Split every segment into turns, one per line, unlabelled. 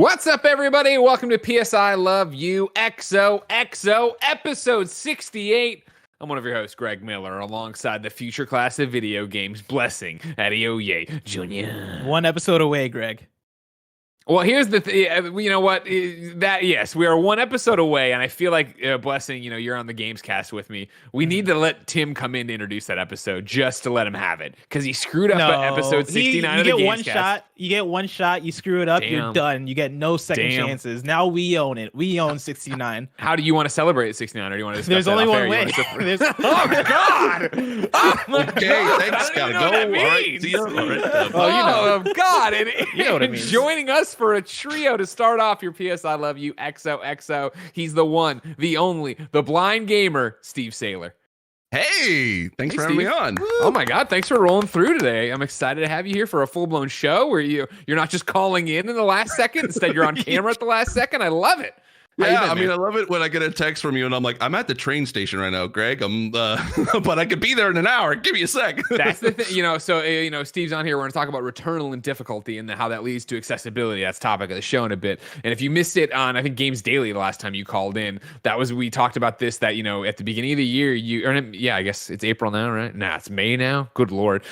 What's up, everybody? Welcome to PSI Love You XOXO episode 68. I'm one of your hosts, Greg Miller, alongside the future class of video games, Blessing Adeoye Jr.
One episode away, Greg.
Well, here's the you know what? Yes, we are one episode away, and I feel like, Blessing, you're on the Games Cast with me. We need to let Tim come in to introduce that episode just to let him have it, because he screwed up episode 69 of the Games Cast.
You get one shot, you screw it up, you're done. You get no second chances. Now we own it. We own 69.
How do you want to celebrate 69, or do you want to discuss
There's only one way.
Oh, God!
Okay, thanks, gotta go. All right, see you.
God! And
you know what it means.
Joining us for a trio to start off your PSI Love You XOXO. He's the one, the only, the blind gamer, Steve Saylor.
Hey, thanks for having me on.
Woo. Oh my God, thanks for rolling through today. I'm excited to have you here for a full-blown show where you're not just calling in the last second. Instead, you're on camera at the last second. I love it.
Yeah, I love it when I get a text from you and I'm like, I'm at the train station right now, Greg. But I could be there in an hour. Give me a sec.
That's the thing, So Steve's on here. We're going to talk about Returnal and difficulty and how that leads to accessibility. That's the topic of the show in a bit. And if you missed it on, I think, Games Daily the last time you called in, we talked about this, that, at the beginning of the year, I guess it's April now, right? Nah, it's May now. Good Lord.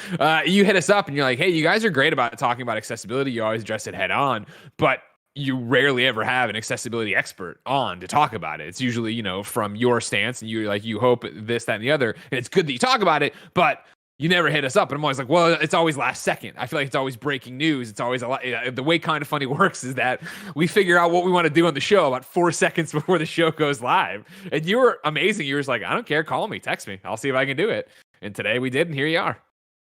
You hit us up and you're like, hey, you guys are great about talking about accessibility. You always address it head on, but you rarely ever have an accessibility expert on to talk about it. It's usually, from your stance, and you hope this, that, and the other. And it's good that you talk about it, but you never hit us up. And I'm always like, well, it's always last second. I feel like it's always breaking news. It's always a lot. The way Kind of Funny works is that we figure out what we want to do on the show about 4 seconds before the show goes live. And you were amazing. You were just like, I don't care. Call me, text me. I'll see if I can do it. And today we did, and here you are.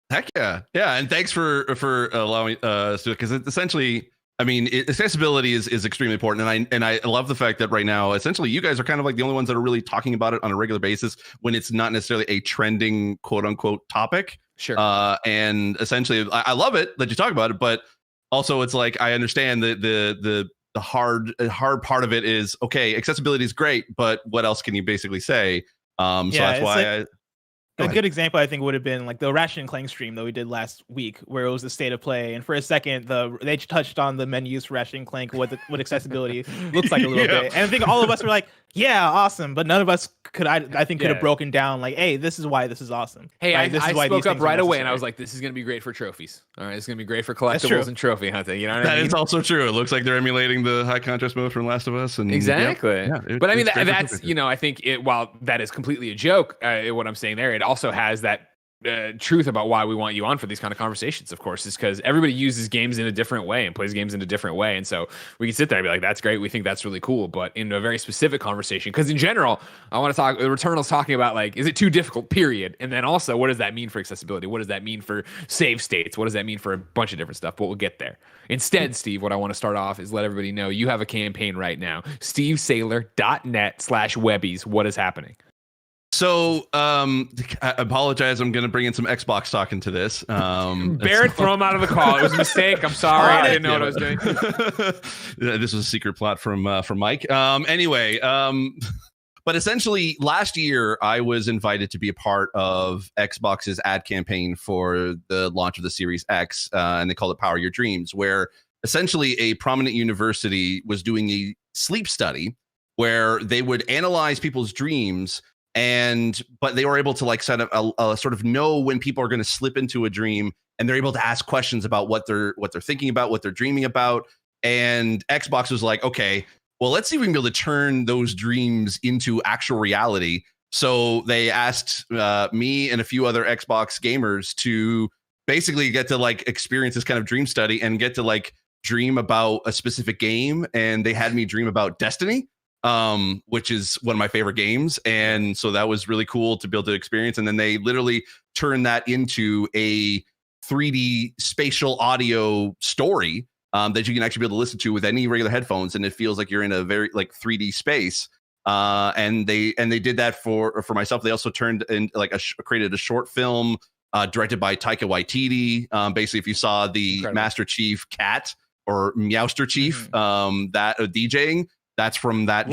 Heck yeah. Yeah. And thanks for allowing us to, because it's essentially, accessibility is extremely important, and I love the fact that right now, essentially, you guys are kind of like the only ones that are really talking about it on a regular basis when it's not necessarily a trending quote unquote topic.
Sure.
And essentially, I love it that you talk about it, but also it's like I understand the hard part of it is, okay, accessibility is great, but what else can you basically say? So that's why
a good example, I think, would have been like the Ratchet & Clank stream that we did last week, where it was the state of play, and for a second, they touched on the menus for Ratchet & Clank, what accessibility looks like a little bit, and I think all of us were like, "Yeah, awesome," but none of us could have broken down like, "Hey, this is why this is awesome."
Hey,
right?
I spoke up right away, and I was like, "This is going to be great for trophies. All right, it's going to be great for collectibles and trophy hunting." You know what I mean?
That is also true. It looks like they're emulating the high contrast mode from Last of Us, and
exactly.
Yeah,
but I mean, that's I think while that is completely a joke, what I'm saying there, it also has that truth about why we want you on for these kind of conversations, of course, is because everybody uses games in a different way and plays games in a different way. And so we can sit there and be like, that's great. We think that's really cool. But in a very specific conversation, because in general, I want to talk, Returnal's talking about, like, is it too difficult, period? And then also, what does that mean for accessibility? What does that mean for save states? What does that mean for a bunch of different stuff? But we'll get there. Instead, Steve, what I want to start off is let everybody know you have a campaign right now, stevesaylor.net/webbies. What is happening?
So, I apologize. I'm going to bring in some Xbox talk into this.
Barrett, throw him out of the call. It was a mistake. I'm sorry. I didn't know what I was doing.
This was a secret plot from Mike. Anyway, but essentially, last year, I was invited to be a part of Xbox's ad campaign for the launch of the Series X, and they called it Power Your Dreams, where essentially a prominent university was doing a sleep study where they would analyze people's dreams, but they were able to, like, set up a sort of know when people are going to slip into a dream, and they're able to ask questions about what they're thinking about, what they're dreaming about. And Xbox was like, okay, well, let's see if we can be able to turn those dreams into actual reality. So they asked me and a few other Xbox gamers to basically get to, like, experience this kind of dream study and get to, like, dream about a specific game. And they had me dream about Destiny, which is one of my favorite games. And so that was really cool to be able to experience. And then they literally turned that into a 3D spatial audio story that you can actually be able to listen to with any regular headphones. And it feels like you're in a very, like, 3D space. And they did that for myself. They also turned in, like, created a short film directed by Taika Waititi. Basically, if you saw the Incredible. Master Chief Cat or Meowster Chief, that DJing, that's from that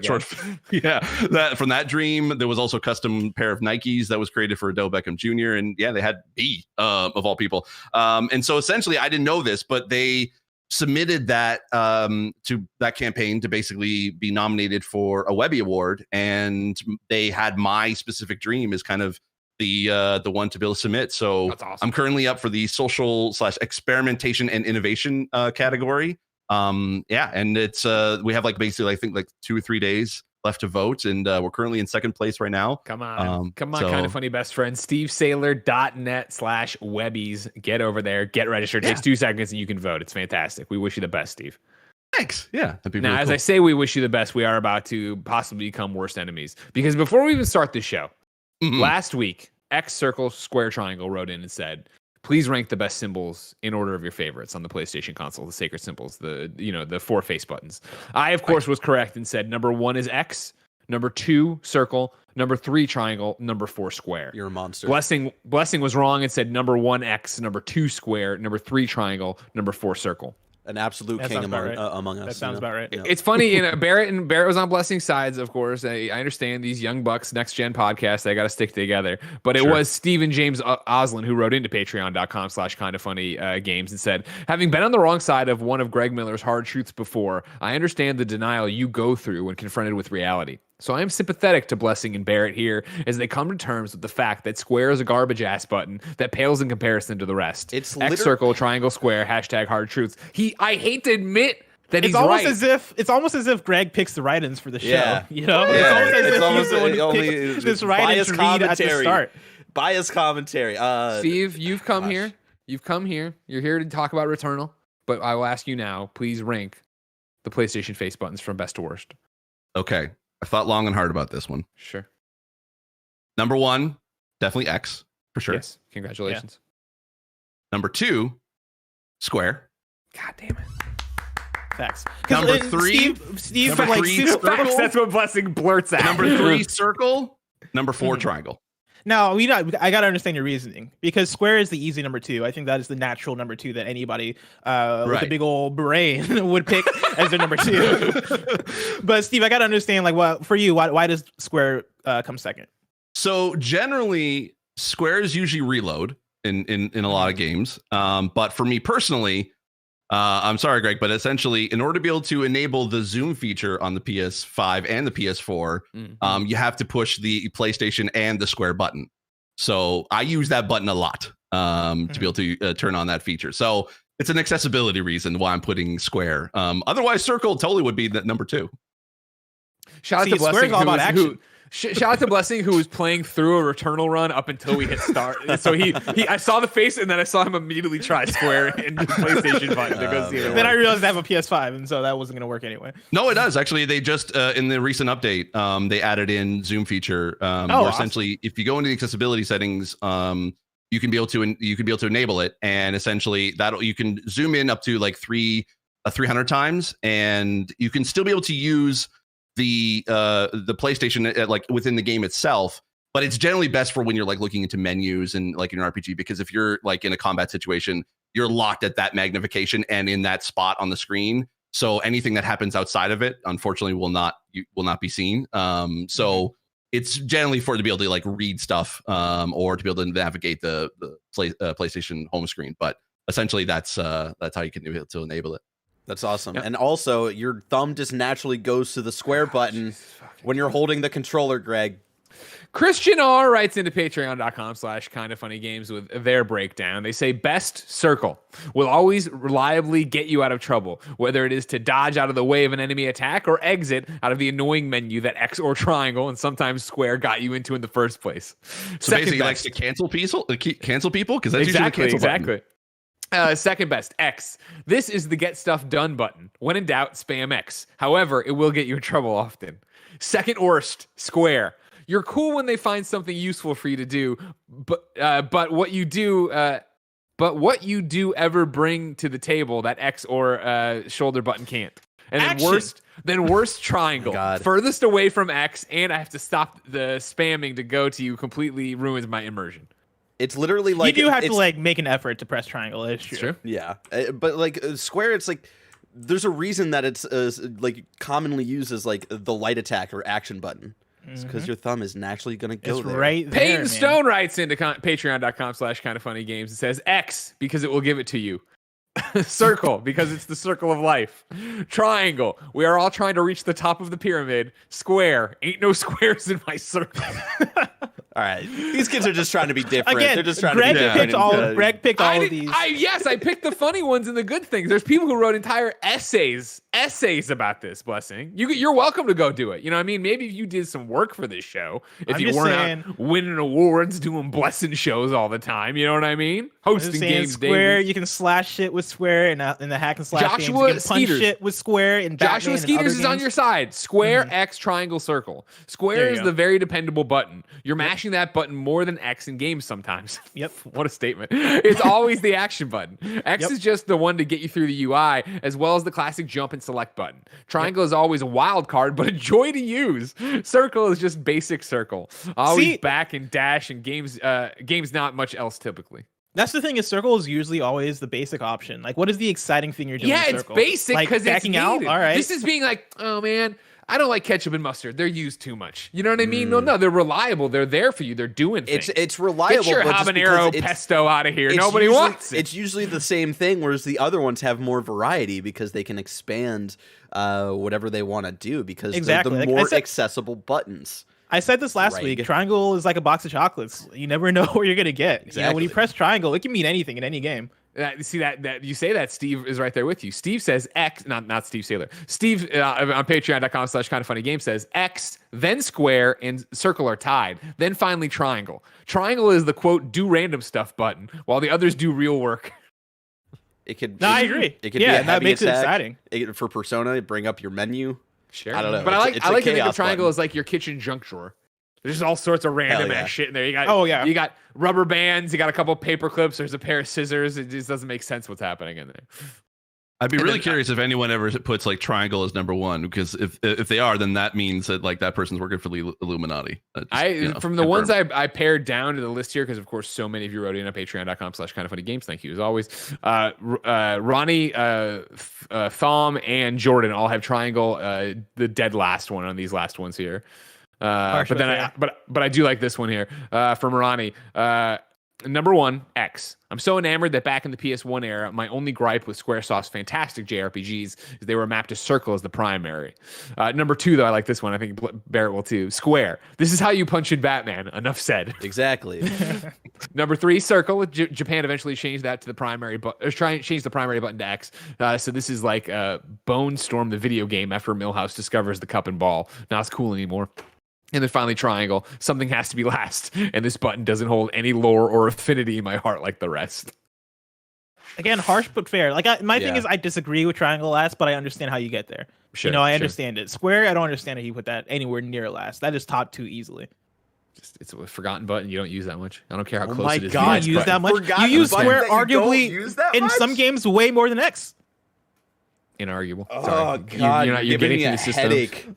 short, from that dream. There was also a custom pair of Nikes that was created for Odell Beckham Jr. And yeah, they had B of all people. And so essentially, I didn't know this, but they submitted that to that campaign to basically be nominated for a Webby Award, and they had my specific dream as kind of the one to be able to submit. So
That's awesome.
I'm currently up for the social/experimentation and innovation category. Yeah, and it's we have like basically I think like 2 or 3 days left to vote, and we're currently in second place right now.
Come on,
so,
kind of funny best friend. SteveSaylor.net/Webbies. Get over there, get registered. It takes 2 seconds and you can vote. It's fantastic. We wish you the best, Steve.
Thanks. Yeah. That'd be
now,
really
as
cool.
I say, we wish you the best. We are about to possibly become worst enemies, because before we even start the show, last week, X Circle Square Triangle wrote in and said, please rank the best symbols in order of your favorites on the PlayStation console, the sacred symbols, the 4 face buttons. I, of course, was correct and said number 1 is X, number 2 circle, number 3 triangle, number 4 square.
You're a monster.
Blessing was wrong and said number 1 X, number 2 square, number 3 triangle, number 4 circle.
An absolute king among us.
That sounds about right.
Yeah.
It's funny, Barrett was on Blessing's sides, of course. I understand these young bucks, next gen podcast, they got to stick together. But it was Stephen James Oslin who wrote into patreon.com/kindoffunny games and said, having been on the wrong side of one of Greg Miller's hard truths before, I understand the denial you go through when confronted with reality. So I am sympathetic to Blessing and Barrett here as they come to terms with the fact that square is a garbage ass button that pales in comparison to the rest.
It's
X circle, triangle, square, #hard truths. I hate to admit that
it's
he's
almost
right.
it's almost as if Greg picks the write-ins for the show.
Yeah.
You know,
Yeah.
it's almost as if he's the one who picks this write-in to read at the start.
Bias commentary.
Steve, you've come here. You've come here. You're here to talk about Returnal, but I will ask you now. Please rank the PlayStation face buttons from best to worst.
Okay. I thought long and hard about this one.
Sure.
Number 1, definitely X for sure.
Yes. Congratulations.
Number 2, square.
God damn it.
Facts.
Number 3,
Steve,
number
like,
3
Steve,
circle.
That's what Blessing blurts out.
Number 3 circle. Number 4 triangle.
No, I gotta understand your reasoning, because square is the easy number 2. I think that is the natural number 2 that anybody with a big old brain would pick as their number 2. But Steve, I gotta understand, like, what for you? Why does square come second?
So generally, squares usually reload in a lot of games. But for me personally, I'm sorry, Greg, but essentially, in order to be able to enable the zoom feature on the PS5 and the PS4, you have to push the PlayStation and the square button. So I use that button a lot to be able to turn on that feature. So it's an accessibility reason why I'm putting square. Otherwise, circle totally would be the number 2.
Shout out to Blessing,
all about action.
Shout out to Blessing, who was playing through a Returnal run up until we hit start. So I saw the face, and then I saw him immediately try square and the PlayStation button.
Then I realized I have a PS5, and so that wasn't going to work anyway.
No, it does actually. They just in the recent update, they added in zoom feature. Where essentially, if you go into the accessibility settings, you can be able to enable it, and essentially you can zoom in up to like 300 times, and you can still be able to use the PlayStation like within the game itself, but it's generally best for when you're like looking into menus and like in an RPG, because if you're like in a combat situation, you're locked at that magnification and in that spot on the screen. So anything that happens outside of it, unfortunately, will not be seen. So it's generally for to be able to like read stuff or to be able to navigate the PlayStation home screen. But essentially, that's how you can do it to enable it.
That's awesome. Yep. And also, your thumb just naturally goes to the square button when you're holding the controller, Greg.
Christian R writes into patreon.com/kindoffunnygames with their breakdown. They say best circle will always reliably get you out of trouble, whether it is to dodge out of the way of an enemy attack or exit out of the annoying menu that X or triangle and sometimes square got you into in the first place.
So basically, like to cancel people, because that's usually the cancel button.
Second best, X. This is the get stuff done button. When in doubt, spam X. However, it will get you in trouble often. Second worst, square. You're cool when they find something useful for you to do, but what you do ever bring to the table that X or shoulder button can't. And then worst triangle. Furthest away from X, and I have to stop the spamming to go to you. Completely ruins my immersion.
It's literally like
you do have to like make an effort to press triangle. It's true.
Yeah, but like square, it's like there's a reason that it's like commonly used as like the light attack or action button. It's because your thumb is naturally going to go there.
Right there.
Peyton Stone writes into patreon.com/kindoffunnygames and says X because it will give it to you. Circle, because it's the circle of life. Triangle, we are all trying to reach the top of the pyramid. Square, ain't no squares in my circle.
All right, these kids are just trying to be different.
Again,
They're just trying
Greg
to be
picked
different.
Greg picked all of these.
I picked the funny ones and the good things. There's people who wrote entire essays about this. Blessing, you're welcome to go do it. You know what I mean? Maybe if you did some work for this show, if you weren't out winning awards, doing blessing shows all the time, you know what I mean? Hosting games.
Square,
daily.
You can slash shit with Square in the hack and slash
Joshua
games. You can punch
Skeeters.
shit with Square in Batman.
Joshua Skeeters is on your side. Square, X, triangle, circle. Square is the very dependable button. You're mashing that button more than X in games sometimes.
Yep.
What a statement. It's always the action button. X is just the one to get you through the UI, as well as the classic jump and select button. Triangle is always a wild card, but a joy to use. Circle is just basic circle. Always back and dash, and games not much else typically.
That's the thing, is circle is usually always the basic option. Like, what is the exciting thing you're doing?
Yeah,
in
it's
circle?
basic because
like,
it's
backing out.
needed.
All right.
This is being like, oh man, I don't like ketchup and mustard. They're used too much. You know what I mean? No, they're reliable. They're there for you. They're doing things.
It's reliable.
Get your
but
habanero pesto out of here. Nobody wants it.
It's usually the same thing, whereas the other ones have more variety because they can expand whatever they want to do because they're the more accessible buttons.
I said this last week. Triangle is like a box of chocolates. You never know what you're gonna get.
Exactly.
You know, when you press triangle, it can mean anything in any game.
See that you say that Steve is right there with you. Steve says X, not Steve Saylor. Steve on patreon.com/kindoffunnygames says X, then square and circle are tied. Then finally triangle. Triangle is the quote do random stuff button, while the others do real work.
I agree.
It could be a
that makes it
attack.
exciting.
For Persona, bring up your menu.
Sure.
I don't know.
But I like to think of triangle
button.
as like your kitchen junk drawer. There's just all sorts of random ass shit in there. You got you got rubber bands, you got a couple paper clips, there's a pair of scissors. It just doesn't make sense what's happening in there.
I'd be really curious if anyone ever puts like triangle as number one, because if they are, then that means that like that person's working for the Illuminati.
From the ones I pared down to the list here, because of course so many of you wrote in at patreon.com/kindoffunnygames. Thank you as always. Ronnie, Thom, and Jordan all have triangle. The dead last one on these last ones here. But I do like this one here from Ronnie. Number one, X. I'm so enamored that back in the PS1 era, my only gripe with Squaresoft's fantastic JRPGs is they were mapped to circle as the primary. Number two, though, I like this one. I think Barrett will too. Square. This is how you punch in Batman. Enough said.
Exactly.
Number three, circle. Japan eventually changed that to the primary, changed the primary button to X. So this is like Bone Storm, the video game, after Milhouse discovers the cup and ball. Not as cool anymore. And then finally, triangle. Something has to be last, and this button doesn't hold any lore or affinity in my heart like the rest.
Again, harsh but fair. Like my thing is, I disagree with triangle last, but I understand how you get there.
Sure,
I understand it. Square, I don't understand how you put that anywhere near last. That is top two easily.
It's a forgotten button. You don't use that much. I don't care how close
my
it is.
God,
you use that much. You use Square arguably in some games way more than X.
Inarguable.
Oh,
sorry.
God.
You're getting
me
to
a
the system.
headache.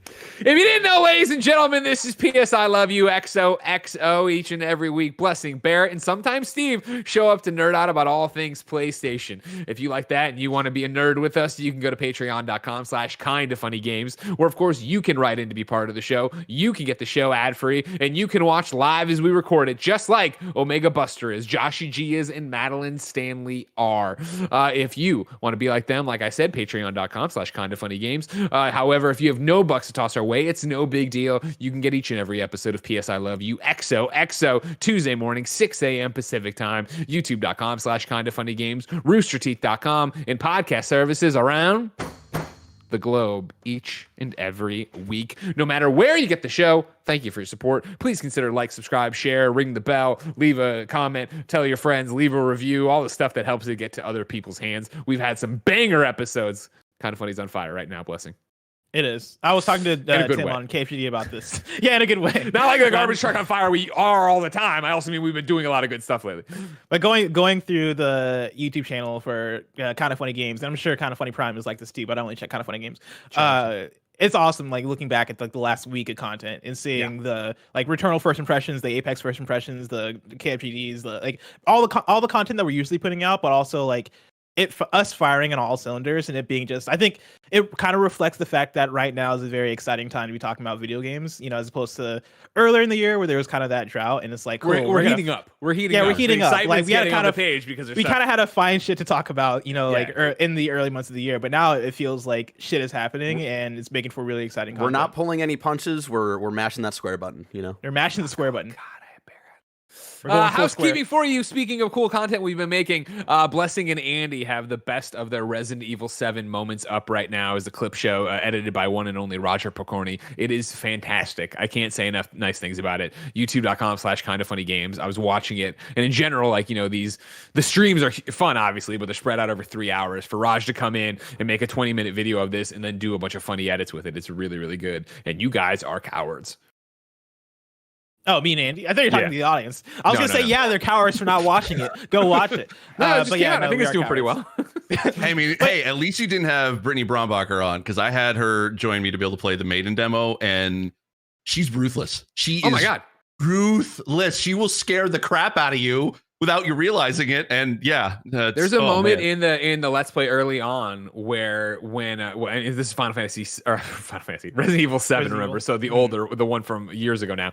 If you didn't know, ladies and gentlemen, this is PS I Love You XOXO each and every week. Blessing, Barrett, and sometimes Steve show up to nerd out about all things PlayStation. If you like that and you want to be a nerd with us, you can go to patreon.com/kindoffunnygames, where of course you can write in to be part of the show. You can get the show ad-free, and you can watch live as we record it, just like Omega Buster is, Joshy G is, and Madeline Stanley are. If you want to be like them, like I said, patreon.com/kindoffunnygames. However, if you have no bucks to toss our way, it's no big deal. You can get each and every episode of PS I Love You XOXO Tuesday morning, 6 a.m. Pacific time, youtube.com/kindoffunnygames, roosterteeth.com, and podcast services around the globe each and every week. No matter where you get the show, thank you for your support. Please consider like, subscribe, share, ring the bell, leave a comment, tell your friends, leave a review, all the stuff that helps it get to other people's hands. We've had some banger episodes. Kind of Funny's on fire right now, Blessing.
It is. I was talking to Tim on KFGD about this. Yeah, in a good way.
Not like a garbage truck on fire we are all the time. I also mean we've been doing a lot of good stuff lately.
But going through the YouTube channel for Kind of Funny Games, and I'm sure Kind of Funny Prime is like this too, but I only check Kind of Funny Games. It's awesome, like looking back at like the last week of content and seeing the like Returnal first impressions, the Apex first impressions, the KFGDs, the like all the content that we're usually putting out, but also like us firing on all cylinders and it being just, I think it kind of reflects the fact that right now is a very exciting time to be talking about video games, as opposed to earlier in the year where there was kind of that drought, and it's like, cool,
we're heating up. We're heating up.
We're heating up. Like we had kind of
page because
we kind of had to find shit to talk about, like in the early months of the year. But now it feels like shit is happening and it's making for really exciting content.
We're not pulling any punches. We're mashing that square button.
They're mashing the square button.
Housekeeping for you. Speaking of cool content we've been making, Blessing and Andy have the best of their Resident Evil 7 moments up right now as a clip show edited by one and only Roger Pocorni. It is fantastic. I can't say enough nice things about it. YouTube.com/kindafunnygames. I was watching it, and in general, the streams are fun, obviously, but they're spread out over 3 hours. For Raj to come in and make a 20-minute video of this and then do a bunch of funny edits with it, it's really, really good. And you guys are cowards.
Oh, me and Andy? I thought you were talking to the audience. I was going to say, yeah, they're cowards for not watching it. Go watch it.
But yeah, I think it's doing pretty well.
I mean, hey, at least you didn't have Brittany Brombacher on, because I had her join me to be able to play the Maiden demo, and she's ruthless. She is
my God.
Ruthless. She will scare the crap out of you without you realizing it. And yeah,
there's a moment in the Let's Play early on where when this is Final Fantasy Resident Evil 7, remember? So the one from years ago now.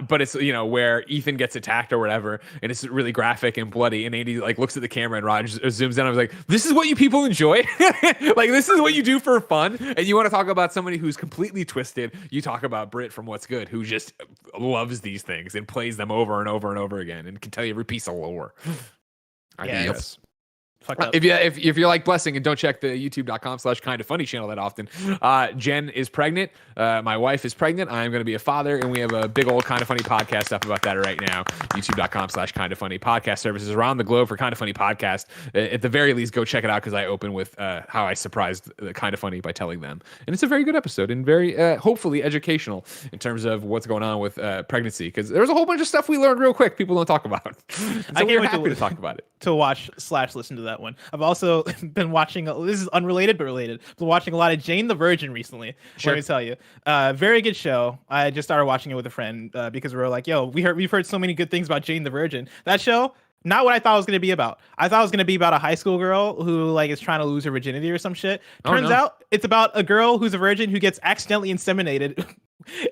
But it's where Ethan gets attacked or whatever, and it's really graphic and bloody, and Andy looks at the camera and Raj zooms in. I was like, this is what you people enjoy? This is what you do for fun? And you want to talk about somebody who's completely twisted, you talk about Britt from What's Good, who just loves these things and plays them over and over and over again and can tell you every piece of lore.
Yes.
If you're like Blessing and don't check the youtube.com/kindafunny channel that often, Jen is pregnant. My wife is pregnant. I'm going to be a father, and we have a big old Kinda Funny podcast up about that right now. youtube.com/kindafunny podcast services around the globe for Kinda Funny podcast. At the very least, go check it out, because I open with how I surprised Kinda Funny by telling them, and it's a very good episode and very hopefully educational in terms of what's going on with pregnancy, because there's a whole bunch of stuff we learned real quick people don't talk about. So we're happy to talk about it.
To watch / listen to that one. I've also been watching, this is unrelated but related, been watching a lot of Jane the Virgin recently.
Sure.
Let me tell you, very good show. I just started watching it with a friend because we were like, yo, we've heard so many good things about Jane the Virgin. That show, not what I thought it was going to be about. I thought it was going to be about a high school girl who is trying to lose her virginity or some shit. Turns out it's about a girl who's a virgin who gets accidentally inseminated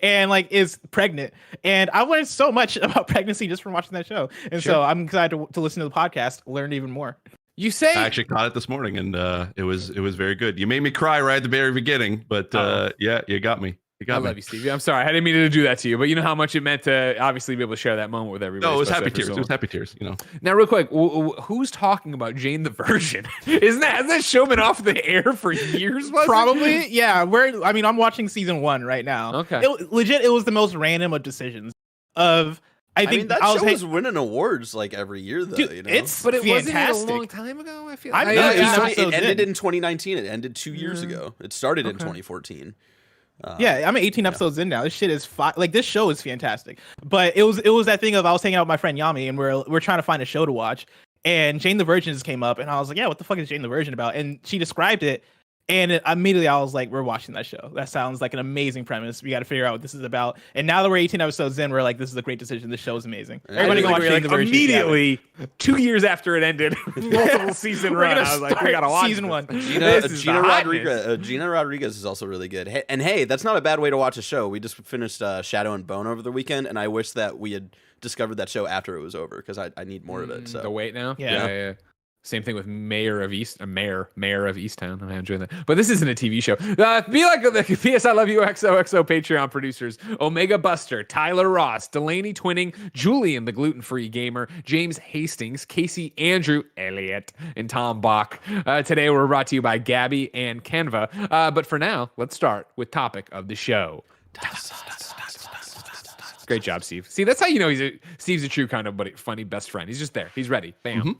and is pregnant. And I learned so much about pregnancy just from watching that show. And so I'm excited to listen to the podcast, learn even more.
You say
I actually caught it this morning, and it was very good. You made me cry right at the very beginning, but yeah, you got me.
I love you, Stevie. I'm sorry. I didn't mean to do that to you, but you know how much it meant to obviously be able to share that moment with everybody.
No, it was happy tears. It was happy tears.
Now, real quick, who's talking about Jane the Virgin? Has that show been off the air for years?
Probably. Yeah. I'm watching season 1 right now.
Okay.
It was the most random of decisions. I think
that show was winning awards every year, though.
Dude,
but it
fantastic.
Wasn't a long time ago. I feel.
It ended in 2019. It ended 2 years ago. It started in 2014.
Yeah, I'm 18 episodes in now. This shit is this show is fantastic. But it was that thing of I was hanging out with my friend Yami, and we're trying to find a show to watch, and Jane the Virgin just came up, and I was like, yeah, what the fuck is Jane the Virgin about? And she described it. And immediately I was like, we're watching that show. That sounds like an amazing premise. We got to figure out what this is about. And now that we're 18 episodes in, we're like, this is a great decision. This show is amazing.
Everybody go watch Jane the Virgin. Immediately, 2 years after it ended, multiple season run. I was like, we got to watch
season 1.
Gina Rodriguez is also really good. Hey, that's not a bad way to watch a show. We just finished Shadow and Bone over the weekend, and I wish that we had discovered that show after it was over, because I need more of it. So
the wait now?
Yeah.
Same thing with Mayor of Easttown. I'm enjoying that. But this isn't a TV show. Be like the PSILOVEPHOTOMODE XOXO Patreon producers: Omega Buster, Tyler Ross, Delaney Twinning, Julian the Gluten-Free Gamer, James Hastings, Casey Andrew Elliott, and Tom Bach. Today we're brought to you by Gabby and Canva. But for now, let's start with topic of the show. Great job, Steve. See, that's how you know Steve's a true kind of funny best friend. He's just there. He's ready. Bam. Mm-hmm.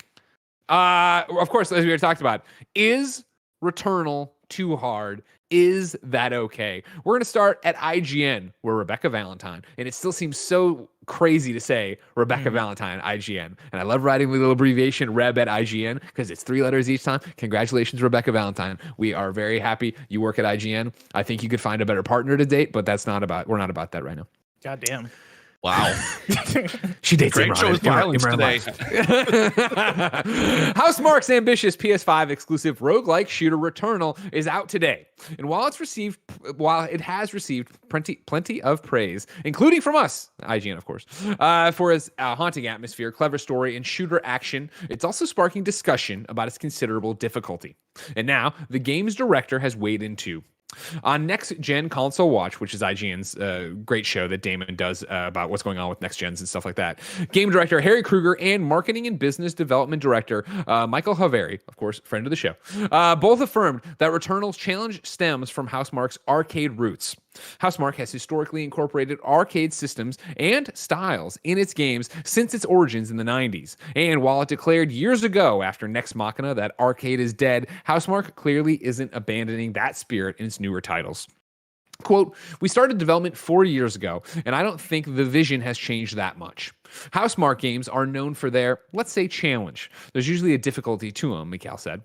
Of course, as we already talked about, is Returnal too hard? Is that okay? We're going to start at IGN, where Rebecca Valentine, and it still seems so crazy to say Rebecca Valentine, IGN. And I love writing the little abbreviation Reb at IGN, because it's 3 letters each time. Congratulations, Rebecca Valentine. We are very happy you work at IGN. I think you could find a better partner to date, but we're not about that right now.
God damn.
Wow.
She dates
Great show with violence today.
Housemarque's ambitious PS5 exclusive roguelike shooter Returnal is out today. And while it has received plenty of praise, including from us, IGN of course, for its haunting atmosphere, clever story, and shooter action, it's also sparking discussion about its considerable difficulty. And now, the game's director has weighed in too. On Next Gen Console Watch, which is IGN's great show that Damon does about what's going on with next gens and stuff like that, game director Harry Kruger and marketing and business development director Michael Haveri, of course, friend of the show, both affirmed that Returnal's challenge stems from Housemarque's arcade roots. Housemarque has historically incorporated arcade systems and styles in its games since its origins in the 90s. And while it declared years ago after Nex Machina that arcade is dead, Housemarque clearly isn't abandoning that spirit in its newer titles. Quote, "We started development 4 years ago, and I don't think the vision has changed that much. Housemarque games are known for their, let's say, challenge. There's usually a difficulty to them," Mikhail said.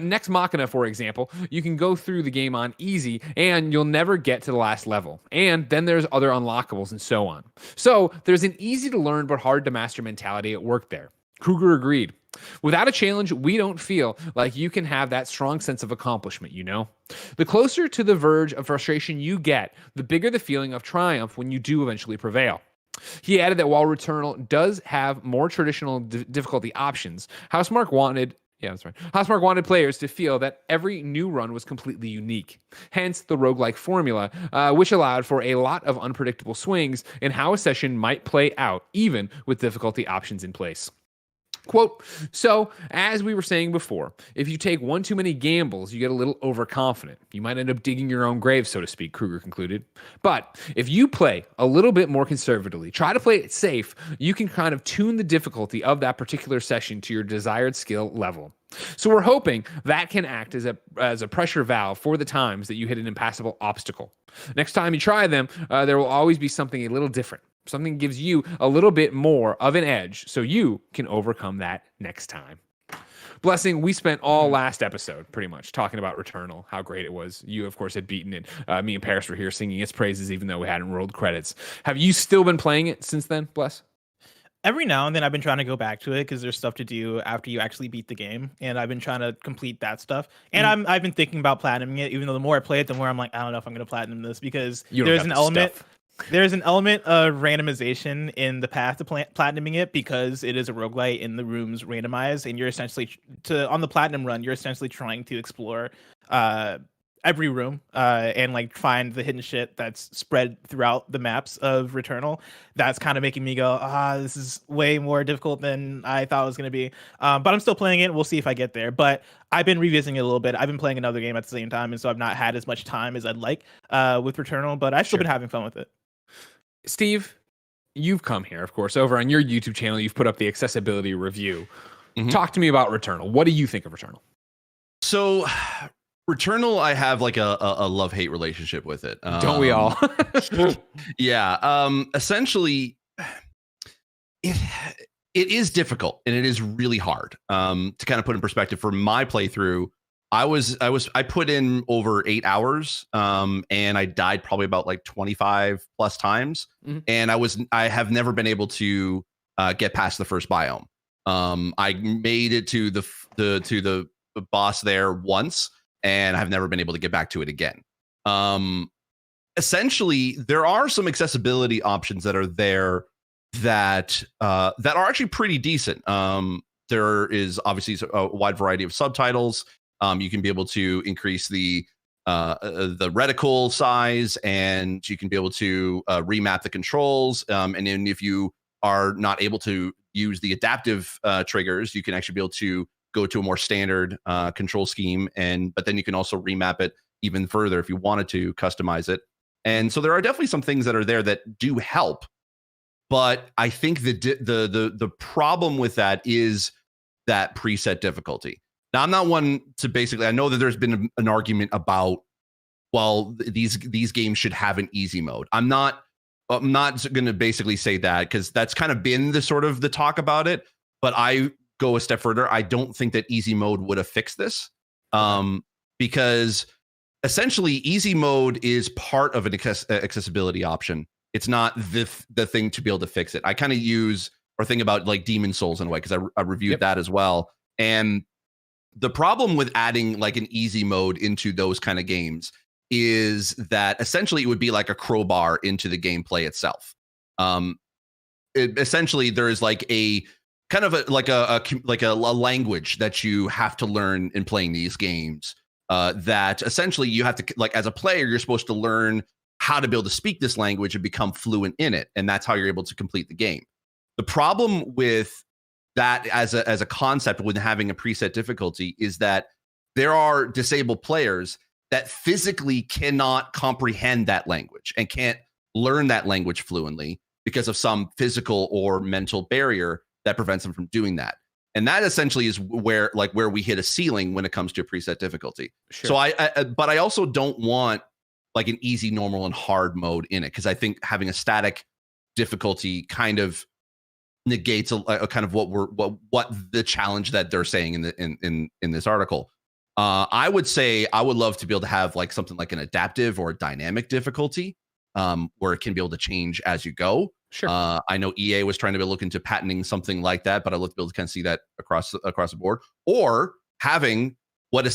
Nex Machina, for example, you can go through the game on easy, and you'll never get to the last level. And then there's other unlockables and so on. So there's an easy to learn but hard to master mentality at work there. Kruger agreed. "Without a challenge, we don't feel like you can have that strong sense of accomplishment, you know? The closer to the verge of frustration you get, the bigger the feeling of triumph when you do eventually prevail." He added that while Returnal does have more traditional difficulty options, Housemarque wanted players to feel that every new run was completely unique. Hence the roguelike formula, which allowed for a lot of unpredictable swings in how a session might play out, even with difficulty options in place. Quote, "So, as we were saying before, if you take one too many gambles, you get a little overconfident. You might end up digging your own grave, so to speak," Kruger concluded. "But if you play a little bit more conservatively, try to play it safe, you can kind of tune the difficulty of that particular session to your desired skill level. So we're hoping that can act as a pressure valve for the times that you hit an impassable obstacle. Next time you try them, there will always be something a little different. Something gives you a little bit more of an edge so you can overcome that next time." Blessing, we spent all last episode pretty much talking about Returnal, how great it was. You, of course, had beaten it. Me and Paris were here singing its praises even though we hadn't rolled credits. Have you still been playing it since then, Bless?
Every now and then I've been trying to go back to it because there's stuff to do after you actually beat the game, and I've been trying to complete that stuff. And I've been thinking about platinuming it, even though the more I play it, the more I'm like, I don't know if I'm going to platinum this, because there's an element... There's an element of randomization in the path to platinuming it, because it is a roguelite and the rooms randomized, and you're essentially on the platinum run, you're essentially trying to explore every room and like find the hidden shit that's spread throughout the maps of Returnal. That's kind of making me go, this is way more difficult than I thought it was going to be. But I'm still playing it. We'll see if I get there. But I've been revisiting it a little bit. I've been playing another game at the same time, and so I've not had as much time as I'd like with Returnal, but I've still been having fun with it.
Steve, you've come here, of course, over on your YouTube channel. You've put up the accessibility review. Mm-hmm. Talk to me about Returnal. What do you think of Returnal?
So, Returnal, I have like a love-hate relationship with it.
Don't we all?
Yeah. Essentially, it is difficult and it is really hard. To kind of put in perspective, for my playthrough, I put in over 8 hours, and I died probably about like 25 plus times. Mm-hmm. And I have never been able to get past the first biome. I made it to the boss there once, and I've never been able to get back to it again. Essentially, there are some accessibility options that are there that are actually pretty decent. There is obviously a wide variety of subtitles. You can be able to increase the reticle size, and you can be able to remap the controls. And then if you are not able to use the adaptive triggers, you can actually be able to go to a more standard control scheme. But then you can also remap it even further if you wanted to customize it. And so there are definitely some things that are there that do help. But I think the problem with that is that preset difficulty. Now, I'm not one to basically, I know that there's been an argument about, well, these games should have an easy mode. I'm not going to basically say that, because that's kind of been the talk about it. But I go a step further. I don't think that easy mode would have fixed this, because essentially easy mode is part of an accessibility option It's not the thing to be able to fix it. I kind of use or think about like Demon Souls in a way, because I reviewed that as well. And the problem with adding like an easy mode into those kind of games is that essentially it would be like a crowbar into the gameplay itself. Essentially there is like a kind of a language that you have to learn in playing these games, that essentially you have to, like, as a player, you're supposed to learn how to be able to speak this language and become fluent in it, and that's how you're able to complete the game. The problem with that as a concept with having a preset difficulty is that there are disabled players that physically cannot comprehend that language and can't learn that language fluently because of some physical or mental barrier that prevents them from doing that. And that essentially is where we hit a ceiling when it comes to a preset difficulty. Sure. So but I also don't want like an easy, normal, and hard mode in it, because I think having a static difficulty kind of negates a kind of what the challenge that they're saying in this article. I would say I would love to be able to have like something like an adaptive or a dynamic difficulty, where it can be able to change as you go.
Sure.
I know EA was trying to be looking to patenting something like that, but I'd love to be able to kind of see that across the board, or having what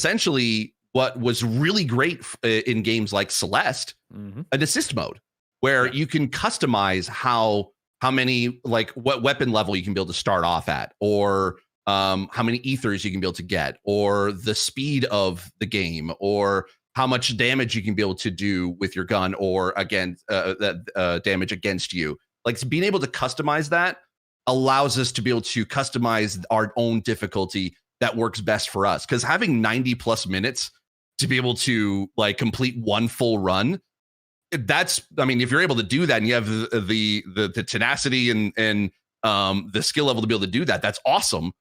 was really great in games like Celeste, an assist mode, where you can customize how many, like what weapon level you can be able to start off at, or how many ethers you can be able to get, or the speed of the game, or how much damage you can be able to do with your gun, or against damage against you. Like, being able to customize that allows us to be able to customize our own difficulty that works best for us. Because having 90 plus minutes to be able to like complete one full run, if you're able to do that and you have the tenacity and the skill level to be able to do that, that's awesome.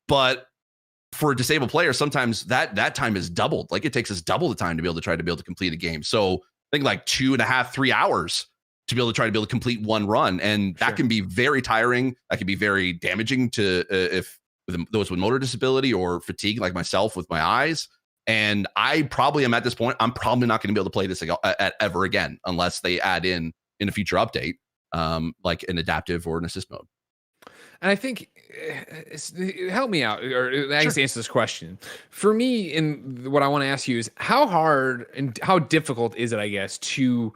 But for a disabled player, sometimes that time is doubled. Like, it takes us double the time to be able to complete a game. So I think like 2.5, 3 hours to be able to complete one run. And that can be very tiring. That can be very damaging to those with motor disability or fatigue like myself with my eyes. And I probably am at this point, I'm probably not going to be able to play this ever again unless they add in a future update, like an adaptive or an assist mode.
And I think, help me out, or I guess answer this question. For me, and what I want to ask you is, how hard and how difficult is it, I guess, to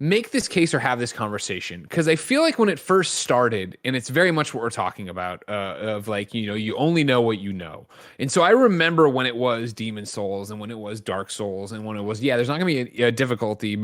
make this case or have this conversation? Because I feel like when it first started, and it's very much what we're talking about, of like, you only know what you know. And so I remember when it was Demon Souls and when it was Dark Souls and when it was, there's not going to be a difficulty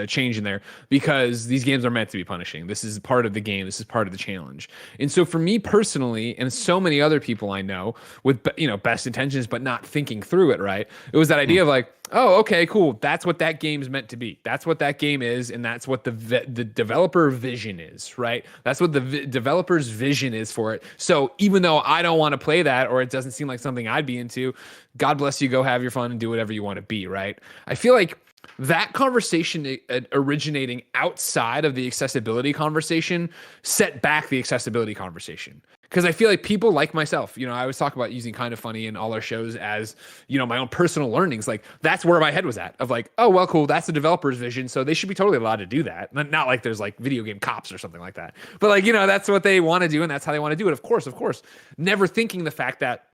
change in there, because these games are meant to be punishing. This is part of the game. This is part of the challenge. And so for me personally, and so many other people I know with, best intentions, but not thinking through it right, it was that idea of like, oh, okay, cool. That's what that game's meant to be. That's what that game is, and that's what the developer vision is, right? That's what the developer's vision is for it. So even though I don't want to play that, or it doesn't seem like something I'd be into, God bless you, go have your fun and do whatever you want to be, right? I feel like that conversation originating outside of the accessibility conversation set back the accessibility conversation. Because I feel like people like myself, I always talk about using Kind of Funny in all our shows as, my own personal learnings. Like, that's where my head was at, of like, oh, well, cool, that's the developer's vision, so they should be totally allowed to do that. Not like there's like video game cops or something like that. But like, that's what they want to do, and that's how they want to do it. Of course. Never thinking the fact that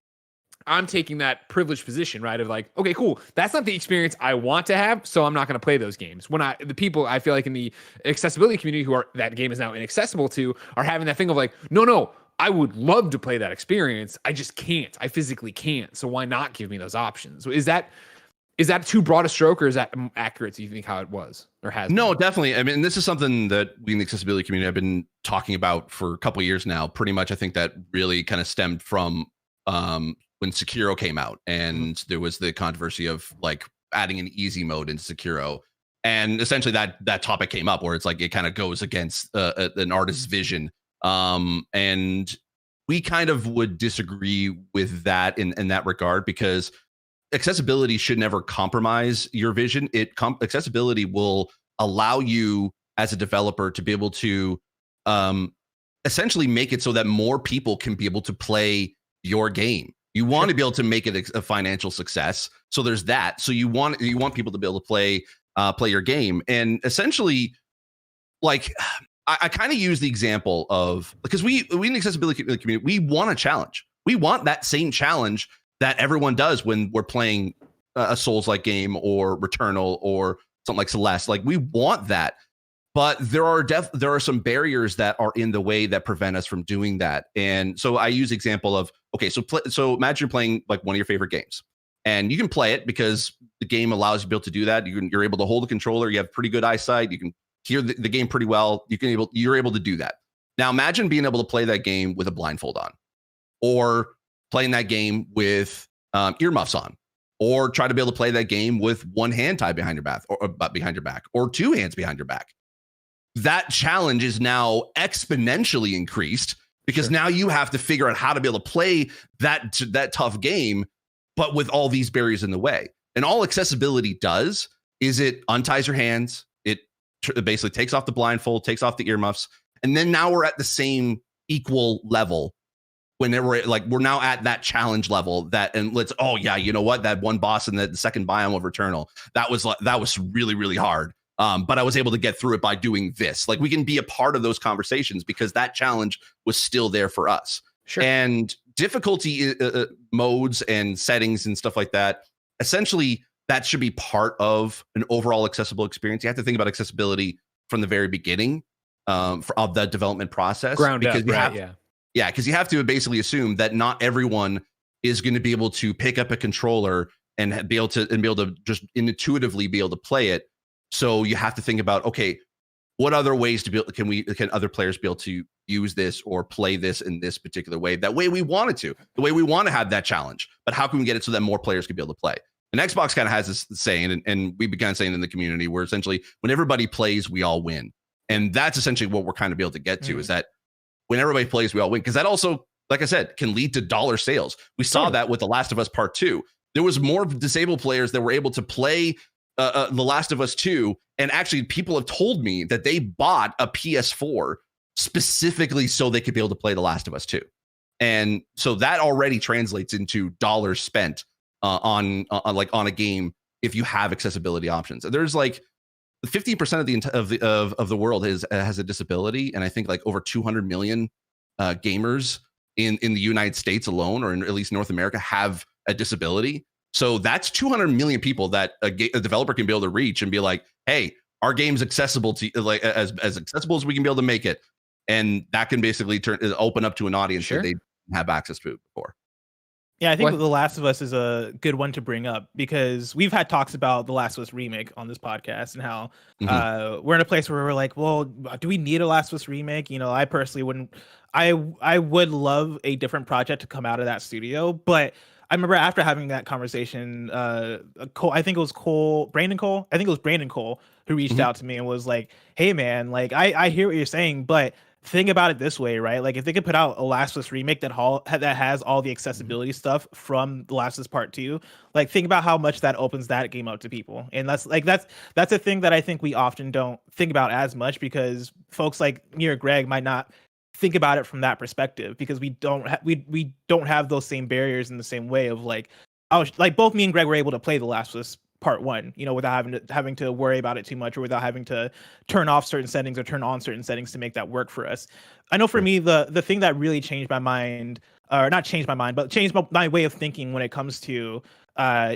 I'm taking that privileged position, right? Of like, okay, cool, that's not the experience I want to have, so I'm not going to play those games. When the people I feel like in the accessibility community who are that game is now inaccessible to are having that thing of like, no, I would love to play that experience. I just can't. I physically can't. So why not give me those options? So is that too broad a stroke, or is that accurate, do you think, how it was or has?
No, definitely. I mean, this is something that we in the accessibility community have been talking about for a couple of years now. Pretty much, I think that really kind of stemmed from when Sekiro came out, and there was the controversy of like adding an easy mode into Sekiro. And essentially that topic came up where it's like it kind of goes against an artist's vision. And we kind of would disagree with that in that regard, because accessibility should never compromise your vision. Accessibility will allow you as a developer to be able to essentially make it so that more people can be able to play your game. You want to be able to make it a financial success. So there's that. So you want people to be able to play your game. And essentially, like I kind of use the example of, because we in the accessibility community, we want a challenge. We want that same challenge that everyone does when we're playing a Souls-like game or Returnal or something like Celeste. Like, we want that, but there are some barriers that are in the way that prevent us from doing that. And so I use the example of, okay, so imagine you're playing like one of your favorite games, and you can play it because the game allows you to be able to do that. You're able to hold a controller. You have pretty good eyesight. You can hear the game pretty well. You're able to do that. Now imagine being able to play that game with a blindfold on, or playing that game with earmuffs on, or try to be able to play that game with one hand tied behind your back, or two hands behind your back. That challenge is now exponentially increased because now you have to figure out how to be able to play that tough game, but with all these barriers in the way. And all accessibility does is it unties your hands. It basically takes off the blindfold, takes off the earmuffs. And then now we're at the same equal level when we're now at that challenge level you know what? That one boss in the second biome of Returnal, that was really, really hard. But I was able to get through it by doing this. Like, we can be a part of those conversations because that challenge was still there for us.
Sure.
And difficulty modes and settings and stuff like that, essentially, that should be part of an overall accessible experience. You have to think about accessibility from the very beginning of the development process.
Ground
because
up, right?
Yeah, because you have to basically assume that not everyone is going to be able to pick up a controller and be able to just intuitively be able to play it. So you have to think about, okay, what other ways can other players be able to use this or play this in this particular way? That way we wanted to, the way we want to have that challenge, but how can we get it so that more players can be able to play? And Xbox kind of has this saying, and we began saying in the community, where essentially when everybody plays, we all win. And that's essentially what we're kind of be able to get to, is that when everybody plays, we all win. Because that also, like I said, can lead to dollar sales. We saw that with The Last of Us Part 2. There was more disabled players that were able to play The Last of Us 2, and actually people have told me that they bought a PS4 specifically so they could be able to play The Last of Us 2. And so that already translates into dollars spent on a game if you have accessibility options. There's like 15% of the world has a disability, and I think like over 200 million gamers in the United States alone, or in at least North America, have a disability. So that's 200 million people that a developer can be able to reach and be like, hey, our game's accessible to, like, as accessible as we can be able to make it. And that can basically open up to an audience that they didn't have access to before.
Yeah, I think The Last of Us is a good one to bring up, because we've had talks about The Last of Us remake on this podcast, and how we're in a place where we're like, well, do we need a Last of Us remake? You know, I personally wouldn't. I would love a different project to come out of that studio, but I remember after having that conversation, I think it was Brandon Cole, who reached out to me and was like, hey man, like I hear what you're saying, but think about it this way, right? Like, if they could put out a Last of Us remake that has all the accessibility stuff from The Last of Us Part 2, like, think about how much that opens that game up to people. And that's a thing that I think we often don't think about as much, because folks like me or Greg might not think about it from that perspective, because we don't have those same barriers in the same way of, like, both me and Greg were able to play The Last of Us Part 1, you know, without having to worry about it too much, or without having to turn off certain settings or turn on certain settings to make that work for us. I know for me, the thing that really changed my mind, or not changed my mind, but changed my way of thinking when it comes to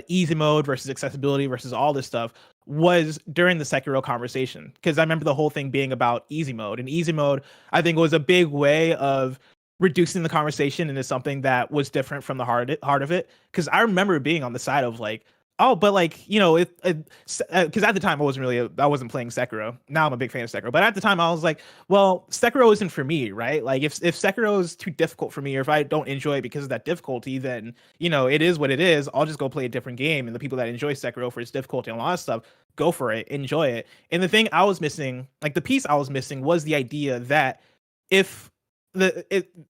easy mode versus accessibility versus all this stuff, was during the Sekiro conversation. Because I remember the whole thing being about easy mode, and easy mode, I think, was a big way of reducing the conversation into something that was different from the heart of it. Because I remember being on the side of, like, oh, but, like, you know, because at the time I wasn't playing Sekiro. Now I'm a big fan of Sekiro, but at the time I was like, well, Sekiro isn't for me, right? Like, if Sekiro is too difficult for me, or if I don't enjoy it because of that difficulty, then, you know, it is what it is. I'll just go play a different game. And the people that enjoy Sekiro for its difficulty and a lot of stuff, go for it, enjoy it. And the thing I was missing, like, the piece I was missing, was the idea that if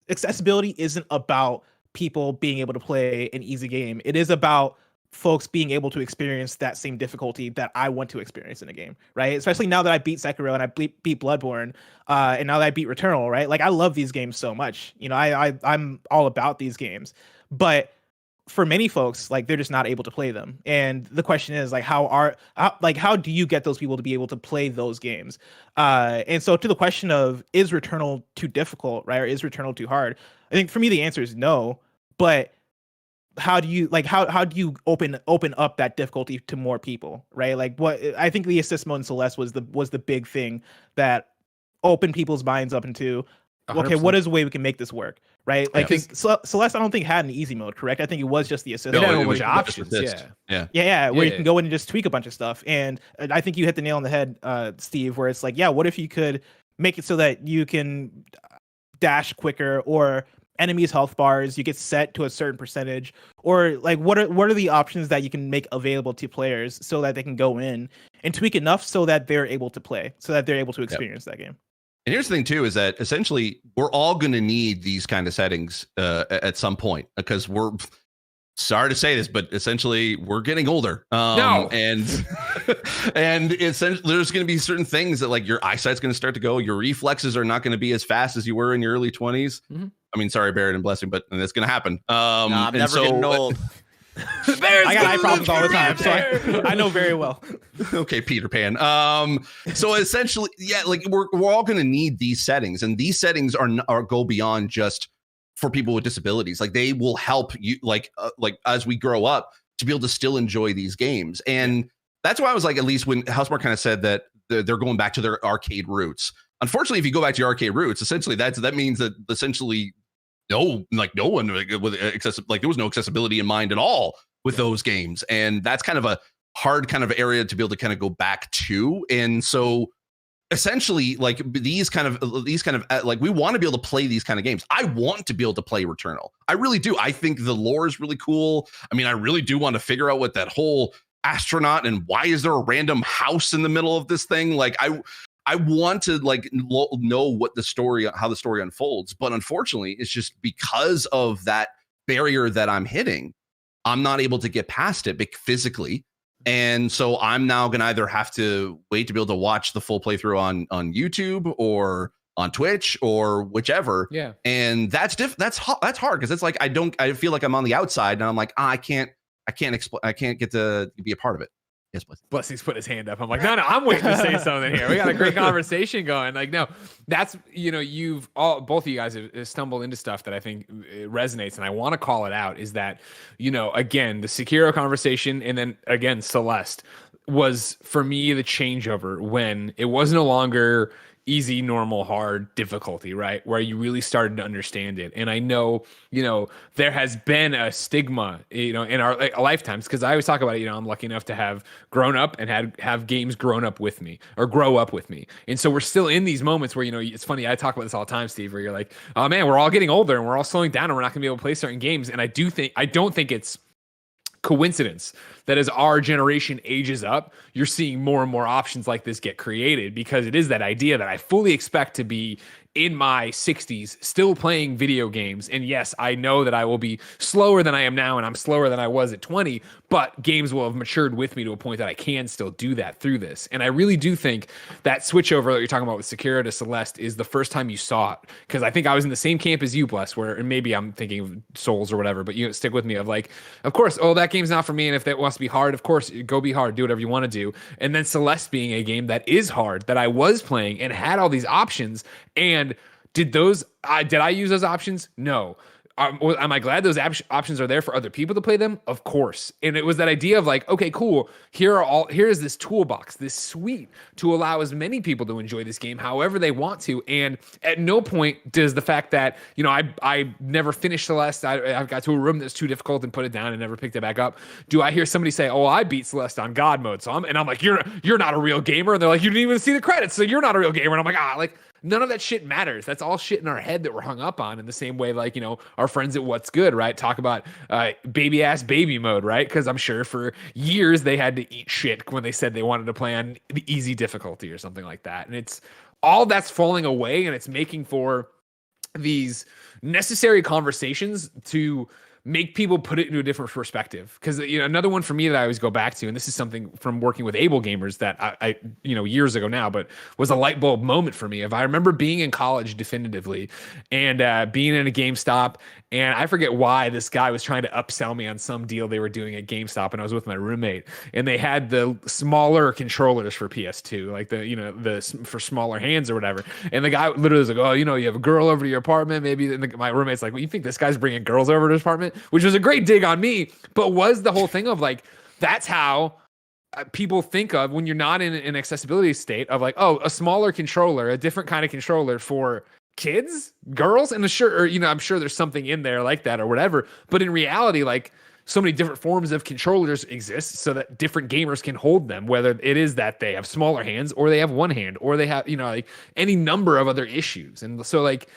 accessibility isn't about people being able to play an easy game, it is about folks being able to experience that same difficulty that I want to experience in a game, right? Especially now that I beat Sekiro and I beat Bloodborne, and now that I beat Returnal, right? Like, I love these games so much. You know, I'm all about these games, but for many folks, like they're just not able to play them. And the question is like, how do you get those people to be able to play those games? And so to the question of, is Returnal too difficult, right? Or is Returnal too hard? I think for me, the answer is no, but how do you open up that difficulty to more people, right? Like what I think the assist mode in Celeste was the big thing that opened people's minds up into, okay,
100%.
what is a way we can make this work, right? Like Celeste, I don't think had an easy mode, correct? I think it was just the assist.
It had a
it
whole
was
bunch of options.
assist.
Yeah, where you can go in and just tweak a bunch of stuff. And I think you hit the nail on the head, Steve, where it's like, yeah, what if you could make it so that you can dash quicker, or enemies' health bars you get set to a certain percentage, or like what are the options that you can make available to players so that they can go in and tweak enough so that they're able to play, so that they're able to experience that game.
And here's the thing too, is that essentially we're all going to need these kind of settings at some point, because we're sorry to say this, but essentially we're getting older. And essentially there's going to be certain things that like your eyesight's going to start to go, your reflexes are not going to be as fast as you were in your early 20s.
Mm-hmm.
I mean, sorry, Barrett and Blessing, but that's going to happen.
I'm never getting old.
I got eye problems all the time, so I know very well.
Okay, Peter Pan. So essentially, yeah, like we're all going to need these settings, and these settings are go beyond just for people with disabilities. Like they will help you, like as we grow up, to be able to still enjoy these games. And that's why I was like, at least when Housemarque kind of said that they're going back to their arcade roots. Unfortunately, if you go back to your arcade roots, essentially that means that essentially no one with there was no accessibility in mind at all with those games. And that's kind of a hard kind of area to be able to kind of go back to. And so essentially like these kind of like we want to be able to play these kind of games. I want to be able to play Returnal. I really do. I think the lore is really cool. I mean, I really do want to figure out what that whole astronaut and why is there a random house in the middle of this thing? Like I want to like know what how the story unfolds, but unfortunately, it's just because of that barrier that I'm hitting, I'm not able to get past it physically, and so I'm now gonna either have to wait to be able to watch the full playthrough on YouTube or on Twitch or whichever.
Yeah,
and that's hard because it's like I feel like I'm on the outside and I'm like I can't get to be a part of it. Yes,
Blessing's put his hand up. I'm like, no, I'm waiting to say something here. We got a great conversation going. Like, no, that's, both of you guys have stumbled into stuff that I think resonates, and I want to call it out, is that, again, the Sekiro conversation, and then again, Celeste was for me the changeover when it was no longer easy, normal, hard, difficulty, right? Where you really started to understand it. And I know, there has been a stigma, in our lifetimes, because I always talk about it, I'm lucky enough to have grown up and have games grown up with me or grow up with me. And so we're still in these moments where, it's funny, I talk about this all the time, Steve, where you're like, oh man, we're all getting older and we're all slowing down and we're not gonna be able to play certain games. And I don't think it's coincidence that as our generation ages up, you're seeing more and more options like this get created, because it is that idea that I fully expect to be in my 60s still playing video games. And yes, I know that I will be slower than I am now, and I'm slower than I was at 20, but games will have matured with me to a point that I can still do that through this. And I really do think that switch over that you're talking about with Sekiro to Celeste is the first time you saw it, because I think I was in the same camp as you, Bless, where, and maybe I'm thinking of Souls or whatever, but stick with me of like, of course, that game's not for me, and if that wants to be hard, of course, go be hard, do whatever you want to do. And then Celeste being a game that is hard, that I was playing and had all these options, and did I use those options? No. Am I glad those options are there for other people to play them? Of course. And it was that idea of like, okay, cool. Here is this toolbox, this suite to allow as many people to enjoy this game however they want to. And at no point does the fact that, I never finished Celeste, I've got to a room that's too difficult and put it down and never picked it back up. Do I hear somebody say, oh, I beat Celeste on God mode? So I'm like, you're not a real gamer. And they're like, you didn't even see the credits, so you're not a real gamer. And I'm like, none of that shit matters. That's all shit in our head that we're hung up on, in the same way, like, our friends at What's Good, right? Talk about baby ass baby mode, right? Because I'm sure for years they had to eat shit when they said they wanted to play on the easy difficulty or something like that. And it's all that's falling away, and it's making for these necessary conversations to make people put it into a different perspective. Because another one for me that I always go back to, and this is something from working with able gamers that I years ago now, but was a light bulb moment for me. If I remember being in college definitively, and being in a GameStop, and I forget why this guy was trying to upsell me on some deal they were doing at GameStop, and I was with my roommate, and they had the smaller controllers for PS2, like the for smaller hands or whatever. And the guy literally was like, "Oh, you have a girl over to your apartment, maybe." And my roommate's like, "Well, you think this guy's bringing girls over to his apartment?" Which was a great dig on me, but was the whole thing of like, that's how people think of when you're not in an accessibility state of like, oh, a smaller controller, a different kind of controller for kids, girls, and I'm sure there's something in there like that or whatever. But in reality, like, so many different forms of controllers exist so that different gamers can hold them, whether it is that they have smaller hands or they have one hand or they have, like any number of other issues. And so like,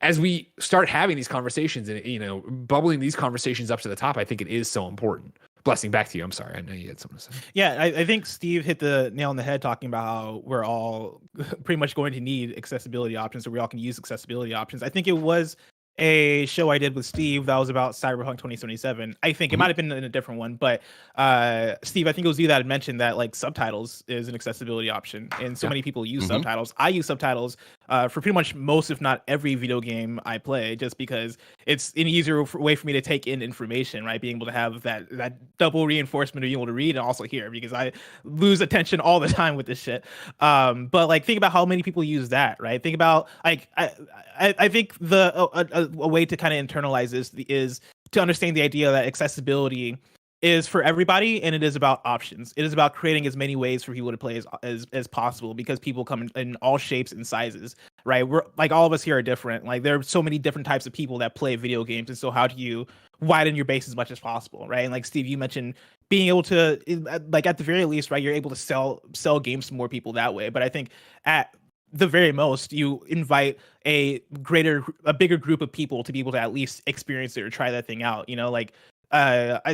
as we start having these conversations and, bubbling these conversations up to the top, I think it is so important. Blessing, back to you. I'm sorry. I know you had something to say.
Yeah, I think Steve hit the nail on the head talking about how we're all pretty much going to need accessibility options, or we all can use accessibility options. I think it was a show I did with Steve that was about Cyberpunk 2077. I think it might have been in a different one, but Steve, I think it was you that had mentioned that like subtitles is an accessibility option, and so many people use subtitles. I use subtitles for pretty much most, if not every, video game I play, just because it's an easier way for me to take in information, right? Being able to have that double reinforcement of being able to read and also hear, because I lose attention all the time with this shit. But like, think about how many people use that, right? Think about like I think a way to kind of internalize this is to understand the idea that accessibility is for everybody, and it is about options. It is about creating as many ways for people to play as possible, because people come in all shapes and sizes, right? We're like, all of us here are different. Like, there are so many different types of people that play video games, and so how do you widen your base as much as possible, right? And like Steve, you mentioned being able to, like, at the very least, right, you're able to sell games to more people that way. But I think at the very most, you invite a bigger group of people to be able to at least experience it or try that thing out. Like,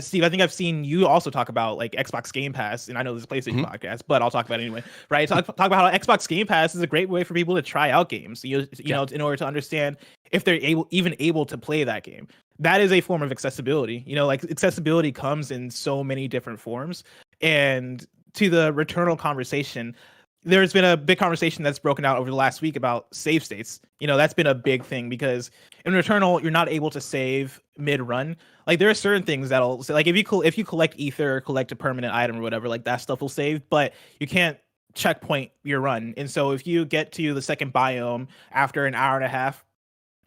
Steve, I think I've seen you also talk about like Xbox Game Pass, and I know this is a PlayStation podcast, but I'll talk about it anyway, right? Talk about how Xbox Game Pass is a great way for people to try out games, you know, in order to understand if they're able to play that game. That is a form of accessibility. Like, accessibility comes in so many different forms. And to the Returnal conversation, there's been a big conversation that's broken out over the last week about save states. That's been a big thing, because in Returnal, you're not able to save mid-run. Like, there are certain things that'll say, like, if you collect ether or collect a permanent item or whatever, like, that stuff will save, but you can't checkpoint your run. And so if you get to the second biome after an hour and a half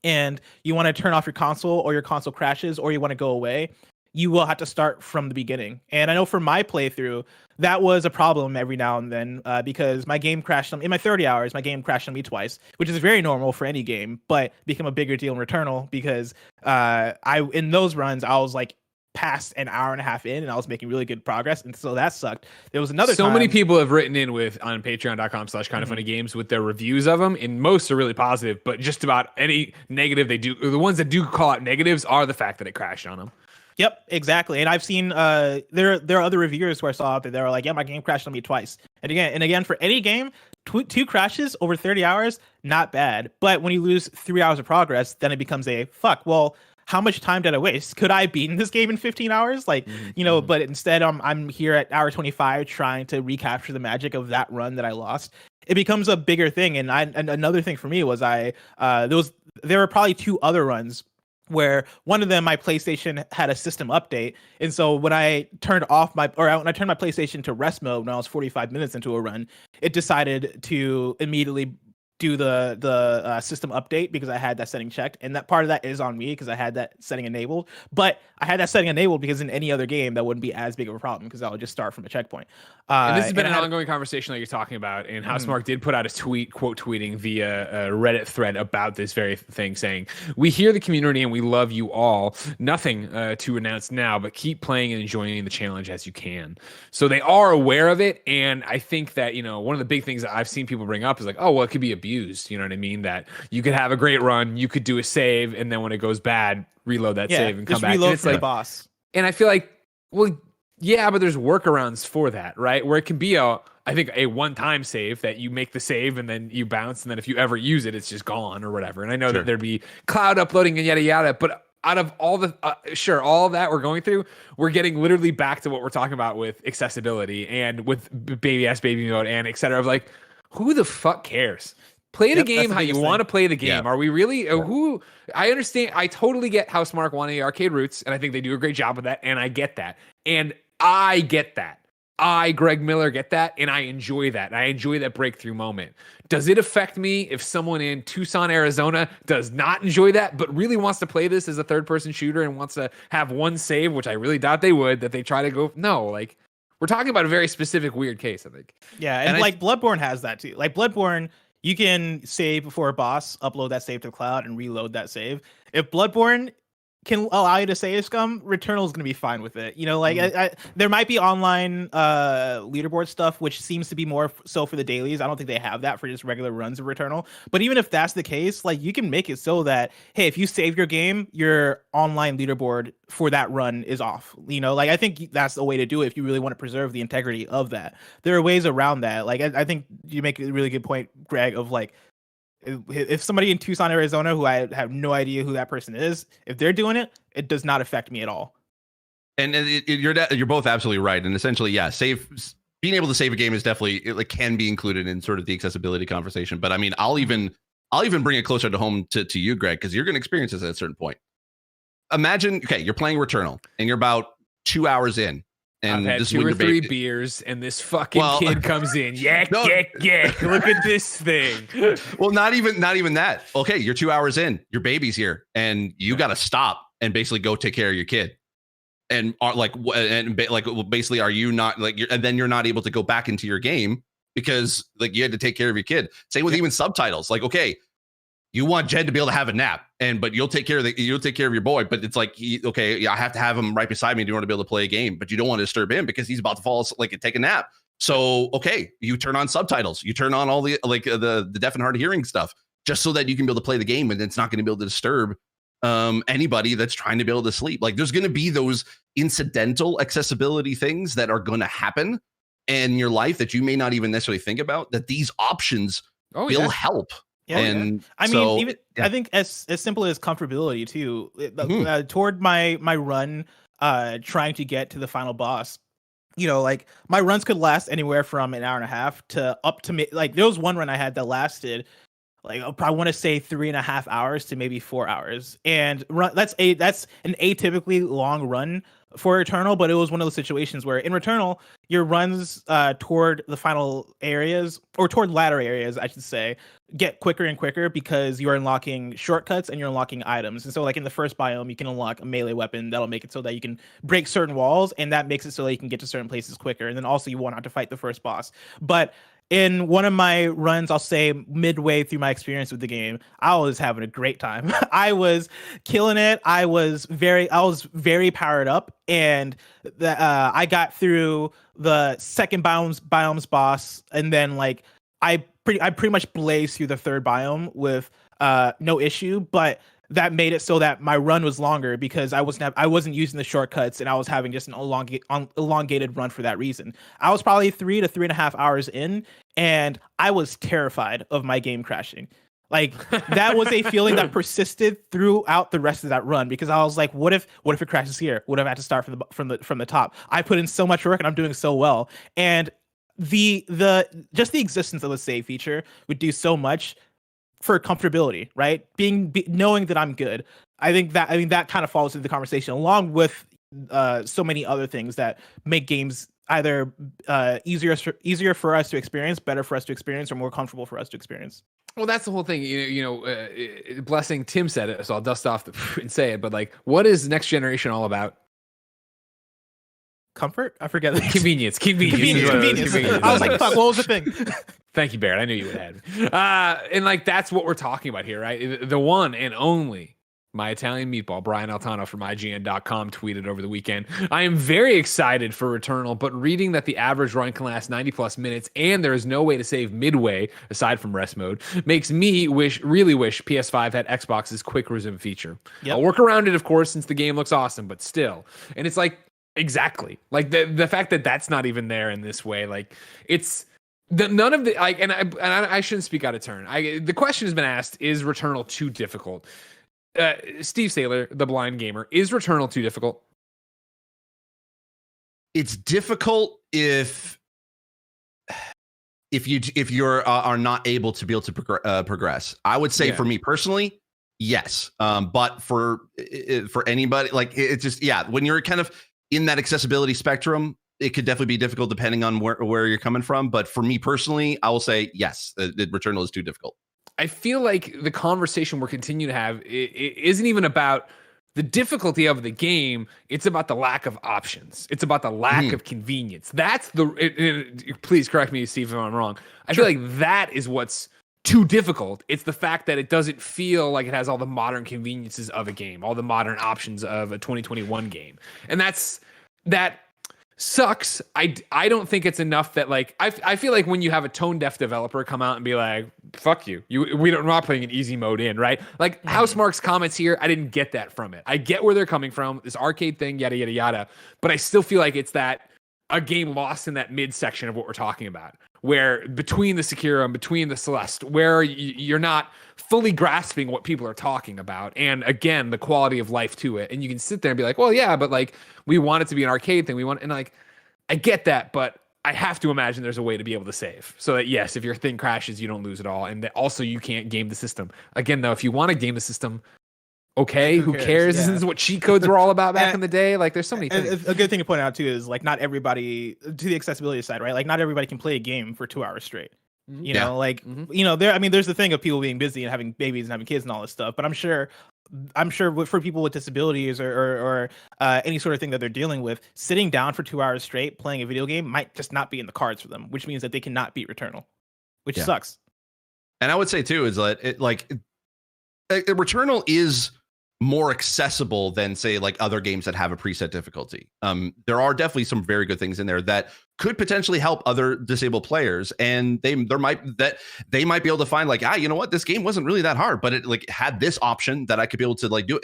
and you want to turn off your console, or your console crashes, or you want to go away, you will have to start from the beginning. And I know for my playthrough, that was a problem every now and then, because my game crashed in my 30 hours. My game crashed on me twice, which is very normal for any game, but became a bigger deal in Returnal because in those runs, I was like past an hour and a half in, and I was making really good progress, and so that sucked. There was another time,
many people have written in on patreon.com/kindoffunnygames with their reviews of them, and most are really positive, but just about any negative they do, the ones that do call out negatives, are the fact that it crashed on them.
Yep, exactly. And I've seen there are other reviewers who I saw out there that are like, yeah, my game crashed on me twice. And again, for any game, two crashes over 30 hours, not bad. But when you lose 3 hours of progress, then it becomes a fuck. Well, how much time did I waste? Could I beat this game in 15 hours? Like, but instead I'm here at hour 25 trying to recapture the magic of that run that I lost. It becomes a bigger thing. And another thing for me was there were probably two other runs where one of them, my PlayStation had a system update. And so when I turned my PlayStation to rest mode when I was 45 minutes into a run, it decided to immediately do the system update because I had that setting checked. And that part of that is on me because I had that setting enabled. But I had that setting enabled because in any other game, that wouldn't be as big of a problem because I would just start from a checkpoint.
And this has been an ongoing conversation that you're talking about. And Housemark did put out a quote tweeting via a Reddit thread about this very thing, saying, "We hear the community and we love you all. Nothing to announce now, but keep playing and enjoying the challenge as you can." So they are aware of it. And I think that, one of the big things that I've seen people bring up is like, oh, well, it could be abused. You know what I mean? That you could have a great run, you could do a save, and then when it goes bad, reload that save and come back.
Reload
and it's
for
like
the boss.
And I feel like, well, yeah, but there's workarounds for that, right? Where it can be I think a one-time save that you make the save and then you bounce, and then if you ever use it, it's just gone or whatever. And I know that there'd be cloud uploading and yada yada, but out of all the all that we're going through, we're getting literally back to what we're talking about with accessibility and with baby mode and etc. Of like, who the fuck cares? Play the game how you want to play the game. Are we really who? I understand. I totally get Housemarque wanting the arcade roots, and I think they do a great job with that. And I get that. And I get that. Greg Miller, get that, and I enjoy that. I enjoy that breakthrough moment. Does it affect me if someone in Tucson, Arizona does not enjoy that, but really wants to play this as a third-person shooter and wants to have one save, which I really doubt they would, that they try to go? No, like, we're talking about a very specific weird case, I think.
Yeah, and like Bloodborne has that too. Like Bloodborne, you can save before a boss, upload that save to the cloud, and reload that save. If Bloodborne can allow you to save scum, Returnal is going to be fine with it. You know, like there might be online leaderboard stuff, which seems to be more so for the dailies. I don't think they have that for just regular runs of Returnal. But even if that's the case, like you can make it so that, hey, if you save your game, your online leaderboard for that run is off. You know, like I think that's the way to do it if you really want to preserve the integrity of that. There are ways around that. Like I think you make a really good point, Greg, of like, if somebody in Tucson, Arizona, who I have no idea who that person is, if they're doing it, it does not affect me at all.
And you're both absolutely right. And essentially, yeah, being able to save a game is definitely can be included in sort of the accessibility conversation. But I mean, I'll even bring it closer to home to you, Greg, because you're going to experience this at a certain point. Imagine, okay, you're playing Returnal and you're about 2 hours in. And
I've had 2 or 3 beers, and this fucking kid comes in. Yak. Look at this thing.
Well, not even that. Okay, you're 2 hours in. Your baby's here, and you got to stop and basically go take care of your kid. And basically, are you not like? And then you're not able to go back into your game because like you had to take care of your kid. Same with even subtitles. Like, okay, you want Jed to be able to have a nap, but you'll take care of your boy. But it's like, I have to have him right beside me in order to be able to play a game. But you don't want to disturb him because he's about to fall asleep, and take a nap. So, okay, you turn on subtitles, you turn on all the the deaf and hard of hearing stuff, just so that you can be able to play the game, and it's not going to be able to disturb anybody that's trying to be able to sleep. Like, there's going to be those incidental accessibility things that are going to happen in your life that you may not even necessarily think about. That these options will help.
Yeah, and I mean, even I think as simple as comfortability too. Toward my run, trying to get to the final boss, you know, like my runs could last anywhere from an hour and a half to up to like there was one run I had that lasted like I want to say 3.5 hours to maybe 4 hours, and that's an atypically long run for Returnal, but it was one of those situations where in Returnal your runs toward the final areas, or toward ladder areas I should say, get quicker and quicker because you're unlocking shortcuts and you're unlocking items. And so like in the first biome you can unlock a melee weapon that'll make it so that you can break certain walls, and that makes it so that you can get to certain places quicker, and then also you won't have to fight the first boss. But in one of my runs, I'll say midway through my experience with the game, I was having a great time. I was killing it. I was very powered up, and I got through the second biomes boss, and then like I pretty much blazed through the third biome with no issue. But that made it so that my run was longer because I wasn't using the shortcuts, and I was having just an elongated run for that reason. I was probably 3 to 3.5 hours in, and I was terrified of my game crashing. Like that was a feeling that persisted throughout the rest of that run, because I was like, what if it crashes here? What if I have to start from the top? I put in so much work and I'm doing so well. And the just the existence of a save feature would do so much for comfortability, right? Knowing that I'm good. I think that kind of falls into the conversation, along with so many other things that make games either easier for us to experience, better for us to experience, or more comfortable for us to experience.
Well, that's the whole thing. Blessing, Tim said it, so I'll dust off and say it. But like, what is Next Generation all about?
Comfort? I forget.
Convenience.
I was like, fuck, what was the thing?
Thank you, Barrett. I knew you would have. And like, that's what we're talking about here, right? The one and only My Italian Meatball, Brian Altano from IGN.com, tweeted over the weekend, I am very excited for Returnal, but reading that the average run can last 90 plus minutes and there is no way to save midway, aside from rest mode, makes me really wish PS5 had Xbox's quick resume feature. Yep. I'll work around it, of course, since the game looks awesome, but still. And it's like, exactly. Like the fact that that's not even there in this way, like it's... none of the like, and I shouldn't speak out of turn. The question has been asked: is Returnal too difficult? Steve Saylor, the blind gamer, is Returnal too difficult?
It's difficult if you're are not able to progress. I would say for me personally, yes. But for anybody, like it's just when you're kind of in that accessibility spectrum, it could definitely be difficult depending on where you're coming from. But for me personally, I will say yes, the Returnal is too difficult.
I feel like the conversation we're continuing to have it isn't even about the difficulty of the game. It's about the lack of options. It's about the lack of convenience. That's please correct me, Steve, if I'm wrong. I feel like that is what's too difficult. It's the fact that it doesn't feel like it has all the modern conveniences of a game, all the modern options of a 2021 game. And that sucks. I don't think it's enough that like I feel like when you have a tone deaf developer come out and be like, fuck you, we're not putting an easy mode in, right? Like Housemark's comments here, I didn't get that from it. I get where they're coming from, this arcade thing, yada yada yada, but I still feel like it's that a game lost in that mid section of what we're talking about, where between the Sekiro and between the Celeste, where you're not fully grasping what people are talking about, and again the quality of life to it. And you can sit there and be like, well, yeah, but like we want it to be an arcade thing, and like I get that, but I have to imagine there's a way to be able to save so that yes, if your thing crashes, you don't lose it all, and that also you can't game the system. Again, though, if you want to game the system, okay, who cares? This is what cheat codes were all about back in the day. Like, there's so many things.
A good thing to point out too is like not everybody, to the accessibility side, right? Like not everybody can play a game for 2 hours straight. You know, like you know, there's the thing of people being busy and having babies and having kids and all this stuff. But I'm sure for people with disabilities or any sort of thing that they're dealing with, sitting down for 2 hours straight playing a video game might just not be in the cards for them, which means that they cannot beat Returnal, which sucks.
And I would say too is that Returnal is more accessible than say like other games that have a preset difficulty. There are definitely some very good things in there that could potentially help other disabled players, and they might be able to find like, you know what, this game wasn't really that hard, but it like had this option that I could be able to like do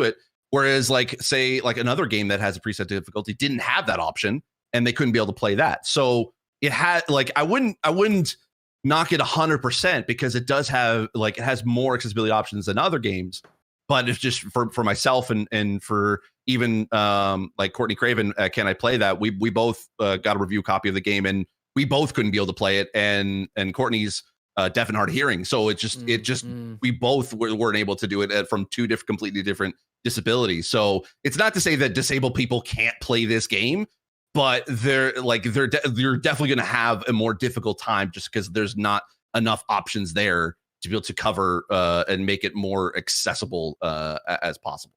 it. Whereas like say like another game that has a preset difficulty didn't have that option and they couldn't be able to play that. So it had like I wouldn't knock it 100% because it does have like it has more accessibility options than other games. But it's just for myself and for even like Courtney Craven, Can I Play That? We both got a review copy of the game and we both couldn't be able to play it. And Courtney's deaf and hard of hearing. So we both weren't able to do it from two completely different disabilities. So it's not to say that disabled people can't play this game, but you're definitely going to have a more difficult time just because there's not enough options there to be able to cover and make it more accessible as possible.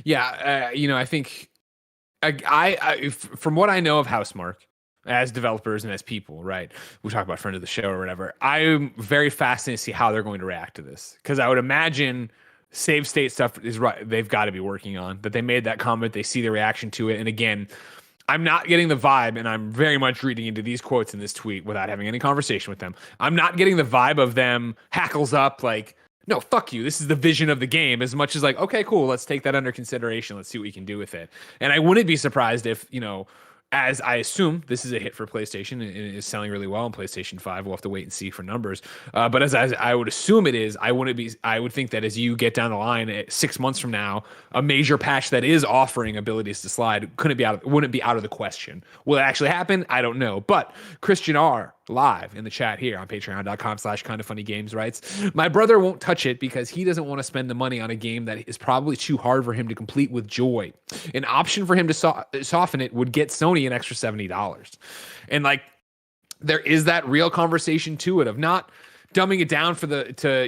Yeah, I think I from what I know of Housemark as developers and as people, right? We talk about friend of the show or whatever. I'm very fascinated to see how they're going to react to this, because I would imagine save state stuff is right. They've got to be working on that. They made that comment. They see the reaction to it, and again, I'm not getting the vibe, and I'm very much reading into these quotes in this tweet without having any conversation with them. I'm not getting the vibe of them hackles up like, no, fuck you, this is the vision of the game, as much as like, okay, cool, let's take that under consideration. Let's see what we can do with it. And I wouldn't be surprised if, as I assume this is a hit for PlayStation and it is selling really well on PlayStation 5. We'll have to wait and see for numbers. But as I would assume it is, I would think that as you get down the line at 6 months from now, a major patch that is offering abilities to slide wouldn't be out of the question. Will it actually happen? I don't know. But Christian R live in the chat here on patreon.com/kindoffunnygames writes, my brother won't touch it because he doesn't want to spend the money on a game that is probably too hard for him to complete with joy. An option for him to soften it would get Sony an extra $70. And like, there is that real conversation to it of not dumbing it down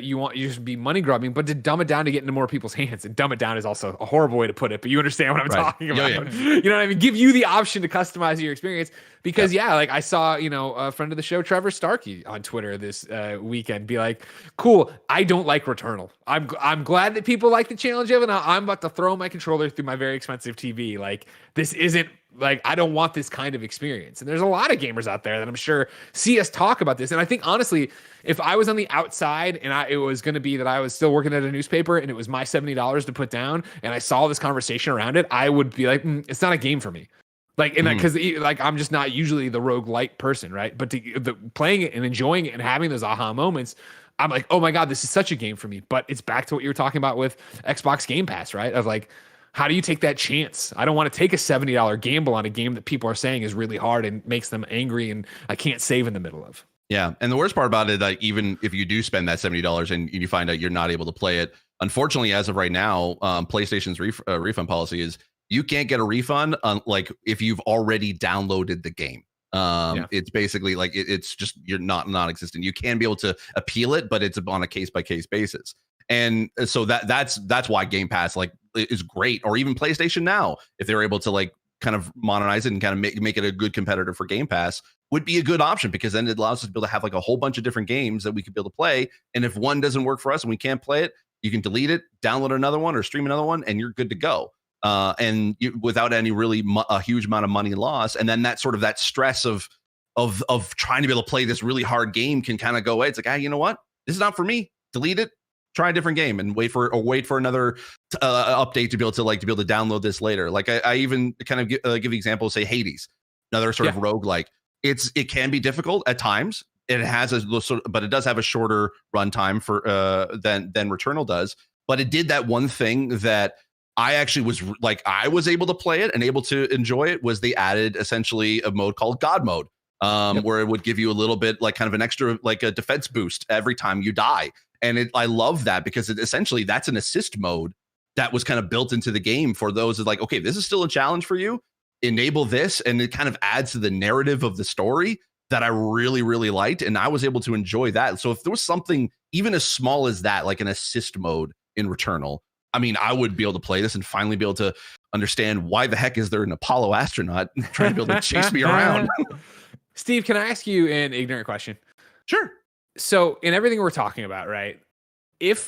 you should be money grubbing, but to dumb it down to get into more people's hands. And dumb it down is also a horrible way to put it, but you understand what I'm talking about. Yeah. You know what I mean? Give you the option to customize your experience, because like I saw, a friend of the show, Trevor Starkey, on Twitter this weekend be like, cool, I don't like Returnal. I'm glad that people like the challenge of it. I'm about to throw my controller through my very expensive TV. Like, this isn't, like, I don't want this kind of experience. And there's a lot of gamers out there that I'm sure see us talk about this. And I think, honestly, if I was on the outside and it was going to be that I was still working at a newspaper and it was my $70 to put down and I saw this conversation around it, I would be like, it's not a game for me. Like, and because like I'm just not usually the roguelite person, right? But the playing it and enjoying it and having those aha moments, I'm like, oh my God, this is such a game for me. But it's back to what you were talking about with Xbox Game Pass, right? Of like, how do you take that chance? I don't want to take a $70 gamble on a game that people are saying is really hard and makes them angry and I can't save in the middle of.
Yeah. And the worst part about it, like, even if you do spend that $70 and you find out you're not able to play it, unfortunately, as of right now, PlayStation's refund policy is you can't get a refund like if you've already downloaded the game. It's basically like it's just you're not non-existent. You can be able to appeal it, but it's on a case-by-case basis. And so that's why Game Pass like is great, or even PlayStation Now, if they're able to like kind of modernize it and kind of make it a good competitor for Game Pass, would be a good option, because then it allows us to be able to have like a whole bunch of different games that we could be able to play. And if one doesn't work for us and we can't play it, you can delete it, download another one, or stream another one, and you're good to go. And without any really a huge amount of money loss. And then that sort of that stress of trying to be able to play this really hard game can kind of go away. It's like, you know what? This is not for me. Delete it. Try a different game and wait for another update to be able to download this later. Like I even kind of give the example, say Hades, another sort of roguelike. It can be difficult at times. It has but it does have a shorter runtime for than Returnal does. But it did that one thing that I actually was like, I was able to play it and able to enjoy it. Was they added essentially a mode called God mode, where it would give you a little bit like kind of an extra like a defense boost every time you die. And I love that, because essentially that's an assist mode that was kind of built into the game for those that like, okay, this is still a challenge for you. Enable this, and it kind of adds to the narrative of the story that I really, really liked. And I was able to enjoy that. So if there was something even as small as that, like an assist mode in Returnal, I mean, I would be able to play this and finally be able to understand why the heck is there an Apollo astronaut trying to be able to chase me around.
Steve, can I ask you an ignorant question?
Sure.
So in everything we're talking about, right? And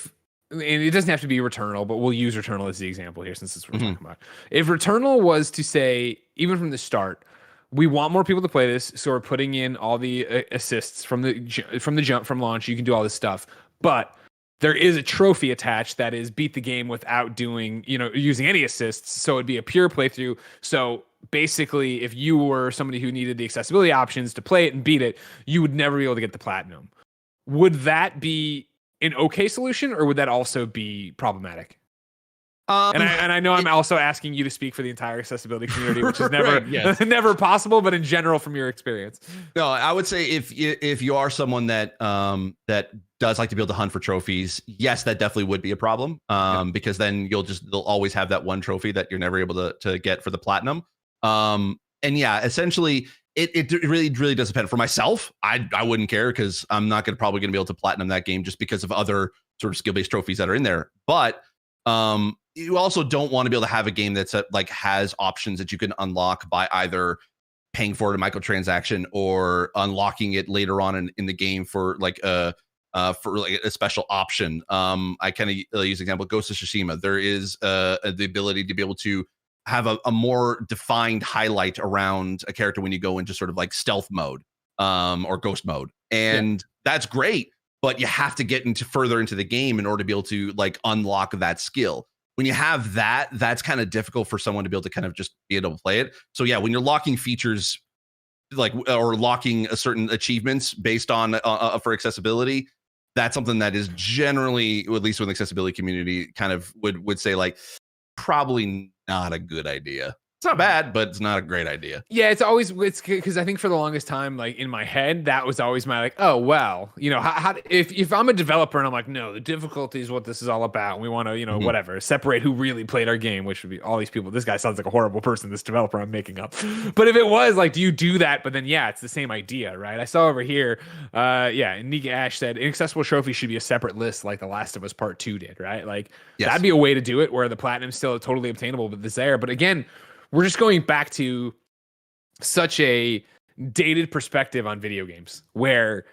it doesn't have to be Returnal, but we'll use Returnal as the example here since it's what we're talking about. If Returnal was to say, even from the start, we want more people to play this, so we're putting in all the assists from the jump, from launch, you can do all this stuff, but there is a trophy attached that is beat the game without doing, using any assists. So it'd be a pure playthrough. So basically, if you were somebody who needed the accessibility options to play it and beat it, you would never be able to get the platinum. Would that be an okay solution, or would that also be problematic? And I know I'm also asking you to speak for the entire accessibility community, which is never never possible, but in general, from your experience.
No, I would say if you are someone that that does like to be able to hunt for trophies, yes, that definitely would be a problem. Because then they'll always have that one trophy that you're never able to get for the platinum. And yeah, essentially it really does depend. For myself, I wouldn't care, because I'm not probably gonna be able to platinum that game just because of other sort of skill-based trophies that are in there. But you also don't want to be able to have a game that's like has options that you can unlock by either paying for it a microtransaction or unlocking it later on in the game for like a special option. I kind of use the example Ghost of Tsushima. There is the ability to be able to have a more defined highlight around a character when you go into sort of like stealth mode or ghost mode, and that's great. But you have to get further into the game in order to be able to like unlock that skill. When you have that, that's kind of difficult for someone to be able to kind of just be able to play it. So yeah, when you're locking features like or locking a certain achievements based on for accessibility, that's something that is generally, at least with the accessibility community, kind of would say like probably not a good idea. It's not bad, but it's not a great idea.
Yeah, it's because I think for the longest time, like in my head, that was always my like, oh well, how if I'm a developer and I'm like, no, the difficulty is what this is all about. And we want to, whatever, separate who really played our game, which would be all these people. This guy sounds like a horrible person, this developer I'm making up. But if it was like, do you do that? But then it's the same idea, right? I saw over here, Nika Ash said inaccessible trophies should be a separate list, like The Last of Us Part 2 did, right? Like that'd be a way to do it where the platinum's still totally obtainable, but it's there. But again, we're just going back to such a dated perspective on video games where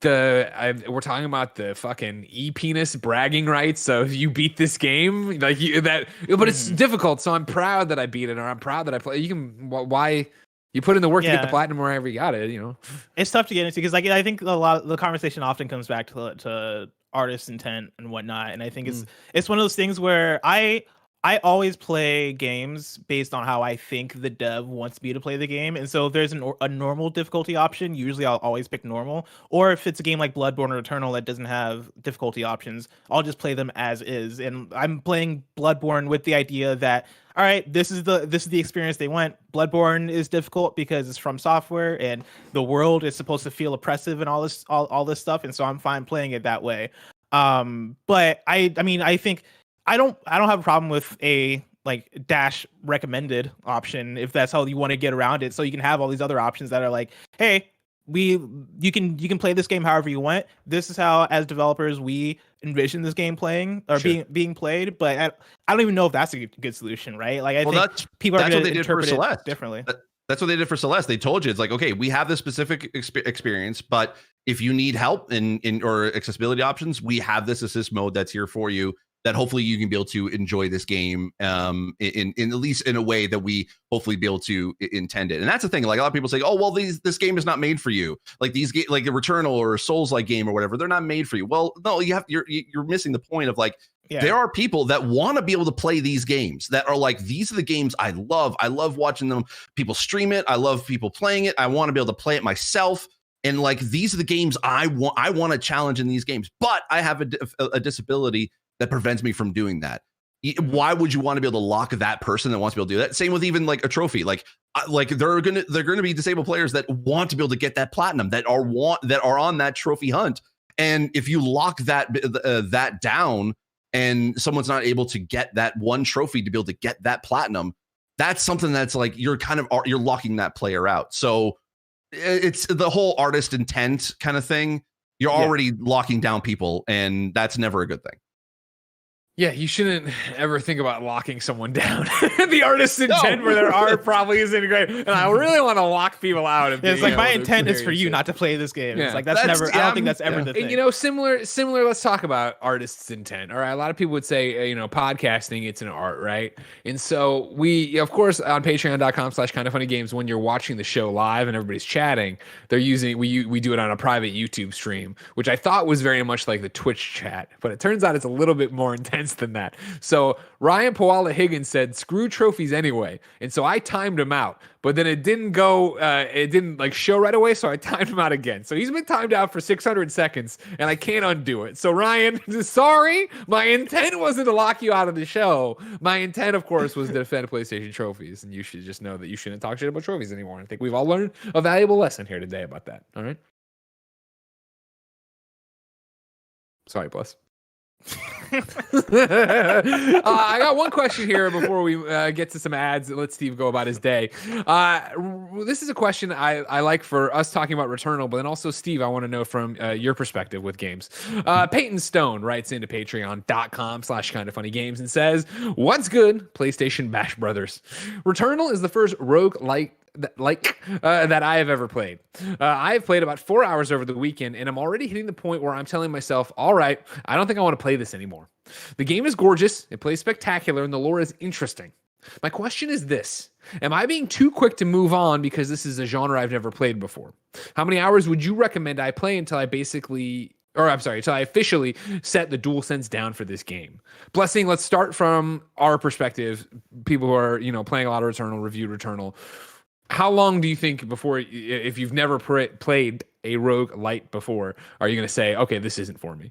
we're talking about the fucking e-penis bragging rights. So if you beat this game, but it's difficult. So I'm proud that I beat it, or I'm proud that I play. You can, why you put in the work to get the platinum wherever you got it,
It's tough to get into because like, I think a lot of the conversation often comes back to artist intent and whatnot. And I think it's one of those things where I I always play games based on how I think the dev wants me to play the game. And so if there's a normal difficulty option, usually I'll always pick normal. Or if it's a game like Bloodborne or Returnal that doesn't have difficulty options, I'll just play them as is. And I'm playing Bloodborne with the idea that, all right, this is the experience they want. Bloodborne is difficult because it's from software and the world is supposed to feel oppressive and all this stuff. And so I'm fine playing it that way. But I mean, I think I don't have a problem with a like dash recommended option if that's how you want to get around it. So you can have all these other options that are like, hey, you can play this game however you want. This is how, as developers, we envision this game playing or being played. But I don't even know if that's a good solution, right? Like I think people are going to interpret it differently.
That's what they did for Celeste. They told you it's like, okay, we have this specific experience, but if you need help in or accessibility options, we have this assist mode that's here for you. That hopefully you can be able to enjoy this game in at least in a way that we hopefully be able to intend it. And that's the thing. Like a lot of people say, oh, well, this game is not made for you. Like like a Returnal or a Souls-like game or whatever, they're not made for you. Well, no, you're missing the point of like, there are people that want to be able to play these games that are like, these are the games I love. I love watching them. People stream it. I love people playing it. I want to be able to play it myself. And like, these are the games I want to challenge in these games, but I have a disability that prevents me from doing that. Why would you want to be able to lock that person that wants to be able to do that? Same with even like a trophy. Like they're gonna be disabled players that want to be able to get that platinum, that are on that trophy hunt. And if you lock that down, and someone's not able to get that one trophy to be able to get that platinum, that's something that's like you're locking that player out. So it's the whole artist intent kind of thing. You're already locking down people, and that's never a good thing.
Yeah, you shouldn't ever think about locking someone down. The artist's intent for their art probably isn't great. And I really want to lock people out.
It's like my intent is for you not to play this game. Yeah. It's like that's never. I don't think that's ever the thing.
And similar. Let's talk about artists' intent. All right, a lot of people would say, podcasting, it's an art, right? And so we, of course, on Patreon.com/kindoffunnygames, when you're watching the show live and everybody's chatting, they're using we do it on a private YouTube stream, which I thought was very much like the Twitch chat, but it turns out it's a little bit more intense than that. So Ryan Pawala Higgins said, screw trophies anyway. And so I timed him out, but then it didn't go, it didn't like show right away. So I timed him out again. So he's been timed out for 600 seconds and I can't undo it. So Ryan, sorry, my intent wasn't to lock you out of the show. My intent, of course, was to defend PlayStation trophies. And you should just know that you shouldn't talk shit about trophies anymore. I think we've all learned a valuable lesson here today about that. All right. Sorry, Plus. I got one question here before we get to some ads. Let Steve go about his day. This is a question I like for us talking about Returnal, but then also, Steve, I want to know from your perspective with games. Peyton Stone writes into patreon.com/kindoffunnygames and says, what's good, PlayStation Bash Brothers? Returnal is the first roguelike that I have ever played. I have played about 4 hours over the weekend, and I'm already hitting the point where I'm telling myself, all right, I don't think I want to play this anymore. The game is gorgeous, it plays spectacular, and the lore is interesting. My question is this: am I being too quick to move on because this is a genre I've never played before? How many hours would you recommend I play until I officially set the DualSense down for this game? Blessing, let's start from our perspective, people who are, playing a lot of Returnal, reviewed Returnal. How long do you think before, if you've never played a roguelite before, are you going to say, okay, this isn't for me?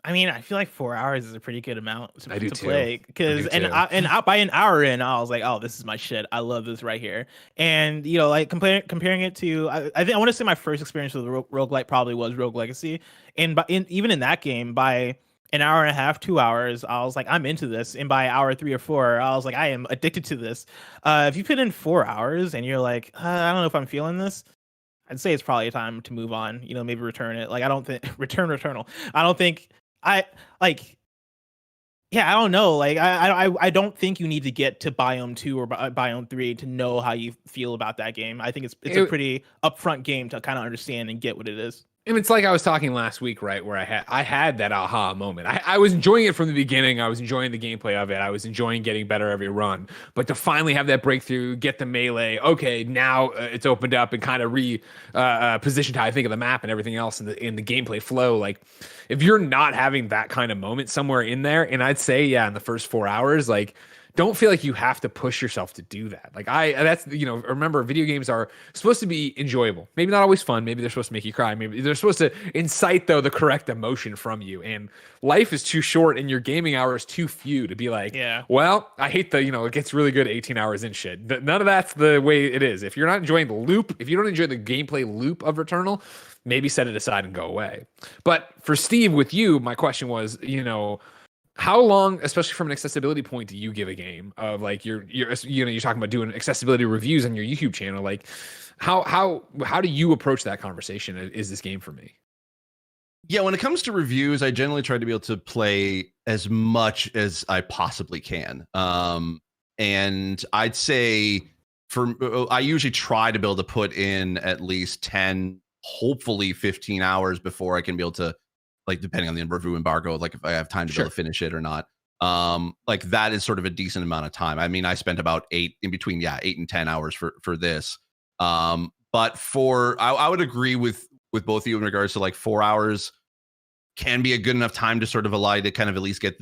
I mean, I feel like 4 hours is a pretty good amount to play. Because by an hour in, I was like, oh, this is my shit. I love this right here. And like comparing it to, I think I want to say my first experience with roguelite probably was Rogue Legacy. And even in that game, by an hour and a half, 2 hours, I was like, I'm into this. And by hour 3 or 4, I was like, I am addicted to this. If you put in 4 hours and you're like, I don't know if I'm feeling this, I'd say it's probably time to move on. Maybe return it. Like, I don't think Returnal. I don't think I don't know. Like, I don't think you need to get to Biome 2 or Biome 3 to know how you feel about that game. I think it's a pretty upfront game to kind of understand and get what it is.
And it's like I was talking last week, right, where I had that aha moment. I was enjoying it from the beginning. I was enjoying the gameplay of it. I was enjoying getting better every run. But to finally have that breakthrough, get the melee, okay, now it's opened up and kind of positioned how I think of the map and everything else in the gameplay flow. Like, if you're not having that kind of moment somewhere in there, and I'd say, in the first 4 hours, like, don't feel like you have to push yourself to do that. Like that's, you know, remember video games are supposed to be enjoyable. Maybe not always fun. Maybe they're supposed to make you cry. Maybe they're supposed to incite though the correct emotion from you. And life is too short and your gaming hours too few to be like, well, I hate the, you know, it gets really good 18 hours in shit. None of that's the way it is. If you're not enjoying the loop, if you don't enjoy the gameplay loop of Returnal, maybe set it aside and go away. But for Steve, with you, my question was, you know, how long, especially from an accessibility point, do you give a game of like you're talking about doing accessibility reviews on your YouTube channel? Like how do you approach that conversation? Is this game for me?
Yeah, when it comes to reviews, I generally try to be able to play as much as I possibly can. And I'd say I usually try to be able to put in at least 10, hopefully 15 hours before I can be able to, like, depending on the review embargo, like if I have time to be able to finish it or not. Like that is sort of a decent amount of time. I mean, I spent about 8 and 10 hours for this. But I would agree with both of you in regards to like 4 hours can be a good enough time to sort of allow you to kind of at least get,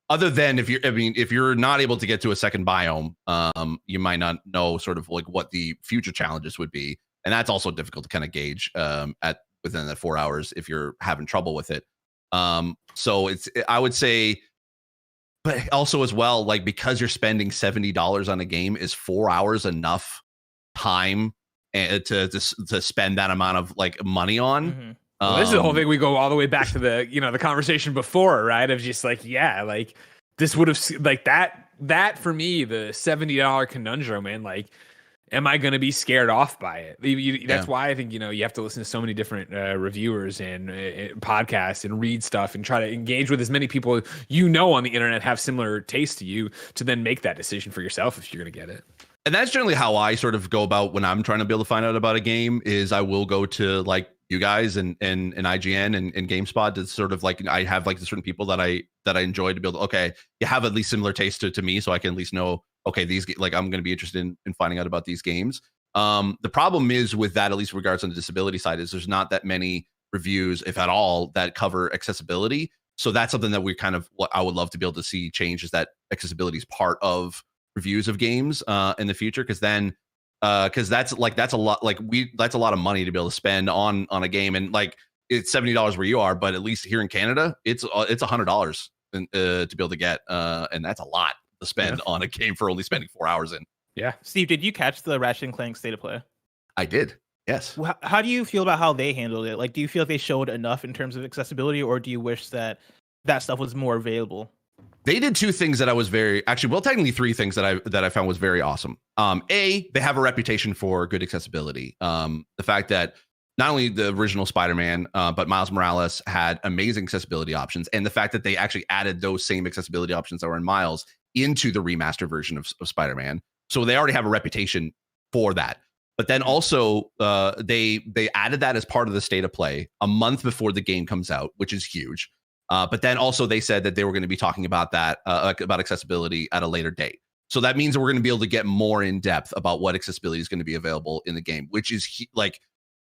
other than if you're not able to get to a second biome, you might not know sort of like what the future challenges would be. And that's also difficult to kind of gauge within that 4 hours if you're having trouble with it. So I would say, but also as well, like because you're spending $70 on a game, is 4 hours enough time to spend that amount of like money on?
Mm-hmm.
Well, this is the whole thing. We go all the way back to the, you know, the conversation before, right? Of just like, yeah, like this would have like that for me, the $70 conundrum, man. Like, am I going to be scared off by it? That's why I think, you know, you have to listen to so many different reviewers and podcasts and read stuff and try to engage with as many people, you know, on the internet have similar tastes to you to then make that decision for yourself if you're going to get it.
And that's generally how I sort of go about when I'm trying to be able to find out about a game. Is I will go to like you guys and IGN and GameSpot to sort of like, I have like certain people that I enjoy to be able to, okay, you have at least similar taste to me, so I can at least know, okay, these, like, I'm going to be interested in finding out about these games. The problem is with that, at least regards on the disability side, is there's not that many reviews, if at all, that cover accessibility. So that's something that we kind of, what I would love to be able to see change, is that accessibility is part of reviews of games in the future. Because then, because that's a lot, like that's a lot of money to be able to spend on a game, and like it's $70 where you are, but at least here in Canada, it's $100 to be able to get, and that's a lot to spend on a game for only spending 4 hours in.
Yeah. Steve, did you catch the Ratchet & Clank State of Play?
I did. Yes.
How do you feel about how they handled it? Like, do you feel like they showed enough in terms of accessibility, or do you wish that stuff was more available?
They did two things that I was technically three things that I found was very awesome. They have a reputation for good accessibility. The fact that not only the original Spider-Man, but Miles Morales had amazing accessibility options, and the fact that they actually added those same accessibility options that were in Miles into the remastered version of Spider-Man. So they already have a reputation for that. But then also they added that as part of the State of Play a month before the game comes out, which is huge. But then also they said that they were going to be talking about that, about accessibility at a later date. So that means that we're going to be able to get more in depth about what accessibility is going to be available in the game, which is like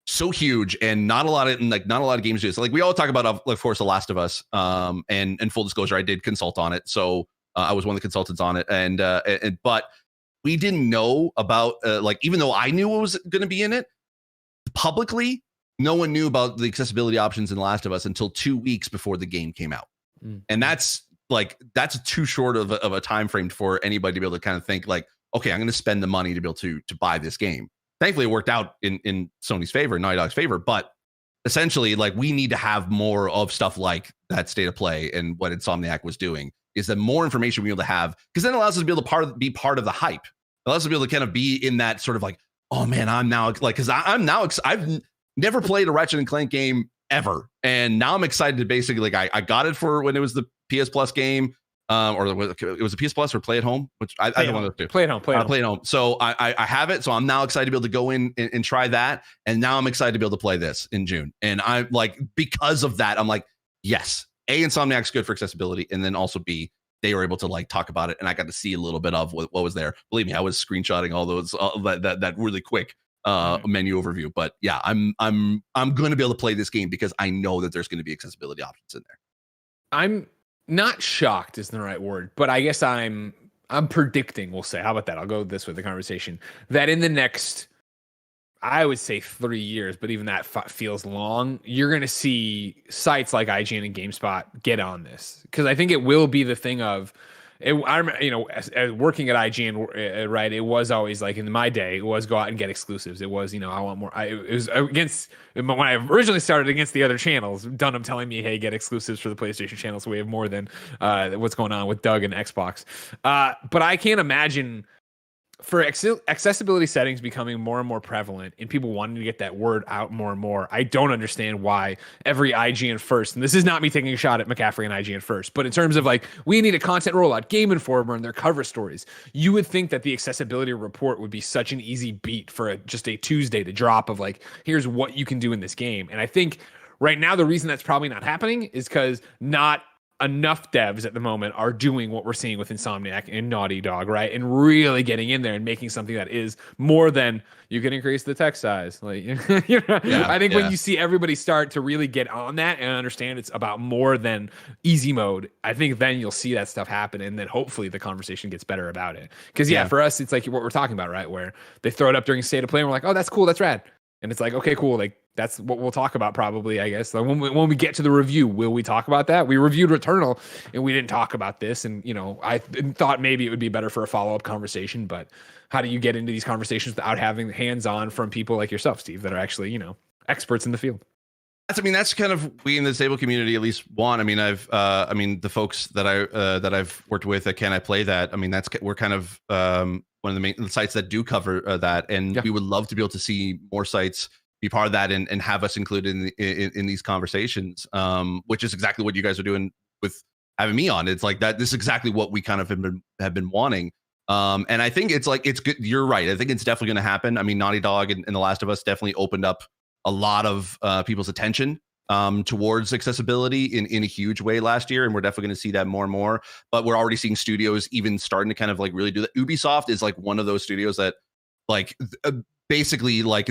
so huge, and not a lot of games do. So like we all talk about, of course, The Last of Us. And full disclosure, I did consult on it, so I was one of the consultants on it, and but we didn't know about like, even though I knew what was going to be in it publicly, no one knew about the accessibility options in The Last of Us until 2 weeks before the game came out. And that's too short of a time frame for anybody to be able to kind of think like, okay, I'm going to spend the money to be able to buy this game. Thankfully, it worked out in Sony's favor, Naughty Dog's favor. But essentially, like, we need to have more of stuff like that State of Play, and what Insomniac was doing is that more information we're able to have, because then it allows us to be able to be part of the hype. It allows us to be able to kind of be in that sort of like, oh man, I'm now like, because I've never played a Ratchet & Clank game ever, and now I'm excited to basically, like, I got it for when it was the PS Plus game, or it was a PS Plus or Play at Home, which I don't want to do.
Play at Home. Play at
Home. So I have it, so I'm now excited to be able to go in and try that, and now I'm excited to be able to play this in June. And I'm like, because of that, I'm like, yes, A, Insomniac's good for accessibility, and then also B, they were able to like talk about it, and I got to see a little bit of what was there. Believe me, I was screenshotting all those that really quick menu overview. But yeah, I'm going to be able to play this game because I know that there's going to be accessibility options in there.
I'm not shocked is the right word, but I guess I'm I'm predicting, we'll say, how about that? I'll go this with the conversation, that in the next, I would say 3 years, but even that feels long. You're going to see sites like IGN and GameSpot get on this, because I think it will be the thing of, I remember, as working at IGN, right? It was always like in my day, it was go out and get exclusives. It was, I want more. It was against, when I originally started, against the other channels. Dunham telling me, hey, get exclusives for the PlayStation channel, so we have more than what's going on with Doug and Xbox. But I can't imagine, for accessibility settings becoming more and more prevalent and people wanting to get that word out more and more, I don't understand why every IGN first, and this is not me taking a shot at McCaffrey and IGN first, but in terms of like, we need a content rollout, Game Informer and their cover stories, you would think that the accessibility report would be such an easy beat for just a Tuesday to drop of like, here's what you can do in this game. And I think right now the reason that's probably not happening is because not enough devs at the moment are doing what we're seeing with Insomniac and Naughty Dog, right? And really getting in there and making something that is more than, you can increase the text size. Like, I think when you see everybody start to really get on that and understand it's about more than easy mode, I think then you'll see that stuff happen, and then hopefully the conversation gets better about it. Because for us, it's like what we're talking about, right? Where they throw it up during State of Play and we're like, oh, that's cool, that's rad. And it's like, okay, cool. Like, that's what we'll talk about probably, I guess. Like when we get to the review, will we talk about that? We reviewed Returnal and we didn't talk about this. And, I thought maybe it would be better for a follow-up conversation, but how do you get into these conversations without having hands-on from people like yourself, Steve, that are actually, experts in the field?
That's kind of, we in the disabled community at least want. I mean, the folks that I've worked with at Can I Play That? I mean, we're kind of one of the main sites that do cover that, and we would love to be able to see more sites be part of that and have us included in these conversations, which is exactly what you guys are doing with having me on. It's like that. This is exactly what we kind of have been wanting. And I think it's good. You're right. I think it's definitely going to happen. I mean, Naughty Dog and The Last of Us definitely opened up a lot of people's attention towards accessibility in a huge way last year, and we're definitely going to see that more and more. But we're already seeing studios even starting to kind of like really do that. Ubisoft is like one of those studios that like basically like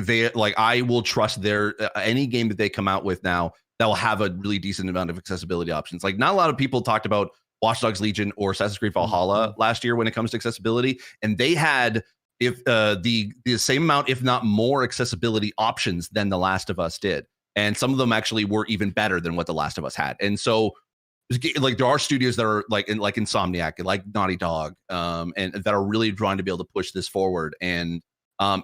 I will trust their any game that they come out with now that will have a really decent amount of accessibility options. Like, not a lot of people talked about Watch Dogs Legion or Assassin's Creed Valhalla last year when it comes to accessibility, and they had the same amount, if not more, accessibility options than The Last of Us did, and some of them actually were even better than what The Last of Us had. And so, like, there are studios that are like Insomniac, like Naughty Dog, and that are really trying to be able to push this forward, and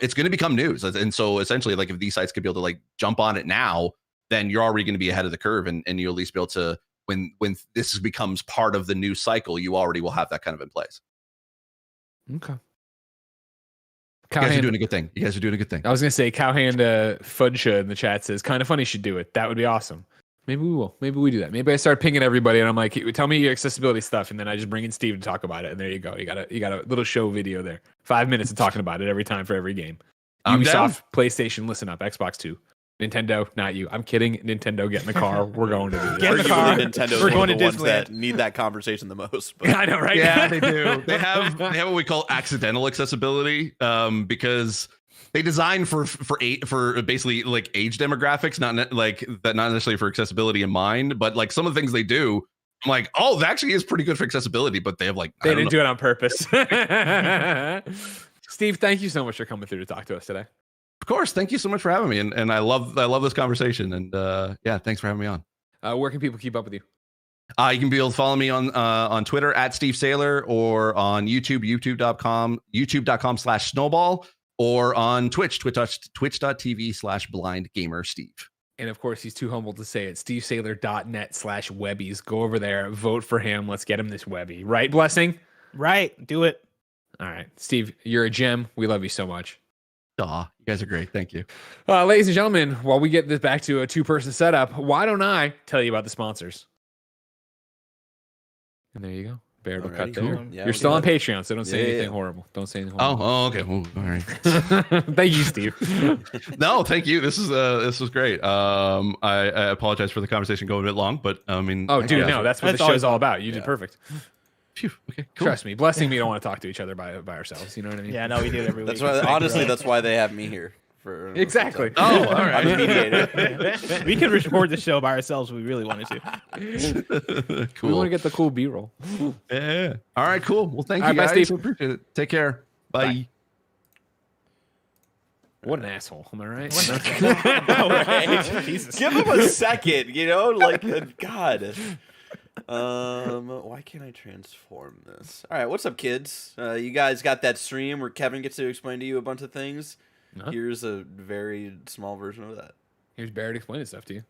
it's going to become news. And so essentially, like, if these sites could be able to like jump on it now, then you're already going to be ahead of the curve, and you'll at least be able to, when this becomes part of the news cycle, you already will have that kind of in place.
Okay.
You guys are doing a good thing.
I was going to say, Cowhand Fudsha in the chat says, kind of funny should do it. That would be awesome. Maybe we will. Maybe we do that. Maybe I start pinging everybody and I'm like, tell me your accessibility stuff. And then I just bring in Steve to talk about it. And there you go. You got a little show video there. 5 minutes of talking about it every time for every game. Ubisoft, PlayStation, listen up. Xbox 2. Nintendo, not you. I'm kidding. Nintendo, get in the car. We're going to do this.
Get in the car.
Nintendo's
We're going
one
to
of the ones
Disneyland.
that need that conversation the most. But.
I know, right?
Yeah, they do. They have what we call accidental accessibility, because they design for basically like age demographics, not necessarily for accessibility in mind, but like some of the things they do, I'm like, oh, that actually is pretty good for accessibility, but they have like
they didn't do it on purpose. Steve, thank you so much for coming through to talk to us today.
Of course, thank you so much for having me, and I love this conversation, and thanks for having me on.
Where can people keep up with you?
You can be able to follow me on Twitter at Steve Saylor, or on YouTube, youtube.com/snowball, or on Twitch, twitch.tv/blindgamersteve.
And of course, he's too humble to say it. stevesaylor.net/webbies. Go over there, vote for him. Let's get him this Webby. Right, Blessing?
Right. Do it.
All right. Steve, you're a gem. We love you so much.
Aw, you guys are great. Thank you.
Ladies and gentlemen, while we get this back to a two-person setup, why don't I tell you about the sponsors? And there you go. Bear will cut there. Yeah, you're still on Patreon, so don't say anything horrible. Don't say anything horrible.
Oh, okay. Well, all right.
Thank you, Steve.
No, thank you. This was great. I apologize for the conversation going a bit long, but I mean,
that's what the show's all about. You did perfect.
Phew, okay, cool.
Trust me, Blessing me don't want to talk to each other by ourselves. You know what I mean?
Yeah, no, we do it every week.
That's why, honestly, that's why they have me here. for
Exactly.
Oh, all right.
I'm the mediator.
We could record the show by ourselves if we really wanted to.
We want to get the cool B-roll.
Yeah. All right, cool. Well, thank
All
you
right, bye,
guys.
Steve.
Appreciate it. Take care. Bye.
What an asshole. Am I right?
Jesus.
Give him a second, like God. Why can't I transform this? All right, what's up, kids? You guys got that stream where Kevin gets to explain to you a bunch of things?
No.
Here's a very small version of that.
Here's Barrett explaining stuff to you.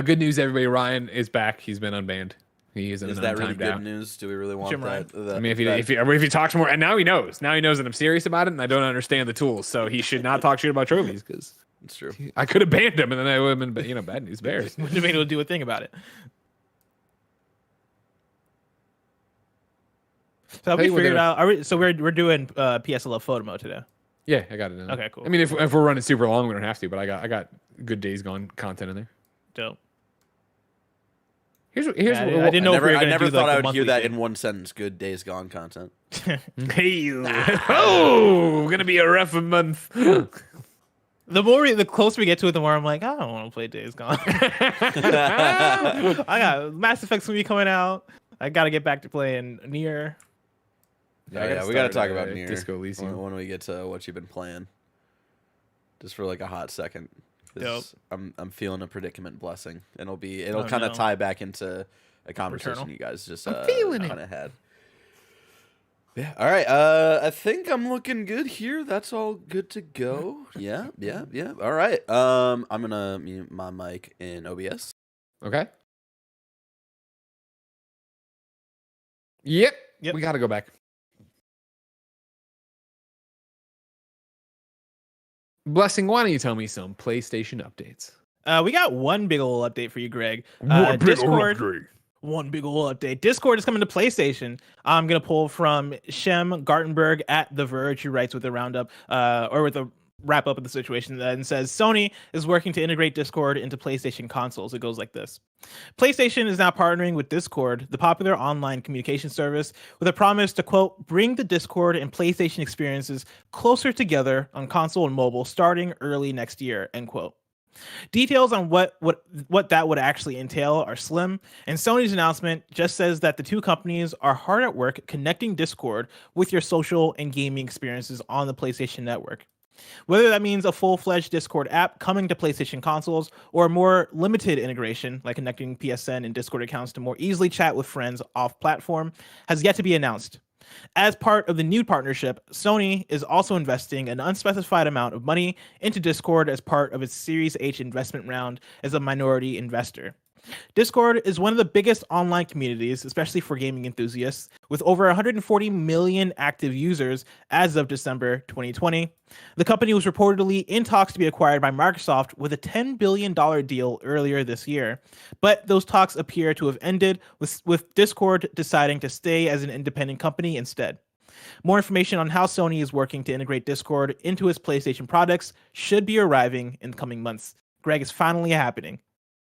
Good news, everybody. Ryan is back. He's been unbanned. He is
that really
untimed
good
out.
news? Do we really want
Jim
that?
I mean, if he talks more, and now he knows. Now he knows that I'm serious about it, and I don't understand the tools. So he should not talk shit about trophies because
It's true.
I could have banned him, and then I would have been, bad news bears.
Wouldn't have been able to do a thing about it. So have we figured out? We're doing PSLF photo mode today.
Yeah, I got it in there.
Okay, cool.
I mean, if we're running super long, we don't have to, but I got good Days Gone content in there.
Dope.
Here's
I didn't know if we were
I
gonna
never
do,
thought
like,
I
the
would
monthly
hear that
thing.
in one sentence. Good Days Gone content.
Hey, gonna be a rough month.
The closer we get to it, the more I'm like, I don't want to play Days Gone. I got Mass Effect's gonna be coming out. I gotta get back to playing Nier.
We gotta talk about Nier
Disco Elysium.
when we get to what you've been playing. Just for like a hot second. 'Cause I'm feeling a predicament blessing. And it'll kind of tie back into a conversation
Returnal.
you guys just
feeling
kind of had. Yeah. All right. I think I'm looking good here. That's all good to go. Yeah. All right. I'm gonna mute my mic in OBS.
Okay. Yep.
Yep.
We gotta go back. Blessing, why don't you tell me some PlayStation updates?
We got one big ol' update for you, Greg.
One big ol'
Discord.
update.
One big ol' update. Discord is coming to PlayStation. I'm gonna pull from Shem Gartenberg at The Verge, who writes with a roundup, or with a wrap up of the situation, and says Sony is working to integrate Discord into PlayStation consoles. It goes like this: PlayStation is now partnering with Discord, the popular online communication service, with a promise to, quote, bring the Discord and PlayStation experiences closer together on console and mobile starting early next year, end quote. Details on what that would actually entail are slim, and Sony's announcement just says that the two companies are hard at work connecting Discord with your social and gaming experiences on the PlayStation Network. Whether that means a full-fledged Discord app coming to PlayStation consoles or a more limited integration, like connecting PSN and Discord accounts to more easily chat with friends off-platform, has yet to be announced. As part of the new partnership, Sony is also investing an unspecified amount of money into Discord as part of its Series H investment round as a minority investor. Discord is one of the biggest online communities, especially for gaming enthusiasts, with over 140 million active users as of December 2020. The company was reportedly in talks to be acquired by Microsoft with a $10 billion deal earlier this year, but those talks appear to have ended with Discord deciding to stay as an independent company instead. More information on how Sony is working to integrate Discord into its PlayStation products should be arriving in the coming months. Greg, it's finally happening.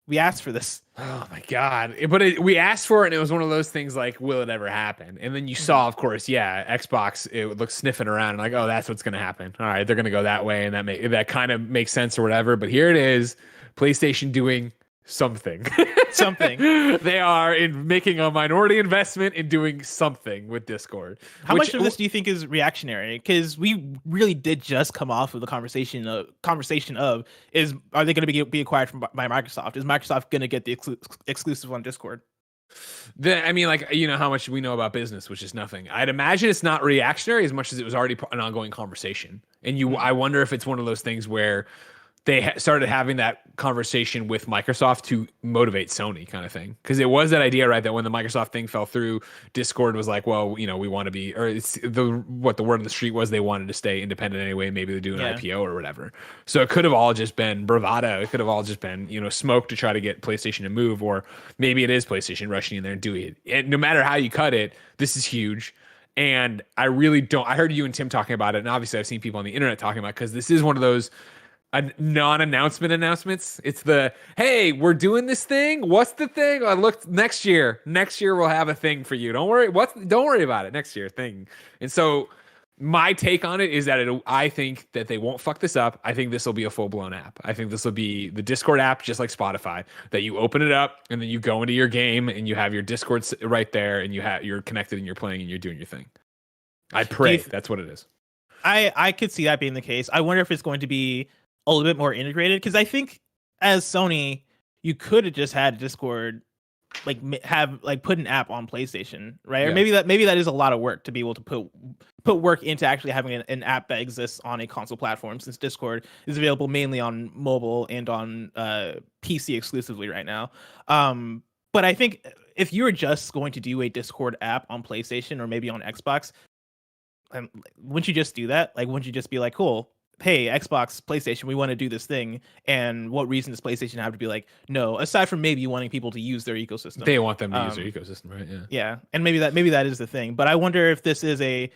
We asked for this.
Oh my god! We asked for it, and it was one of those things like, "Will it ever happen?" And then you saw, of course, Xbox. It would look sniffing around, and like, "Oh, that's what's going to happen." All right, they're going to go that way, and that kind of makes sense or whatever. But here it is, PlayStation doing something.
Something.
They are making a minority investment in doing something with Discord.
How much of this do you think is reactionary? Because we really did just come off of the conversation of are they going to be acquired by Microsoft? Is Microsoft going to get the exclusive on Discord?
I mean, like, how much we know about business, which is nothing. I'd imagine it's not reactionary as much as it was already an ongoing conversation. And I wonder if it's one of those things where they started having that conversation with Microsoft to motivate Sony, kind of thing. Because it was that idea, right, that when the Microsoft thing fell through, Discord was like, well, we want to be, or it's the word on the street was they wanted to stay independent anyway. Maybe they do an IPO or whatever. So it could have all just been bravado. It could have all just been, smoke to try to get PlayStation to move, or maybe it is PlayStation rushing in there and doing it. And no matter how you cut it, this is huge. And I really don't. I heard you and Tim talking about it, and obviously I've seen people on the internet talking about it, because this is one of those non-announcement announcements. It's the, hey, we're doing this thing. What's the thing? I looked next year. Next year we'll have a thing for you. Don't worry. Don't worry about it. Next year thing. And so My take on it is that I think that they won't fuck this up. I think this will be a full-blown app. I think this will be the Discord app, just like Spotify, that you open it up and then you go into your game and you have your Discord right there and you're connected and you're playing and you're doing your thing. I pray that's what it is.
I could see that being the case. I wonder if it's going to be a little bit more integrated, because I think as Sony, you could have just had Discord put an app on PlayStation, right?
Yeah.
Or maybe that is a lot of work to be able to put work into actually having an app that exists on a console platform, since Discord is available mainly on mobile and on PC exclusively right now. But I think if you were just going to do a Discord app on PlayStation or maybe on Xbox, wouldn't you just do that? Like, wouldn't you just be like, cool, hey, Xbox, PlayStation, we want to do this thing. And what reason does PlayStation have to be like, no, aside from maybe wanting people to use their ecosystem?
They want them to use their ecosystem, right? Yeah.
Yeah. And maybe that is the thing. But I wonder if this is a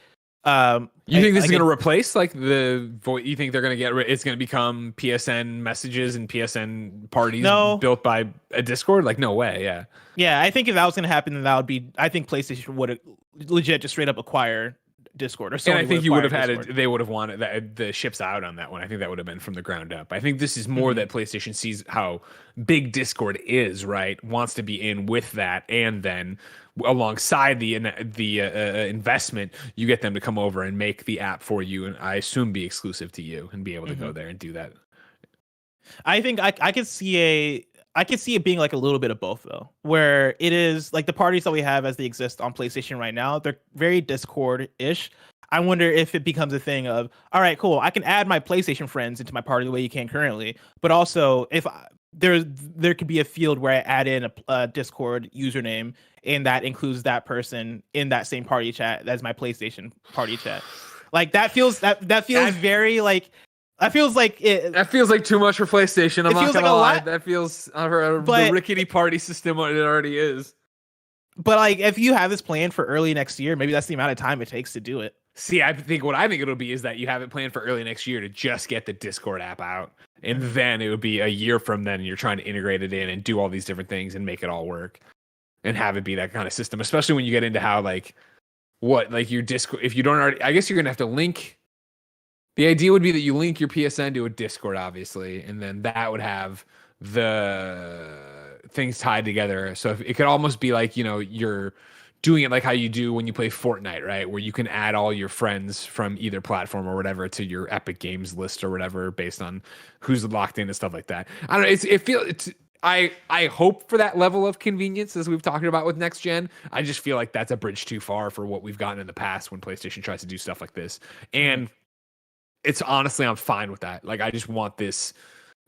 you think this is going to replace like the voice? You think they're going to it's going to become PSN messages and PSN parties built by a Discord? Like, no way. Yeah.
Yeah. I think if that was going to happen, then that would be, I think PlayStation would legit just straight up acquire Discord, or Sony.
And I think you would have had they would have wanted the ships out on that one. I think that would have been from the ground up. I think this is more that PlayStation sees how big Discord is, right? Wants to be in with that, and then alongside the investment, you get them to come over and make the app for you, and I assume be exclusive to you and be able to go there and do that.
I think I could see it being like a little bit of both, though, where it is like the parties that we have as they exist on PlayStation right now, they're very Discord-ish. I wonder if it becomes a thing of, all right, cool, I can add my PlayStation friends into my party the way you can currently, but also if there could be a field where I add in a Discord username, and that includes that person in that same party chat as my PlayStation party chat. Like that feels very like. That feels like
too much for PlayStation. I'm not gonna lie. That feels the rickety party system it already is.
But like, if you have this planned for early next year, maybe that's the amount of time it takes to do it.
See, I think it'll be is that you have it planned for early next year to just get the Discord app out, and then it would be a year from then, and you're trying to integrate it in and do all these different things and make it all work, and have it be that kind of system. Especially when you get into how your Discord. If you don't already, I guess you're gonna have to link. The idea would be that you link your PSN to a Discord, obviously, and then that would have the things tied together. So it could almost be like, you're doing it like how you do when you play Fortnite, right? Where you can add all your friends from either platform or whatever to your Epic Games list or whatever based on who's locked in and stuff like that. I don't know. I hope for that level of convenience as we've talked about with next gen. I just feel like that's a bridge too far for what we've gotten in the past when PlayStation tries to do stuff like this. And it's honestly, I'm fine with that. Like, I just want this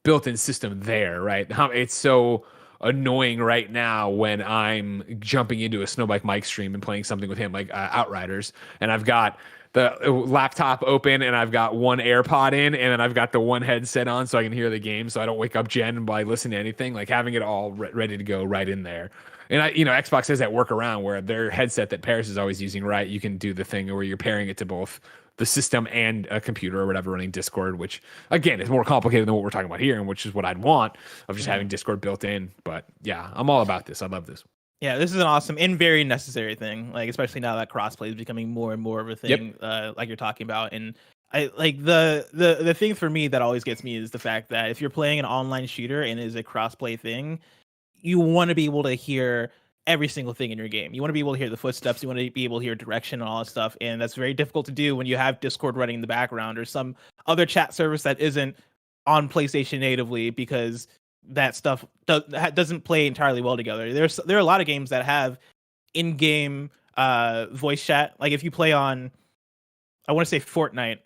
built-in system there, right? It's so annoying right now when I'm jumping into a Snowbike Mike stream and playing something with him, like Outriders, and I've got the laptop open and I've got one AirPod in and then I've got the one headset on so I can hear the game so I don't wake up Jen by listening to anything. Like, having it all ready to go right in there. And Xbox has that workaround where their headset that Paris is always using, right? You can do the thing where you're pairing it to both the system and a computer or whatever running Discord, which again is more complicated than what we're talking about here, and which is what I'd want of just having Discord built in. But yeah, I'm all about this. I love this.
Yeah, this is an awesome and very necessary thing. Like, especially now that crossplay is becoming more and more of a thing, like you're talking about. And I like the thing for me that always gets me is the fact that if you're playing an online shooter and it is a crossplay thing, you want to be able to hear every single thing in your game. You want to be able to hear the footsteps. You want to be able to hear direction and all that stuff. And that's very difficult to do when you have Discord running in the background or some other chat service that isn't on PlayStation natively, because that stuff doesn't play entirely well together. There are a lot of games that have in-game voice chat. Like if you play on, I want to say Fortnite,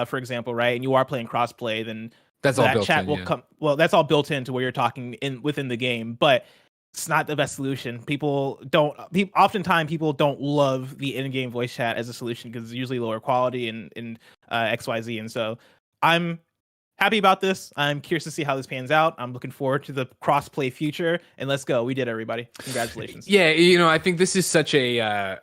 for example, right? And you are playing crossplay, then
that
chat will come. Well, that's all built into where you're talking within the game, but it's not the best solution. Oftentimes people don't love the in-game voice chat as a solution because it's usually lower quality and XYZ. And so I'm happy about this. I'm curious to see how this pans out. I'm looking forward to the cross-play future. And let's go. We did, everybody. Congratulations.
Yeah, I think this is such a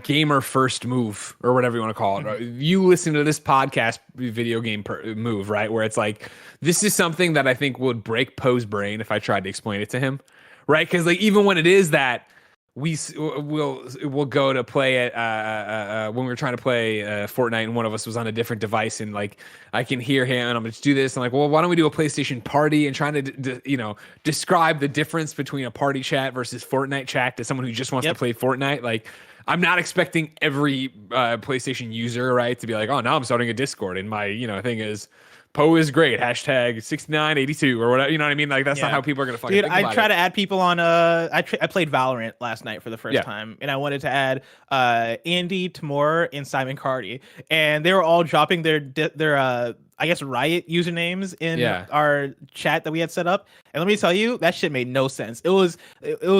gamer first move, or whatever you want to call it. You listen to this podcast video game move, right? Where it's like, this is something that I think would break Poe's brain if I tried to explain it to him, right? Because like, even when it is that we'll go to play it when we were trying to play Fortnite, and one of us was on a different device, and like I can hear him, and I'm gonna do this. I'm like, well, why don't we do a PlayStation party, and trying to describe the difference between a party chat versus Fortnite chat to someone who just wants to play Fortnite. Like, I'm not expecting every PlayStation user, right, to be like, oh, now I'm starting a Discord, and my thing is, Poe is great. Hashtag 6982 or whatever. You know what I mean? Like, that's not how people are gonna fucking think about
I try to add people on. I played Valorant last night for the first time, and I wanted to add Andy, Timur, and Simon Cardi, and they were all dropping their I guess Riot usernames in our chat that we had set up. And let me tell you, that shit made no sense. It was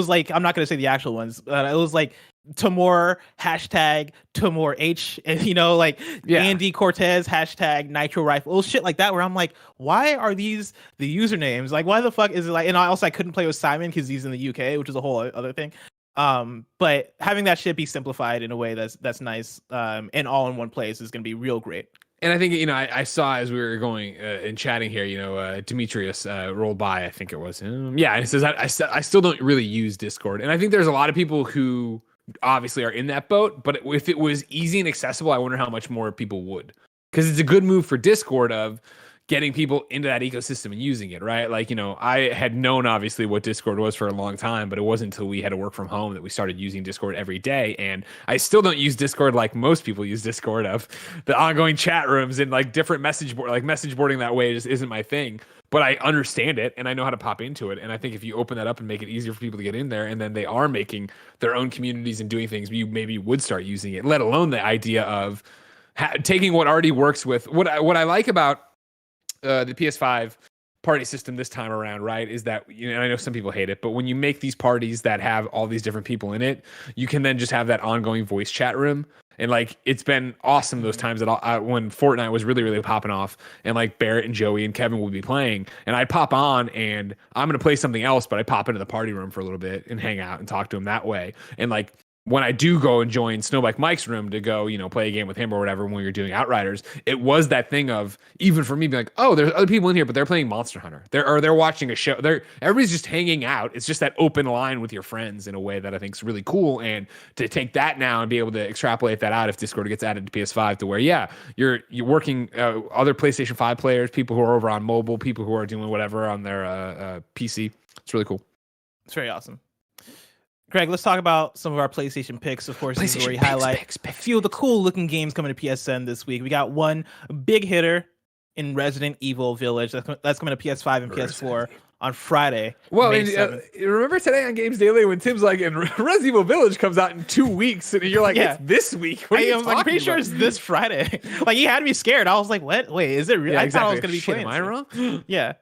like, I'm not gonna say the actual ones, but it was like Timur hashtag Timur H, and Andy Cortez hashtag Nitro Rifle, little shit like that, where I'm like, why are these the usernames? Like, why the fuck is it like? And I couldn't play with Simon because he's in the UK, which is a whole other thing. But having that shit be simplified in a way that's nice, and all in one place is gonna be real great.
And I think, I saw as we were going and chatting here, Demetrius rolled by, I think it was. And it says, I still don't really use Discord. And I think there's a lot of people who obviously are in that boat. But if it was easy and accessible, I wonder how much more people would. Because it's a good move for Discord of getting people into that ecosystem and using it, right? Like, I had known obviously what Discord was for a long time, but it wasn't until we had to work from home that we started using Discord every day. And I still don't use Discord like most people use Discord, of the ongoing chat rooms and like different message boarding that way just isn't my thing. But I understand it and I know how to pop into it. And I think if you open that up and make it easier for people to get in there, and then they are making their own communities and doing things, you maybe would start using it, let alone the idea of taking what already works with what I like about the PS5 party system this time around, right, is that, I know some people hate it, but when you make these parties that have all these different people in it, you can then just have that ongoing voice chat room. And like, it's been awesome those times that when Fortnite was really, really popping off, and like Barrett and Joey and Kevin would be playing, and I'd pop on and I'm going to play something else, but I pop into the party room for a little bit and hang out and talk to him that way. And like, when I do go and join Snowbike Mike's room to go, play a game with him or whatever, when we were doing Outriders, it was that thing of, even for me, being like, oh, there's other people in here, but they're playing Monster Hunter. They're watching a show. Everybody's just hanging out. It's just that open line with your friends in a way that I think is really cool. And to take that now and be able to extrapolate that out if Discord gets added to PS5, to where, you're working other PlayStation 5 players, people who are over on mobile, people who are doing whatever on their PC. It's really cool.
It's very awesome. Greg, let's talk about some of our PlayStation picks. Of course, this is where we highlight a few of the cool looking games coming to PSN this week. We got one big hitter in Resident Evil Village. That's coming to PS5 and PS4 on Friday.
Well, remember today on Games Daily when Tim's like, and Resident Evil Village comes out in 2 weeks, and you're like, it's this week. What are you talking
pretty
about?
Sure it's this Friday. Like, he had me scared. I was like, what? Wait, is it real?
Yeah,
I
exactly.
thought I was going to be playing.
Am I wrong?
Yeah.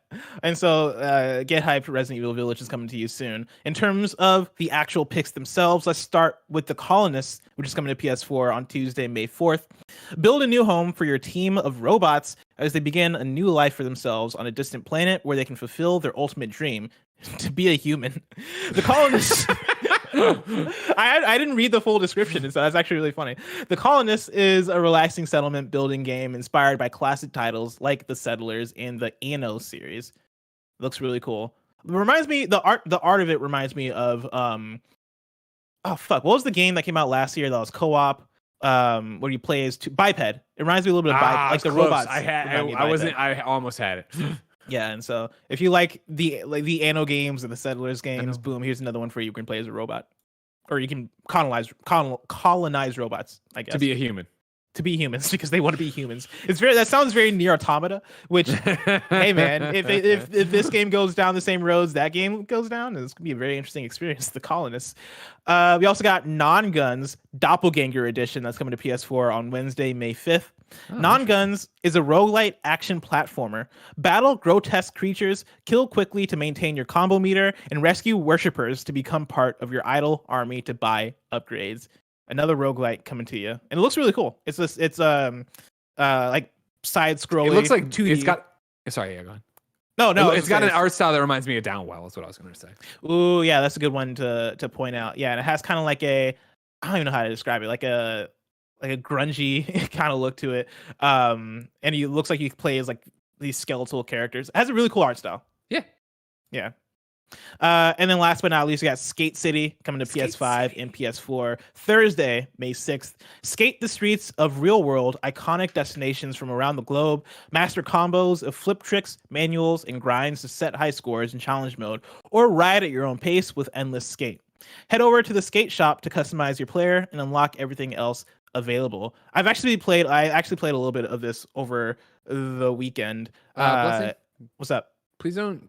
And so get hyped. Resident Evil Village is coming to you soon. In terms of the actual picks themselves, let's start with The Colonists, which is coming to PS4 on Tuesday, May 4th. Build a new home for your team of robots as they begin a new life for themselves on a distant planet where they can fulfill their ultimate dream, to be a human. The Colonists... I didn't read the full description, so that's actually really funny. The Colonists is a relaxing settlement building game inspired by classic titles like The Settlers and the Anno series. Looks really cool. It reminds me, the art of it reminds me of what was the game that came out last year that was co-op? Where you play as Biped. It reminds me a little bit of Biped, like the
close.
robots.
I almost had it.
Yeah, and so if you like the Anno games and the Settlers games, boom, here's another one for you. You can play as a robot, or you can colonize robots. I guess
to be a human,
to be humans, because they want to be humans. That sounds very Nier Automata. Which, hey man, if this game goes down the same roads that game goes down, it's gonna be a very interesting experience. The Colonists. We also got Non-Guns Doppelganger Edition that's coming to PS4 on Wednesday, May 5th. Non-Guns is a roguelite action platformer. Battle grotesque creatures, kill quickly to maintain your combo meter, and rescue worshippers to become part of your idle army to buy upgrades. Another roguelite coming to you. And it looks really cool. It's like side scrolling.
It looks like
2D.
It's got. Sorry, go on.
No,
it's got an art style that reminds me of Downwell. That's what I was going to say.
Ooh, yeah, that's a good one to point out. Yeah, and it has kind of like I don't even know how to describe it, like a grungy kind of look to it. And it looks like you play as like these skeletal characters. It has a really cool art style.
Yeah.
Yeah. And then last but not least, we got Skate City coming to PS5 and PS4 Thursday, May 6th. Skate the streets of real world, iconic destinations from around the globe, master combos of flip tricks, manuals, and grinds to set high scores in challenge mode, or ride at your own pace with endless skate. Head over to the skate shop to customize your player and unlock everything else available. I actually played a little bit of this over the weekend. What's up?
Please don't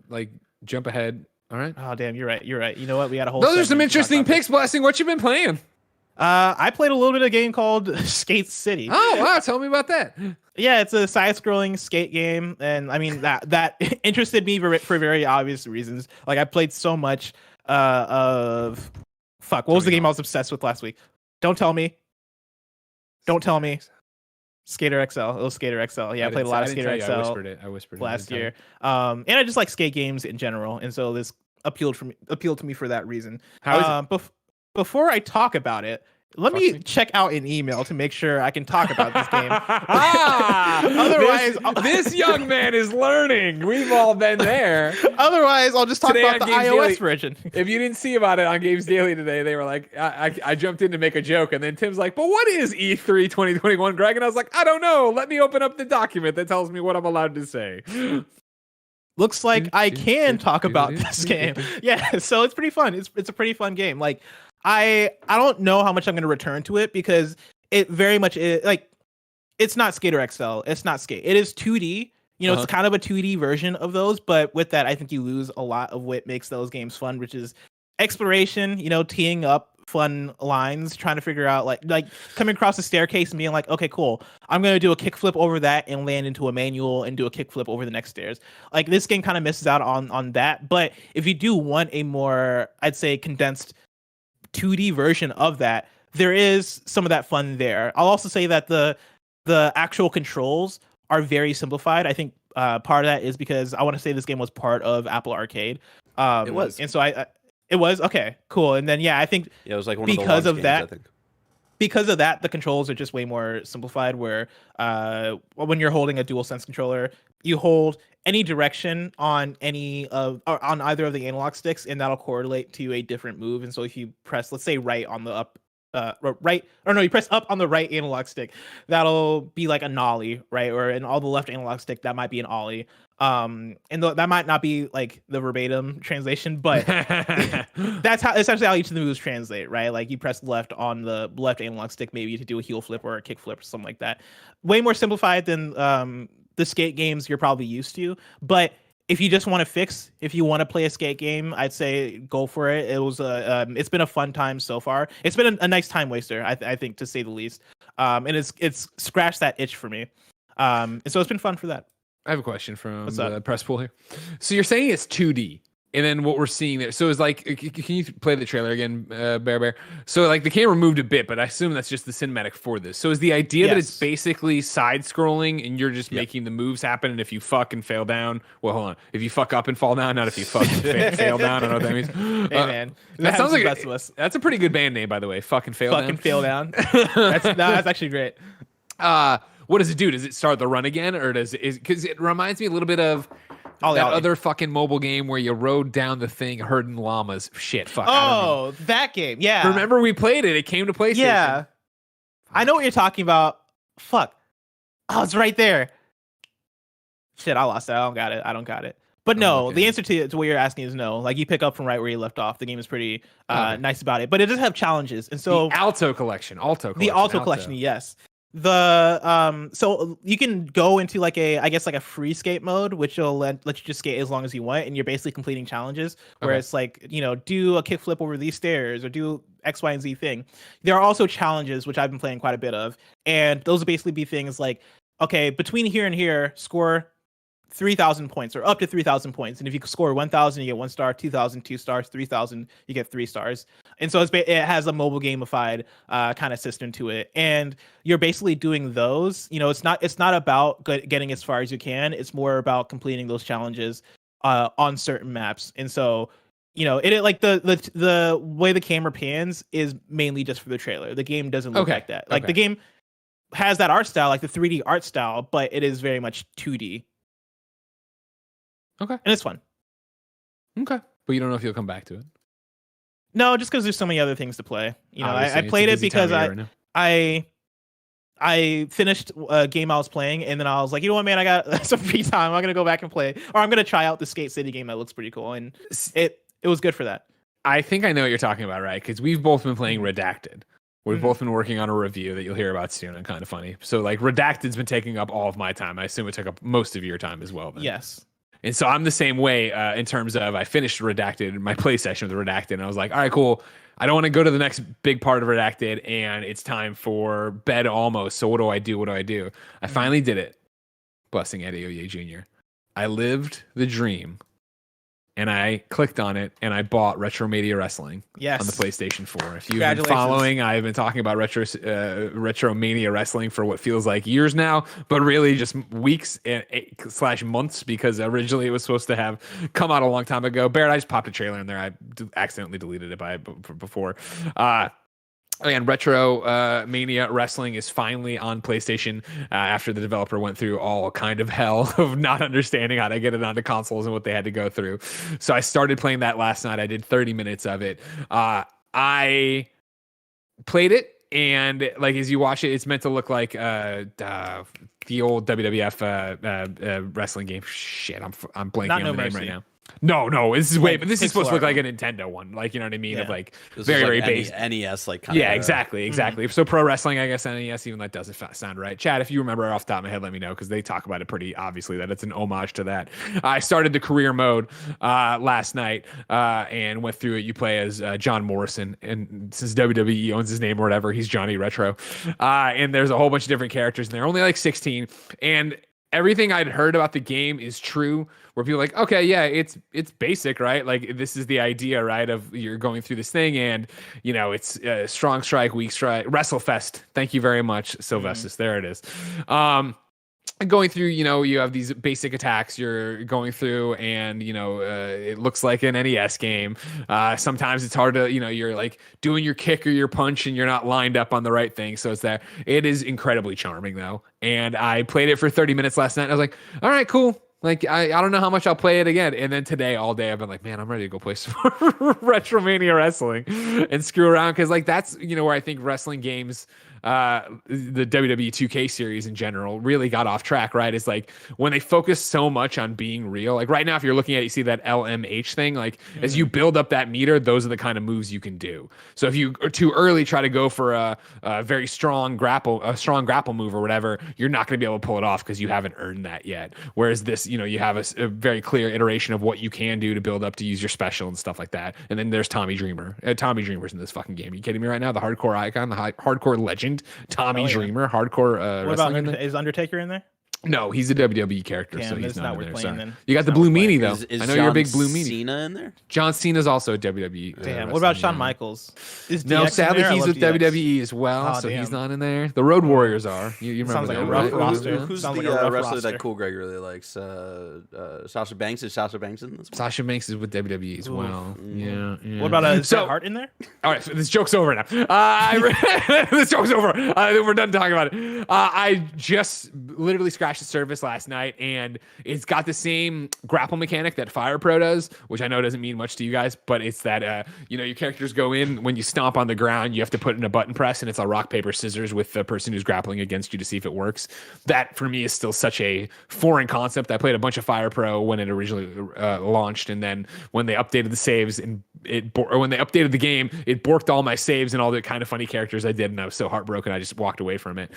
jump ahead. All right.
Oh damn, you're right. You know what? We got a whole.
Those are some interesting picks, Blessing. What you been playing?
I played a little bit of a game called Skate City.
Oh wow, tell me about that.
Yeah, it's a side-scrolling skate game, and I mean that interested me for very obvious reasons. Like I played so much of what was the game I was obsessed with last week? Don't tell me. Skater XL. It was Skater XL. Yeah, I played a lot of Skater XL.
I whispered it
last year. And I just like skate games in general, and so this appealed to me for that reason.
How is it?
Before I talk about it, let me check out an email to make sure I can talk about this game.
Otherwise, this young man is learning. We've all been there.
Otherwise, I'll just talk
Today
about the
Games
iOS
Daily,
version.
If you didn't see about it on Games Daily today, they were like, I jumped in to make a joke, and then Tim's like, but what is E3 2021, Greg? And I was like, I don't know. Let me open up the document that tells me what I'm allowed to say.
Looks like I can talk about this game. Yeah, so it's pretty fun. It's a pretty fun game. Like I don't know how much I'm going to return to it because it very much is like it's not Skater XL. It's not Skate. It is 2D. You know, it's kind of a 2D version of those, but with that, I think you lose a lot of what makes those games fun, which is exploration. You know, teeing up fun lines, trying to figure out like coming across a staircase and being like, okay, cool, I'm gonna do a kickflip over that and land into a manual and do a kickflip over the next stairs. Like this game kind of misses out on that, but if you do want a more, I'd say, condensed 2D version of that, there is some of that fun there. I'll also say that the actual controls are very simplified. I think part of that is because I want to say this game was part of Apple Arcade.
It was,
and so it was okay, cool. And then I think
it was like one
because
of the
of
games,
that. Because of that, the controls are just way more simplified. Where when you're holding a DualSense controller, you hold any direction on on either of the analog sticks, and that'll correlate to a different move. And so if you press, let's say, right on the up, you press up on the right analog stick, that'll be like a nollie, right? Or in all the left analog stick, that might be an ollie. And that might not be like the verbatim translation, but that's essentially how each of the moves translate, right? Like you press left on the left analog stick, maybe to do a heel flip or a kick flip or something like that. Way more simplified than the skate games you're probably used to. But if you just want to if you want to play a skate game, I'd say go for it. It was it's been a fun time so far. It's been a nice time waster, I think, to say the least. And it's scratched that itch for me. And so it's been fun for that.
I have a question from the press pool here. So you're saying it's 2D, and then what we're seeing there. So it's like, can you play the trailer again, Bear? So like the camera moved a bit, but I assume that's just the cinematic for this. So is the idea that it's basically side scrolling and you're just making the moves happen? And if you fuck and fail down, well, hold on. If you fuck up and fall down, not if you fuck and fail down. I don't know what that means.
Hey man,
that sounds like that's a pretty good band name, by the way. Fuck and fail down.
Fuck and fail down. That's actually great.
What does it do? Does it start the run again, or because it reminds me a little bit of that other fucking mobile game where you rode down the thing herding llamas? Shit, fuck.
Oh, that game. Yeah.
Remember we played it. It came to PlayStation.
Yeah. I know what you're talking about. Fuck. Oh, it's right there. Shit, I lost it. I don't got it. But no, the answer to what you're asking is no. Like you pick up from right where you left off. The game is pretty nice about it, but it does have challenges. And so
the Alto collection,
the Alto collection, yes. So you can go into like a free skate mode, which will let you just skate as long as you want, and you're basically completing challenges where it's like, do a kickflip over these stairs or do X, Y, and Z thing. There are also challenges, which I've been playing quite a bit of, and those will basically be things like, okay, between here and here, score 3,000 points or up to 3,000 points. And if you score 1,000, you get 1 star, 2,000, 2 stars, 3,000, you get 3 stars. And so it has a mobile gamified kind of system to it. And you're basically doing those, it's not about getting as far as you can. It's more about completing those challenges on certain maps. And so, it like the way the camera pans is mainly just for the trailer. The game doesn't look like that. Like the game has that art style, like the 3D art style, but it is very much 2D.
Okay.
And it's fun.
Okay. But you don't know if you'll come back to it.
No, just because there's so many other things to play. You know,
Obviously,
I
it's a
played it
busy time
because
of year right now.
I finished a game I was playing, and then I was like, you know what, man, I got some free time. I'm gonna go back and play, or I'm gonna try out the Skate City game that looks pretty cool, and it was good for that.
I think I know what you're talking about, right? Because we've both been playing Redacted. We've both been working on a review that you'll hear about soon, and kind of funny. So like Redacted's been taking up all of my time. I assume it took up most of your time as well. Then.
Yes.
And so I'm the same way in terms of I finished Redacted, my play session with Redacted, and I was like, all right, cool. I don't want to go to the next big part of Redacted, and it's time for bed almost. So what do I do? What do I do? I finally did it. Blessing Adeoye Jr. I lived the dream, and I clicked on it, and I bought Retromania Wrestling on the PlayStation 4. If you've been following, I've been talking about Retromania Wrestling for what feels like years now, but really just weeks / months, because originally it was supposed to have come out a long time ago. Barrett, I just popped a trailer in there. I accidentally deleted it before. And Retro Mania Wrestling is finally on PlayStation after the developer went through all kind of hell of not understanding how to get it onto consoles and what they had to go through. So I started playing that last night. I did 30 minutes of it. I played it, and like as you watch it, it's meant to look like the old WWF wrestling game. Shit, I'm blanking on the name right now. No, this is but this is supposed to look like a Nintendo one, like, you know what I mean, of like
this
very
like
basic
NES, like kind
yeah,
of
exactly. So pro wrestling, I guess NES, even that doesn't sound right. Chad, if you remember off the top of my head, let me know, because they talk about it pretty obviously that it's an homage to that. I started the career mode last night and went through it. You play as John Morrison, and since WWE owns his name or whatever, he's Johnny Retro. And there's a whole bunch of different characters, and they're only like 16, and everything I'd heard about the game is true, where people are like, okay, yeah, it's basic, right? Like, this is the idea, right, of you're going through this thing, and, you know, it's strong strike, weak strike, WrestleFest. Thank you very much, Sylvester. There it is. Going through, you know, you have these basic attacks you're going through, and, you know, it looks like an NES game. Sometimes it's hard to, you know, you're like doing your kick or your punch and you're not lined up on the right thing. So it's there. It is incredibly charming, though. And I played it for 30 minutes last night. And I was like, all right, cool. Like, I don't know how much I'll play it again. And then today, all day, I've been like, man, I'm ready to go play some Retromania Wrestling and screw around. Because, like, that's, you know, where I think wrestling games, the WWE 2K series in general, really got off track, right? It's like when they focus so much on being real. Like right now, if you're looking at it, you see that LMH thing. Like as you build up that meter, those are the kind of moves you can do. So if you are too early, try to go for a very strong grapple move or whatever, you're not going to be able to pull it off because you haven't earned that yet. Whereas this, you know, you have a very clear iteration of what you can do to build up to use your special and stuff like that. And then there's Tommy Dreamer. Tommy Dreamer's in this fucking game. Are you kidding me right now? The hardcore icon, the hardcore legend. Tommy Dreamer, hardcore.
What about is Undertaker in there?
No, he's a WWE character,
Damn,
so he's not in there.
Then.
You got the Blue Meanie though. I know you're a big Blue Meanie.
Cena in there?
John Cena's also a WWE.
Damn. What about Shawn Michaels?
No, sadly he's with WWE as well, so he's not in there. The Road Warriors are. You remember
sounds like
that,
a rough
right?
roster.
Who's
Sounds
the
like a rough
wrestler
roster.
that Cool Greg really likes? Sasha Banks. Is Sasha Banks in this one?
Sasha Banks is with WWE as well. Yeah.
What about Bret Hart in there?
All right, so this joke's over now. This joke's over. We're done talking about it. I just literally scratched the surface last night, and it's got the same grapple mechanic that Fire Pro does, which I know doesn't mean much to you guys, but it's that you know, your characters go in, when you stomp on the ground, you have to put in a button press, and it's a rock paper scissors with the person who's grappling against you to see if it works. That for me is still such a foreign concept. I played a bunch of Fire Pro when it originally launched, and then when they updated the saves and when they updated the game, it borked all my saves and all the kind of funny characters I did, and I was so heartbroken I just walked away from it.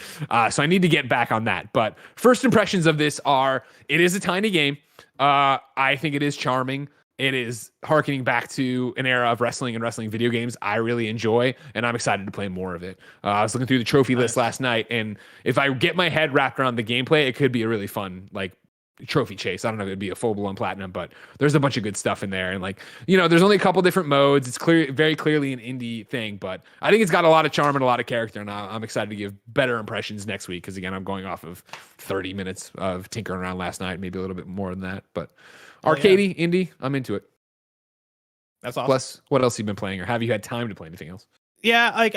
So I need to get back on that. But first impressions of this are, it is a tiny game. I think it is charming. It is harkening back to an era of wrestling and wrestling video games I really enjoy, and I'm excited to play more of it. I was looking through the trophy list last night, and if I get my head wrapped around the gameplay, it could be a really fun, like, trophy chase. I don't know if it'd be a full-blown platinum, but there's a bunch of good stuff in there. And, like, you know, there's only a couple different modes. It's very clearly an indie thing, but I think it's got a lot of charm and a lot of character, and I'm excited to give better impressions next week, because again, I'm going off of 30 minutes of tinkering around last night, maybe a little bit more than that. But arcadey, indie, I'm into it.
That's awesome.
Plus, what else have you been playing, or have you had time to play anything else?
Yeah, like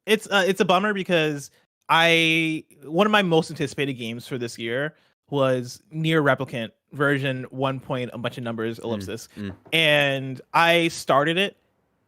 it's a bummer, because one of my most anticipated games for this year was Nier Replicant version 1 point a bunch of numbers ellipsis, and I started it.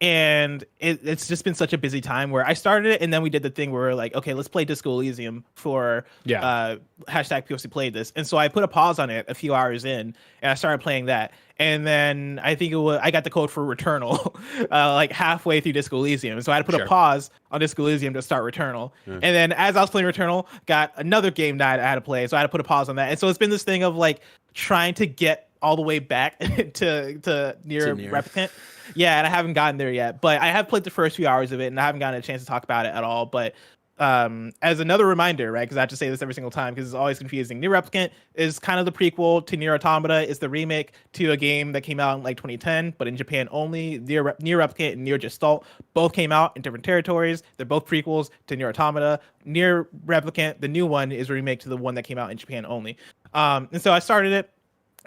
And it's just been such a busy time where I started it, and then we did the thing where we're like, okay, let's play Disco Elysium for hashtag POC played this. And so I put a pause on it a few hours in, and I started playing that. And then I think I got the code for Returnal like halfway through Disco Elysium. So I had to put a pause on Disco Elysium to start Returnal. And then as I was playing Returnal, got another game that I had to play. So I had to put a pause on that. And so it's been this thing of like trying to get all the way back to near Replicant. Yeah, and I haven't gotten there yet, but I have played the first few hours of it, and I haven't gotten a chance to talk about it at all. But as another reminder, right, because I have to say this every single time because it's always confusing. Near Replicant is kind of the prequel to Nier Automata. It's the remake to a game that came out in like 2010, but in Japan only. Nier Replicant and Nier Gestalt both came out in different territories. They're both prequels to Nier Automata. Nier Replicant, the new one, is a remake to the one that came out in Japan only. And so I started it.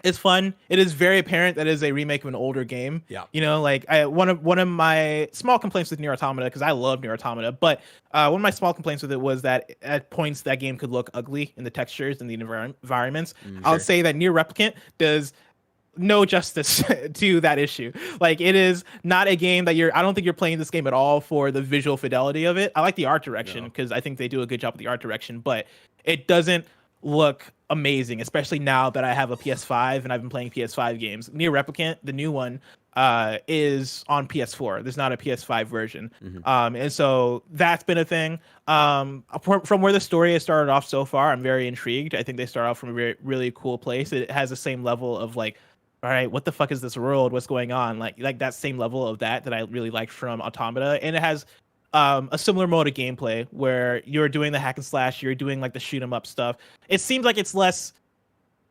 It's fun. It is very apparent that it is a remake of an older game.
Yeah.
You know, like one of my small complaints with Nier Automata, because I love Nier Automata, but one of my small complaints with it was that at points that game could look ugly in the textures and the environments. I would say that Nier Replicant does no justice to that issue. Like, it is not a game that I don't think you're playing this game at all for the visual fidelity of it. I like the art direction because I think they do a good job with the art direction, but it doesn't look amazing, especially now that I have a PS5 and I've been playing PS5 games. Nier Replicant, the new one, is on PS4. There's not a PS5 version. And so that's been a thing. From where the story has started off so far, I'm very intrigued. I think they start off from a very, really cool place. It has the same level of like, all right, what the fuck is this world? What's going on? Like that same level of that I really liked from Automata. And it has a similar mode of gameplay where you're doing the hack and slash, you're doing like the shoot 'em up stuff. It seems like it's less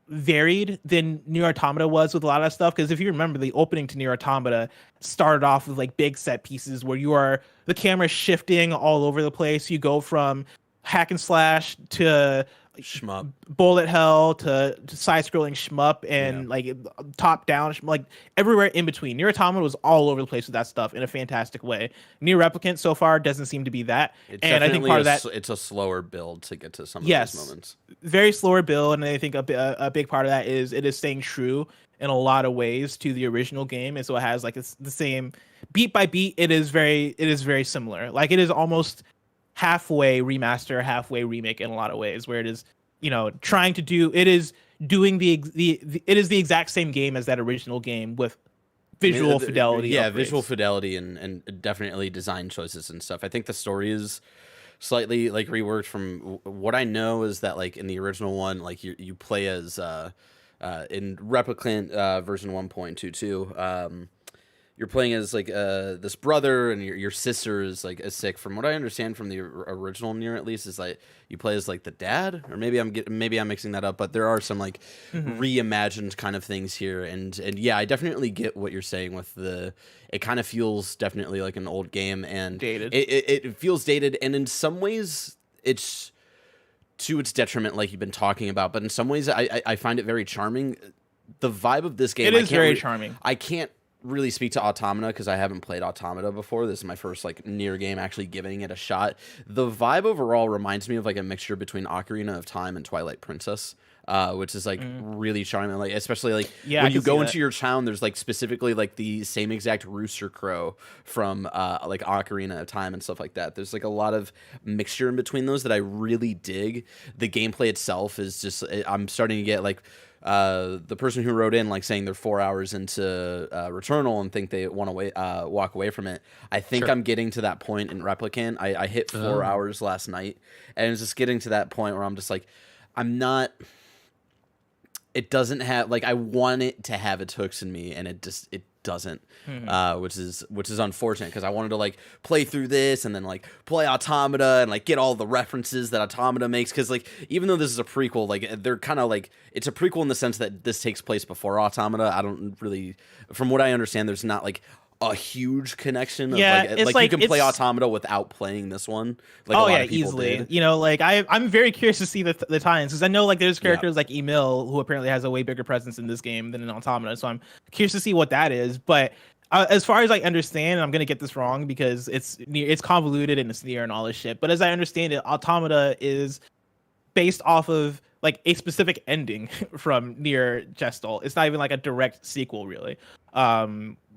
varied than Nier Automata was with a lot of stuff, because if you remember, the opening to Nier Automata started off with like big set pieces where the camera shifting all over the place. You go from hack and slash to
shmup,
bullet hell to side-scrolling shmup and like top down, like everywhere in between. Nier Automata was all over the place with that stuff in a fantastic way. Nier Replicant so far doesn't seem to be that, and I think part of that,
it's a slower build to get to some of those moments.
Very slower build, and I think a big part of that is it is staying true in a lot of ways to the original game, and so it has like it's the same beat by beat. It is very similar. Like, it is almost halfway remaster, halfway remake in a lot of ways, where it is, trying to do, it is doing it is the exact same game as that original game with visual fidelity.
Yeah, visual fidelity and definitely design choices and stuff. I think the story is slightly like reworked from what I know is that like in the original one, like you play as in Replicant version 1.22, you're playing as like this brother, and your sister is like sick. From what I understand from the original Nier, at least, is like you play as like the dad, or maybe I'm mixing that up. But there are some like reimagined kind of things here, and yeah, I definitely get what you're saying with it kind of feels definitely like an old game and
dated.
It feels dated, and in some ways it's to its detriment, like you've been talking about. But in some ways, I find it very charming. The vibe of this game,
it is very charming.
I can't really speak to Automata because I haven't played Automata before. This is my first like Nier game actually giving it a shot. The vibe overall reminds me of like a mixture between Ocarina of Time and Twilight Princess, which is like really charming. Like, especially like when you go into your town, there's like specifically like the same exact rooster crow from like Ocarina of Time and stuff like that. There's like a lot of mixture in between those that I really dig. The gameplay itself is just, I'm starting to get like the person who wrote in like saying they're 4 hours into Returnal and think they want to walk away from it. I think I'm getting to that point in Replicant. I hit 4 hours last night, and it's just getting to that point where I'm just like, I'm not. It doesn't have like I want it to have its hooks in me, and it doesn't, which is unfortunate because I wanted to like play through this and then like play Automata and like get all the references that Automata makes, because like even though this is a prequel, like they're kind of like, it's a prequel in the sense that this takes place before Automata. I don't really, from what I understand, there's not like a huge connection of like you can play Automata without playing this one. Like, a lot of people
easily
did.
Like I'm very curious to see the tie-ins, because I know like there's characters like Emil who apparently has a way bigger presence in this game than in Automata, so I'm curious to see what that is. But as far as I understand, and I'm gonna get this wrong because it's convoluted and it's Nier and all this shit, but as I understand it, Automata is based off of like a specific ending from Near Gestal. It's not even like a direct sequel, really.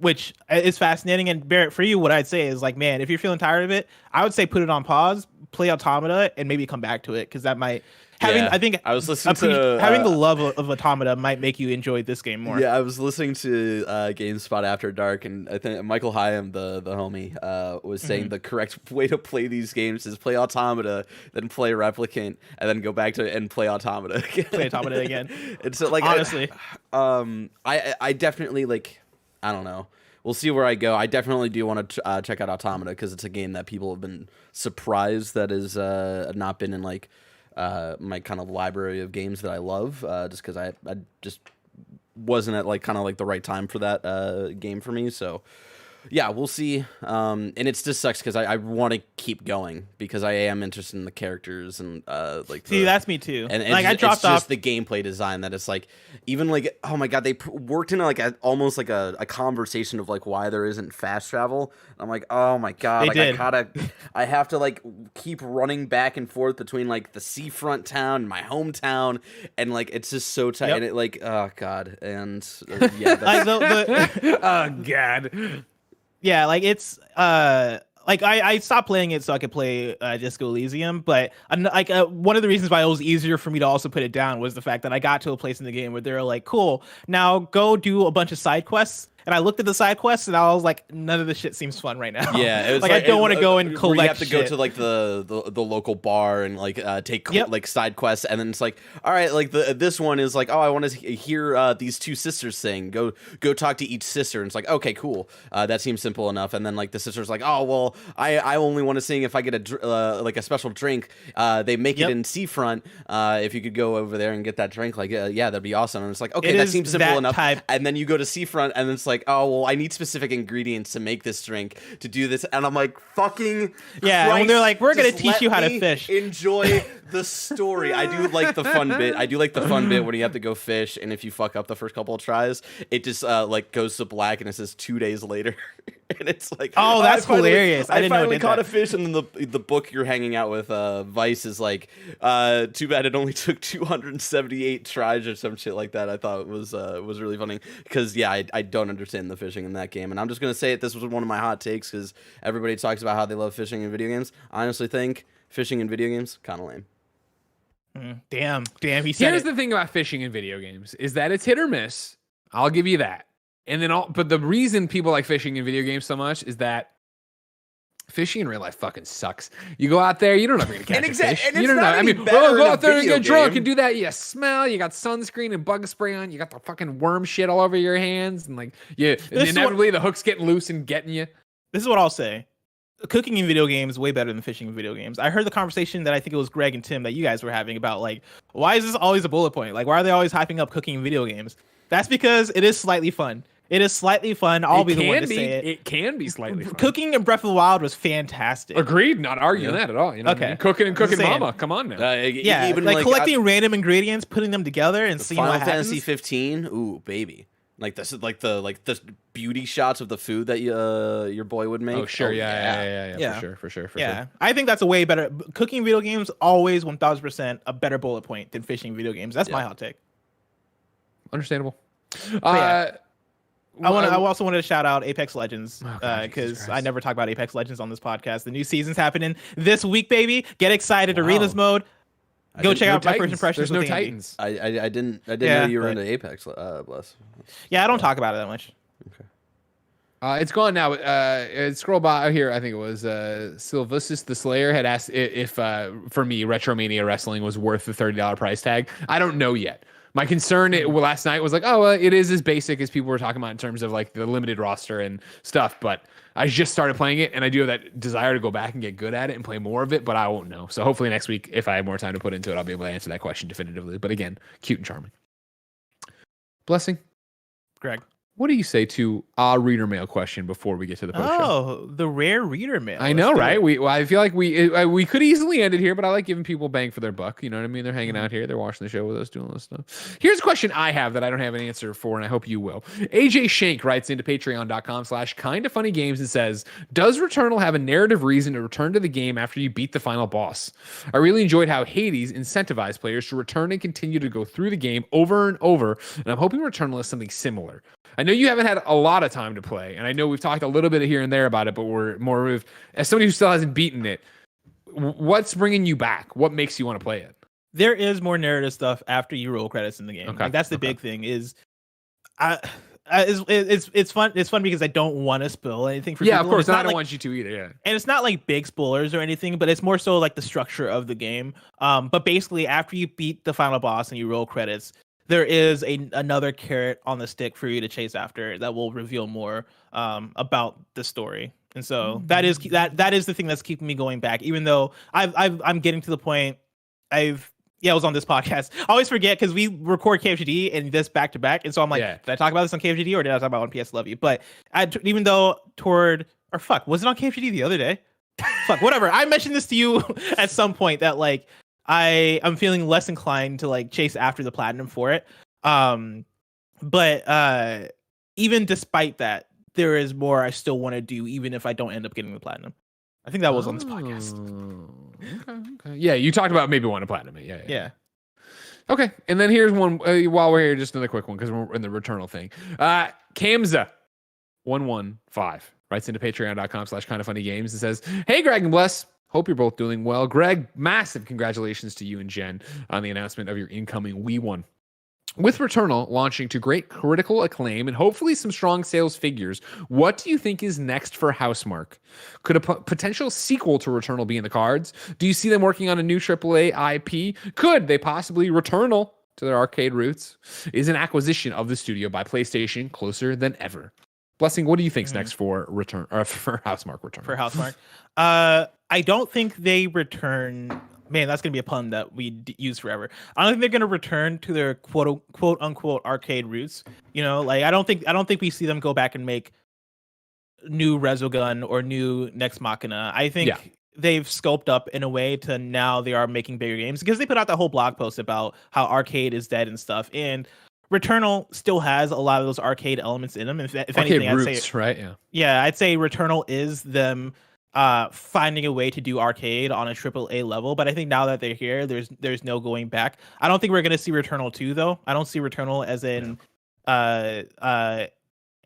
Which is fascinating. And Barrett, for you, what I'd say is like, man, if you're feeling tired of it, I would say put it on pause, play Automata, and maybe come back to it, because that might I think
I was listening to
having the love of Automata might make you enjoy this game more.
Yeah, I was listening to GameSpot After Dark, and I think Michael Hyam, the homie, was saying the correct way to play these games is play Automata, then play Replicant, and then go back to it and play Automata again.
Play Automata again.
And so, like,
honestly,
I definitely, like, I don't know. We'll see where I go. I definitely do want to check out Automata, because it's a game that people have been surprised that has not been in, like, my kind of library of games that I love, just because I just wasn't at like kind of like the right time for that game for me. So yeah, we'll see. And it just sucks because I want to keep going, because I am interested in the characters and like.
See, that's me too.
And
like I dropped
it's
off
just the gameplay design that it's like, even like, oh my god, they worked in like almost like a conversation of like why there isn't fast travel. I'm like, oh my god,
They
like
did.
I have to like keep running back and forth between like the seafront town and my hometown, and like it's just so tight.
Yep.
And it like, oh god, and yeah,
like the
Oh god.
yeah, like it's like I stopped playing it so I could play Disco Elysium, but like one of the reasons why it was easier for me to also put it down was the fact that I got to a place in the game where they were like, cool, now go do a bunch of side quests. And I looked at the side quests and I was like, none of this shit seems fun right now.
Yeah, it was
like I don't want to go and
where
collect.
you have to go
shit.
to like the local bar and like take
Yep.
like side quests, and then it's like, all right, like this one is like, oh, I want to hear these two sisters sing. Go talk to each sister, and it's like, okay, cool, that seems simple enough. And then like the sister's like, oh well, I only want to sing if I get like a special drink. They make
Yep.
it in Seafront. If you could go over there and get that drink, like yeah, that'd be awesome. And it's like, okay,
It
that
is
seems simple
that
enough.
type-
And then you go to Seafront, and it's like, oh well, I need specific ingredients to make this drink, to do this, and I'm like, fucking
Yeah,
Christ,
when they're like, we're gonna
just
teach you how
let
to
me
fish.
Enjoy the story. I do like the fun bit. I do like the fun bit when you have to go fish, and if you fuck up the first couple of tries, it just like goes to black, and it says 2 days later. And it's like,
Oh, that's
I finally-
hilarious. I didn't know it
finally
did
caught
that.
a fish, and then the book you're hanging out with, Vice, is like, too bad it only took 278 tries or some shit like that. I thought it was really funny, because yeah, I don't understand the fishing in that game, and I'm just gonna say it. This was one of my hot takes, because everybody talks about how they love fishing in video games. I honestly think fishing in video games kind of lame.
Damn, he said
Here's
it.
the thing about fishing in video games is that it's hit or miss. I'll give you that. And then but the reason people like fishing in video games so much is that fishing in real life fucking sucks. You go out there, you don't know if you're gonna catch a fish.
and
You
it's
don't know.
not
I
any
mean,
better
go
in a
out there and
video
get drunk
game.
and do that. You smell. You got sunscreen and bug spray on. You got the fucking worm shit all over your hands, and like and
is
inevitably the hook's getting loose and getting you.
This is what I'll say. Cooking in video games is way better than fishing in video games. I heard the conversation that I think it was Greg and Tim that you guys were having about like, why is this always a bullet point? Like, why are they always hyping up cooking in video games? That's because it is slightly fun. It is slightly fun. I'll be the one to say it.
It can be slightly fun.
Cooking in Breath of the Wild was fantastic.
Agreed. Not arguing that at all. You know what I
Okay.
mean? Cooking and
Just
cooking
saying.
mama. Come on now.
Yeah,
even
like collecting random ingredients, putting them together, and seeing
Final
what
Fantasy
happens.
15. Ooh, baby. Like this is like the beauty shots of the food that your boy would make.
Oh sure, yeah,
Yeah.
for sure.
Yeah, I think that's a way better. Cooking video games always 1000% a better bullet point than fishing video games. That's my hot take.
Understandable.
yeah. I also wanted to shout out Apex Legends
Oh, God, Jesus
because I
Christ.
never talk about Apex Legends on this podcast. The new season's happening this week, baby. Get excited!
Wow.
Arenas mode. Go check
No
out my first
Titans.
impressions.
There's no
with Andy.
Titans.
I didn't
Yeah,
know you were
but-
into Apex. Bless.
Yeah, I don't talk about it that much.
It's gone now. Scroll by here. I think it was Sylvasus the Slayer had asked if for me Retromania Wrestling was worth the $30 price tag. I don't know yet. My concern last night was like, oh, it is as basic as people were talking about in terms of like the limited roster and stuff. But I just started playing it, and I do have that desire to go back and get good at it and play more of it. But I won't know. So hopefully next week, if I have more time to put into it, I'll be able to answer that question definitively. But again, cute and charming. Blessing.
Greg.
What do you say to a reader mail question before we get to the post show?
Oh, the rare reader mail.
I know, right? I feel like we could easily end it here, but I like giving people bang for their buck. You know what I mean? They're hanging out here, they're watching the show with us, doing all this stuff. Here's a question I have that I don't have an answer for, and I hope you will. AJ Shank writes into patreon.com/kindafunnygames and says, "Does Returnal have a narrative reason to return to the game after you beat the final boss? I really enjoyed how Hades incentivized players to return and continue to go through the game over and over, and I'm hoping Returnal is something similar. I know you haven't had a lot of time to play, and I know we've talked a little bit here and there about it, but we're more of, as somebody who still hasn't beaten it, what's bringing you back? What makes you want to play it?"
There is more narrative stuff after you roll credits in the game.
Okay.
Like that's the big thing. It's fun. It's fun because I don't want to spill anything for people.
Of course. I don't
like,
want you to either. Yeah.
And it's not like big spoilers or anything, but it's more so like the structure of the game. But basically, after you beat the final boss and you roll credits, there is another carrot on the stick for you to chase after that will reveal more about the story. And so that is the thing that's keeping me going back, even though I'm getting to the point. I was on this podcast. I always forget because we record KFGD and this back to back, and so I'm like, did I talk about this on KFGD or did I talk about it on PS Love You? But even though was it on KFGD the other day? Whatever. I mentioned this to you at some point that like I'm feeling less inclined to like chase after the platinum for it. But even despite that, there is more I still want to do, even if I don't end up getting the platinum. I think that was on this podcast.
Okay. Yeah, you talked about maybe wanting to platinum it. Yeah. Okay, and then here's one while we're here, just another quick one because we're in the Returnal thing. Kamza115 writes into patreon.com/kindafunnygames and says, "Hey, Greg and Bless. Hope you're both doing well. Greg, massive congratulations to you and Jen on the announcement of your incoming Wii One. With Returnal launching to great critical acclaim and hopefully some strong sales figures, what do you think is next for Housemarque? Could a potential sequel to Returnal be in the cards? Do you see them working on a new AAA IP? Could they possibly Returnal to their arcade roots? Is an acquisition of the studio by PlayStation closer than ever? Blessing, what do you think's next for for Housemarque Return?
For Housemarque, I don't think they return. Man, that's gonna be a pun that we use forever. I don't think they're gonna return to their quote unquote arcade roots. You know, like I don't think we see them go back and make new Resogun or new Nex Machina. I think they've scoped up in a way to now they are making bigger games because they put out that whole blog post about how arcade is dead and stuff. And Returnal still has a lot of those arcade elements in them. If anything,
roots,
I'd say,
right?
I'd say Returnal is them finding a way to do arcade on a AAA level. But I think now that they're here, there's no going back. I don't think we're gonna see Returnal 2 though. I don't see Returnal as an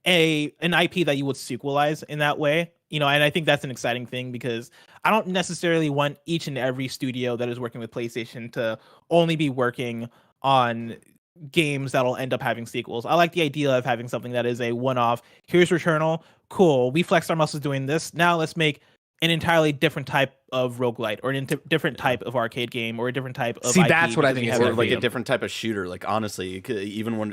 IP that you would sequelize in that way. You know, and I think that's an exciting thing because I don't necessarily want each and every studio that is working with PlayStation to only be working on games that'll end up having sequels. I like the idea of having something that is a one-off. Here's Returnal. Cool. We flexed our muscles doing this. Now let's make an entirely different type of roguelite or a different type of arcade game or a different type of IP,
that's what I think is
or like a different type of shooter. Like honestly, even when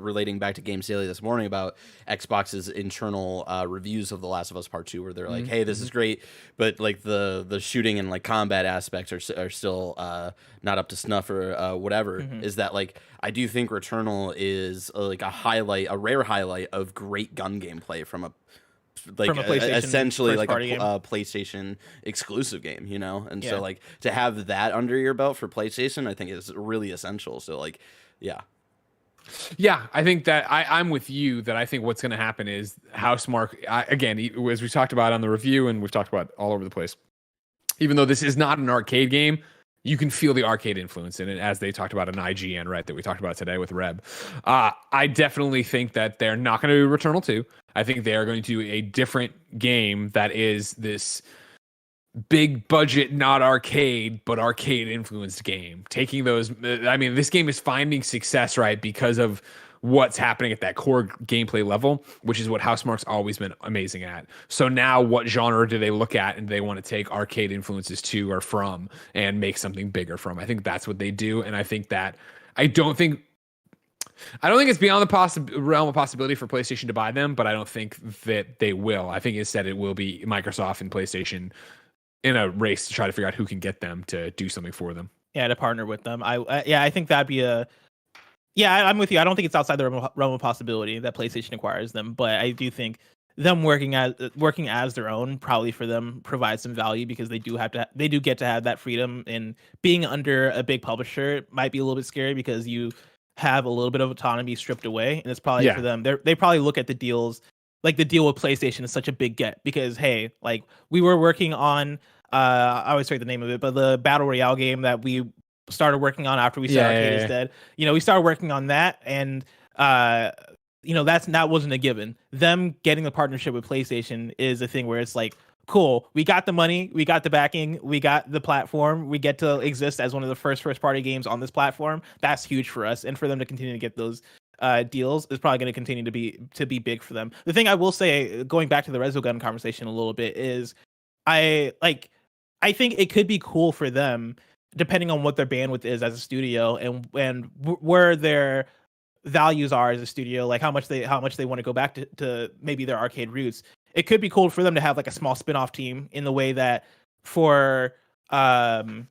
relating back to Games Daily this morning about Xbox's internal reviews of The Last of Us Part 2, where they're like, hey, this is great, but like the shooting and like combat aspects are still not up to snuff or whatever. Is that like I do think Returnal is like a rare highlight of great gun gameplay from a essentially like a PlayStation exclusive game, you know? And so like to have that under your belt for PlayStation, I think is really essential. So like, yeah,
I think that I'm with you that I think what's going to happen is Housemarque, again, as we talked about on the review and we've talked about all over the place, even though this is not an arcade game, you can feel the arcade influence in it, as they talked about in IGN, right, that we talked about today with Reb. I definitely think that they're not going to do Returnal 2. I think they are going to do a different game that is this big budget, not arcade, but arcade influenced game. Taking those, I mean, this game is finding success, right, because of what's happening at that core gameplay level, which is what Housemarque's always been amazing at. So now what genre do they look at and they want to take arcade influences to or from and make something bigger from? I think that's what they do. And I think that I don't think it's beyond the realm of possibility for PlayStation to buy them, but I don't think that they will. I think instead it will be Microsoft and PlayStation in a race to try to figure out who can get them to do something for them.
Yeah, to partner with them. I think that'd be Yeah, I'm with you. I don't think it's outside the realm of possibility that PlayStation acquires them, but I do think them working as their own probably for them provides some value because they do get to have that freedom, and being under a big publisher might be a little bit scary because you have a little bit of autonomy stripped away, and it's probably for them. They probably look at the deals, like the deal with PlayStation is such a big get because hey, like we were working on I always forget the name of it, but the battle royale game that we started working on after we said Arcade is dead. We started working on that, and that wasn't a given. Them getting the partnership with PlayStation is a thing where it's like, cool, we got the money, we got the backing, we got the platform, we get to exist as one of the first party games on this platform. That's huge for us, and for them to continue to get those deals is probably going to continue to be big for them. The thing I will say, going back to the Resogun conversation a little bit, is I think it could be cool for them, depending on what their bandwidth is as a studio and where their values are as a studio, like how much they want to go back to maybe their arcade roots. It could be cool for them to have like a small spin-off team in the way that for Hello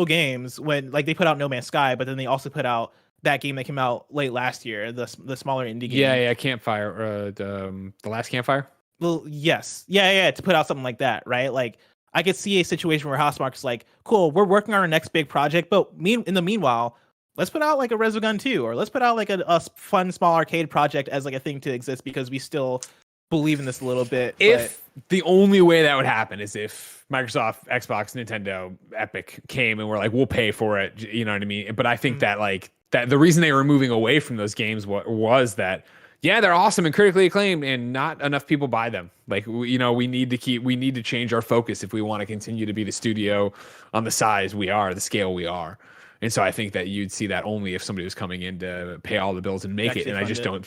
Games, when like they put out No Man's Sky, but then they also put out that game that came out late last year, the smaller indie game.
Yeah, Campfire, the last Campfire.
Well, yes. Yeah, to put out something like that, right? Like, I could see a situation where Housemarque's like, cool, we're working on our next big project, but in the meanwhile, let's put out like a Resogun 2, or let's put out like a fun, small arcade project as like a thing to exist because we still believe in this a little bit.
The only way that would happen is if Microsoft, Xbox, Nintendo, Epic came and were like, we'll pay for it, you know what I mean? But I think that like that the reason they were moving away from those games was that, yeah, they're awesome and critically acclaimed, and not enough people buy them. Like, we need to change our focus if we want to continue to be the studio on the size we are, the scale we are. And so I think that you'd see that only if somebody was coming in to pay all the bills and make it. And I just don't,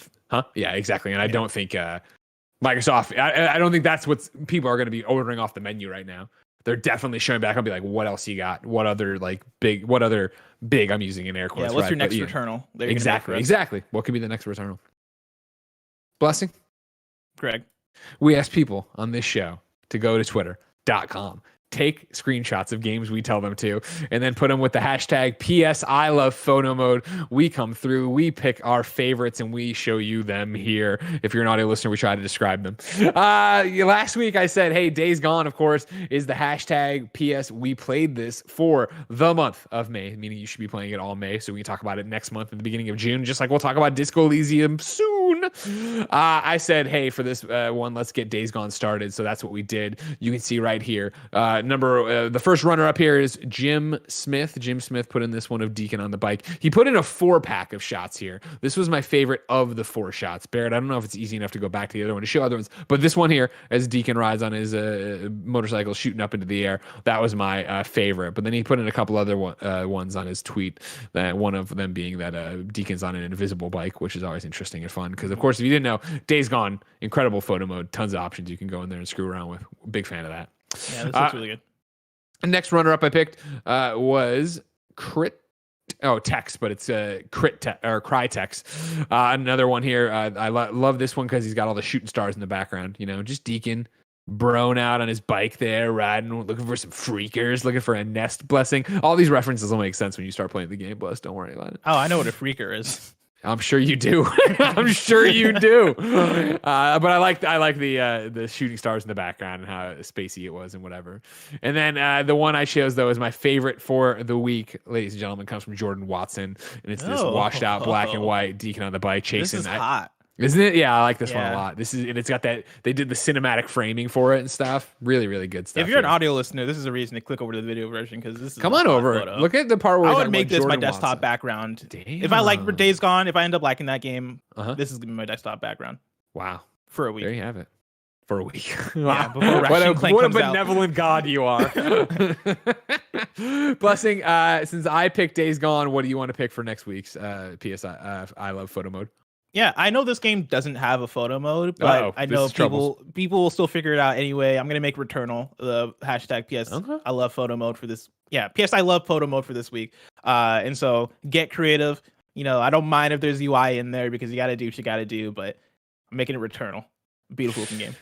Yeah, exactly. And I don't think Microsoft, I don't think that's what people are going to be ordering off the menu right now. They're definitely showing back and be like, what else you got? What other big, I'm using in air quotes.
Yeah, what's your next Returnal?
Exactly. What could be the next Returnal? Blessing?
Greg.
We ask people on this show to go to twitter.com, take screenshots of games we tell them to, and then put them with the hashtag PSILOVEPHOTOMODE. We come through, we pick our favorites, and we show you them here. If you're an audio listener, we try to describe them. Last week I said, hey, Days Gone, of course, is the hashtag. PS, we played this for the month of May, meaning you should be playing it all May, so we can talk about it next month at the beginning of June, just like we'll talk about Disco Elysium soon. I said, hey, for this one, let's get Days Gone started, so that's what we did. You can see right here. The first runner up here is Jim Smith. Jim Smith put in this one of Deacon on the bike. He put in a 4-pack of shots here. This was my favorite of the 4 shots. Barrett, I don't know if it's easy enough to go back to the other one to show other ones, but this one here, as Deacon rides on his motorcycle shooting up into the air, that was my favorite. But then he put in a couple other ones on his tweet, that one of them being that Deacon's on an invisible bike, which is always interesting and fun. Because, of course, if you didn't know, Days Gone, incredible photo mode, tons of options you can go in there and screw around with. Big fan of that.
Yeah, this looks really good.
Next runner-up I picked was Tex, but it's Crytex. Another one here. I love this one because he's got all the shooting stars in the background. Just Deacon broing out on his bike there, riding, looking for some freakers, looking for a nest. Blessing. All these references will make sense when you start playing the game. Bless, don't worry about it.
Oh, I know what a freaker is.
I'm sure you do. I'm sure you do. But I like the shooting stars in the background and how spacey it was and whatever. And then the one I chose, though, is my favorite for the week, ladies and gentlemen, comes from Jordan Watson. And it's this washed out black and white Deacon on the bike chasing.
This is hot.
Isn't it? Yeah, I like this one a lot. And it's got that, they did the cinematic framing for it and stuff. Really, really good stuff.
If you're an audio listener, this is a reason to click over to the video version, because this is
come on over.
Photo.
Look at the part where
I would make this my desktop background.
Damn.
If I like Days Gone, if I end up liking that game, this is gonna be my desktop background.
Wow.
For a week.
There you have it. For a week.
Yeah, what a
benevolent God you are. Blessing, since I picked Days Gone, what do you want to pick for next week's PSI I Love Photo Mode?
Yeah, I know this game doesn't have a photo mode, but I know people will still figure it out anyway. I'm gonna make Returnal the hashtag PS I love photo mode for this. Yeah, PS I love photo mode for this week. And so get creative. I don't mind if there's UI in there because you got to do what you got to do, but I'm making it Returnal. Beautiful looking game.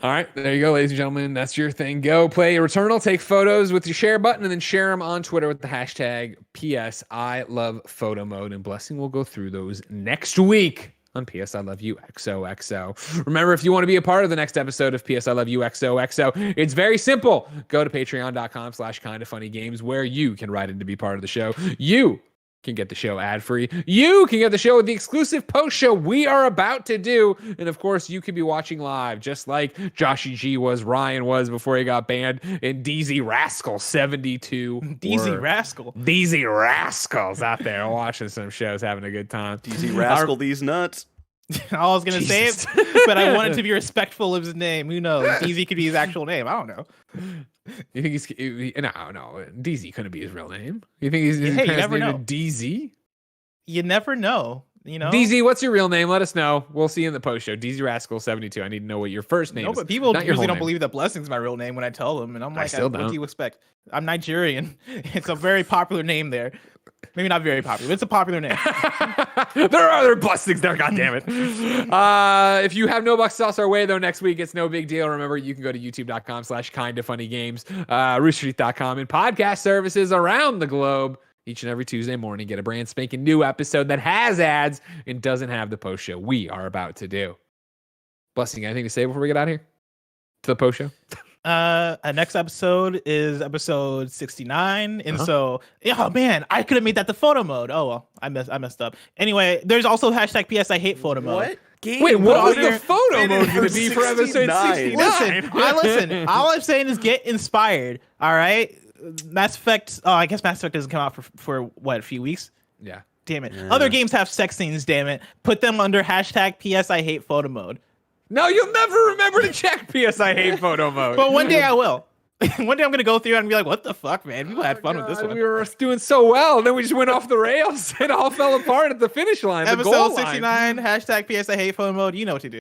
All right, there you go, ladies and gentlemen. That's your thing. Go play Returnal, take photos with your share button, and then share them on Twitter with the hashtag PSILOVEPHOTOMODE. And Blessing will go through those next week on PS I Love You XOXO. Remember, if you want to be a part of the next episode of PS I Love You XOXO, it's very simple. Go to patreon.com/kindafunnygames where you can write in to be part of the show. You can get the show ad-free. You can get the show with the exclusive post show we are about to do. And of course, you can be watching live, just like Joshy G was, Ryan was before he got banned, and DZ Rascal 72.
DZ Rascal.
DZ Rascal's out there watching some shows, having a good time.
DZ Rascal, these nuts.
I was going to say it, but I wanted to be respectful of his name. Who knows? DZ could be his actual name. I don't know.
You think no, DZ couldn't be his real name. You think his
Hey, you never know.
DZ?
You never know. You know,
DZ, what's your real name? Let us know. We'll see you in the post show. DZ Rascal 72. I need to know what your first name is.
But people
not your
usually
whole
don't
name.
believe that Blessing's my real name when I tell them, and I'm like,
still
what
don't.
do you expect? I'm Nigerian. It's a very popular name there. Maybe not very popular, but it's a popular name.
There are other Blessings there, goddammit. If you have no bucks to toss our way, though, next week, it's no big deal. Remember, you can go to youtube.com/kindafunnygames, roosterteeth.com, and podcast services around the globe. Each and every Tuesday morning, get a brand spanking new episode that has ads and doesn't have the post show we are about to do. Blessing, anything to say before we get out of here? To the post show?
Next episode is episode 69, and so oh man, I could have made that the photo mode. Oh well, I messed up. Anyway, there's also hashtag PS I hate photo mode.
What? Game?
Wait, what was
your-
the photo mode going to be for episode 69?
Listen. All I'm saying is get inspired. All right, Mass Effect. Oh, I guess Mass Effect doesn't come out for what, a few weeks.
Yeah.
Damn it. Other games have sex scenes. Damn it. Put them under hashtag PS I hate photo mode.
No, you'll never remember to check PS I hate photo mode.
But one day I will. One day I'm gonna go through and be like, "What the fuck, man? People had fun with this one."
We were doing so well, and then we just went off the rails. It all fell apart at the finish line. The goal
Episode
line.
69, hashtag PS I hate photo mode. You know what to do.